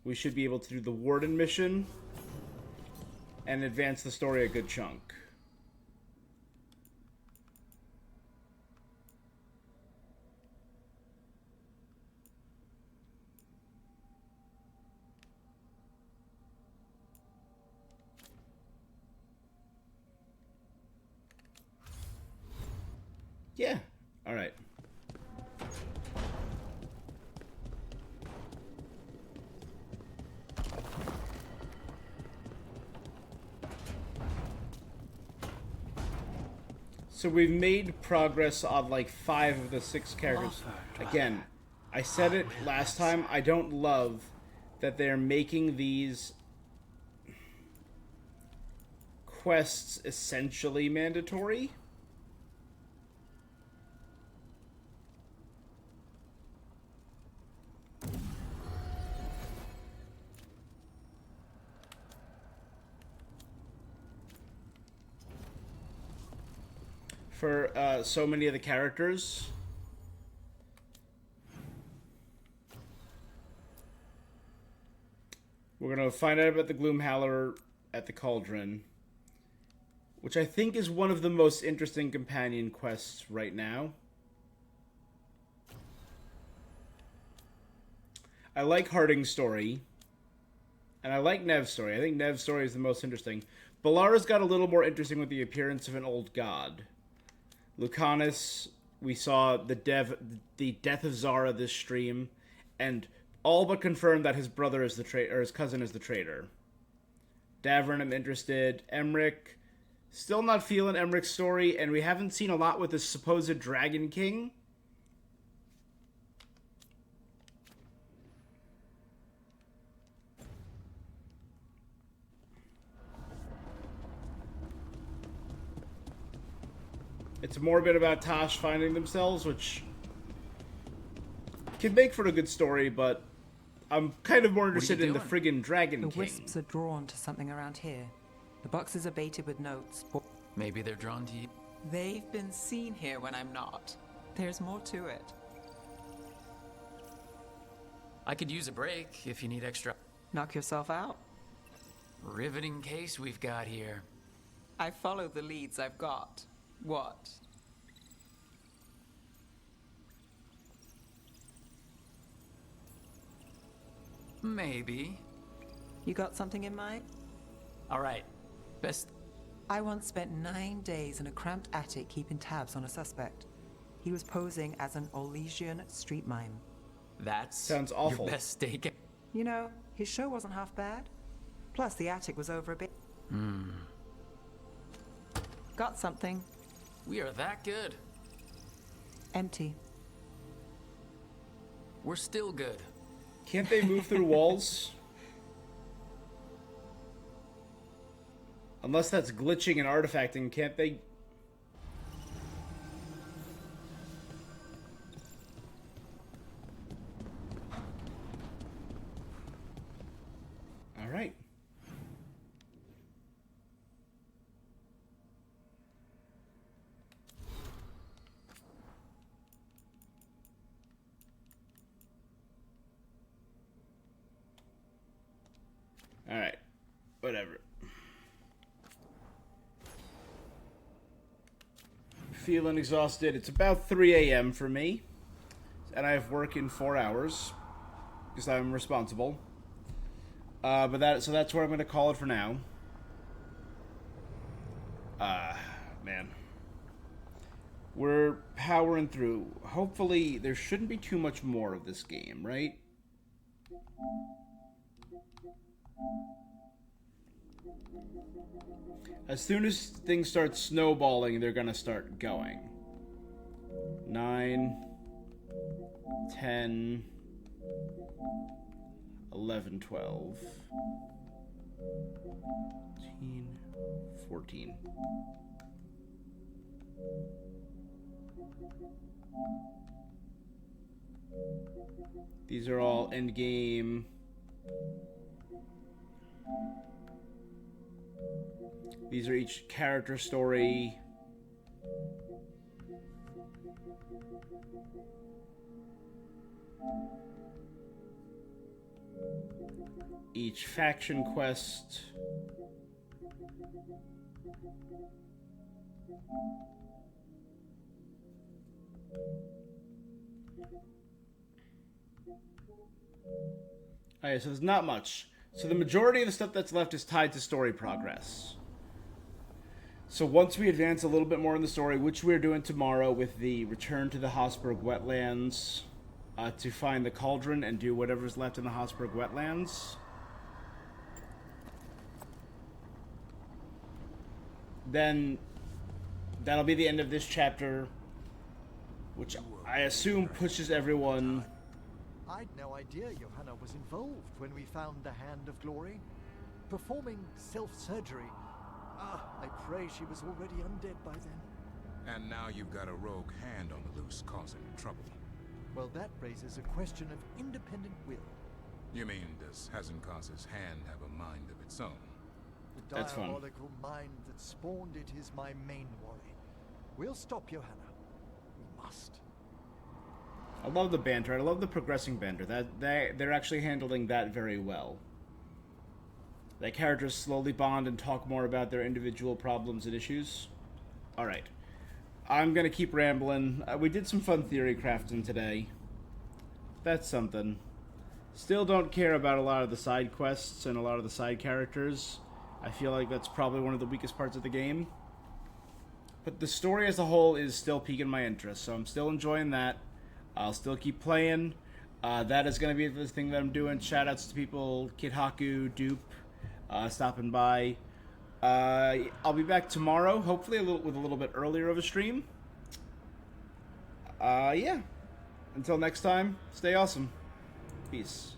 Speaker 1: we should be able to do the Warden mission and advance the story a good chunk. Yeah. All right. So we've made progress on like 5 of the 6 characters. Again, I said it last time. I don't love that they're making these quests essentially mandatory. For so many of the characters. We're going to find out about the Gloomhowler at the Cauldron, which I think is one of the most interesting companion quests right now. I like Harding's story, and I like Nev's story. I think Nev's story is the most interesting. Balara's got a little more interesting with the appearance of an old god. Lucanus, we saw the death of Zara this stream, and all but confirmed that his brother is the traitor, or his cousin is the traitor. Davern, I'm interested. Emmerich, still not feeling Emmerich's story, and we haven't seen a lot with this supposed Dragon King. It's more a bit about Tosh finding themselves, which can make for a good story, but I'm kind of more interested in the friggin' Dragon King.
Speaker 20: The wisps are drawn to something around here. The boxes are baited with notes.
Speaker 5: Maybe they're drawn to you.
Speaker 20: They've been seen here when I'm not. There's more to it.
Speaker 5: I could use a break if you need extra.
Speaker 20: Knock yourself out.
Speaker 5: Riveting case we've got here.
Speaker 20: I follow the leads I've got. What?
Speaker 5: Maybe.
Speaker 20: You got something in mind?
Speaker 5: All right. Best.
Speaker 20: I once spent 9 days in a cramped attic keeping tabs on a suspect. He was posing as an Orlesian street mime.
Speaker 5: That
Speaker 1: sounds awful.
Speaker 5: Your best steak.
Speaker 20: You know, his show wasn't half bad. Plus, the attic was over a bit. Got something.
Speaker 5: We are that good.
Speaker 20: Empty.
Speaker 5: We're still good.
Speaker 1: Can't they move through walls? Unless that's glitching and artifacting, can't they? All right. All right. Whatever. Feeling exhausted. It's about 3 a.m. for me. And I have work in 4 hours. Because I'm responsible. So that's where I'm going to call it for now. Man. We're powering through. Hopefully, there shouldn't be too much more of this game, right? As soon as things start snowballing, they're gonna start going. 9, 10, 11, 12, 13, 14. These are all endgame. These are each character story. Each faction quest. Alright, so there's not much. So the majority of the stuff that's left is tied to story progress. So once we advance a little bit more in the story, which we're doing tomorrow with the return to the Hossberg wetlands, to find the cauldron and do whatever's left in the Hossberg wetlands, then that'll be the end of this chapter, which I assume pushes everyone.
Speaker 10: I'd no idea Johanna was involved when we found the Hand of Glory. Performing self-surgery. I pray she was already undead by then.
Speaker 2: And now you've got a rogue hand on the loose causing trouble.
Speaker 10: Well, that raises a question of independent will.
Speaker 2: You mean, does Hazenkaz's hand have a mind of its own?
Speaker 10: The diabolical mind that spawned it is my main worry. We'll stop Johanna. We must.
Speaker 1: I love the banter. I love the progressing banter. They're actually handling that very well. The characters slowly bond and talk more about their individual problems and issues. Alright. I'm gonna keep rambling. We did some fun theory crafting today. That's something. Still don't care about a lot of the side quests and a lot of the side characters. I feel like that's probably one of the weakest parts of the game. But the story as a whole is still piquing my interest, so I'm still enjoying that. I'll still keep playing. That is going to be the thing that I'm doing. Shoutouts to people, Kid Haku, Dupe, stopping by. I'll be back tomorrow, hopefully with a little bit earlier of a stream. Yeah. Until next time, stay awesome. Peace.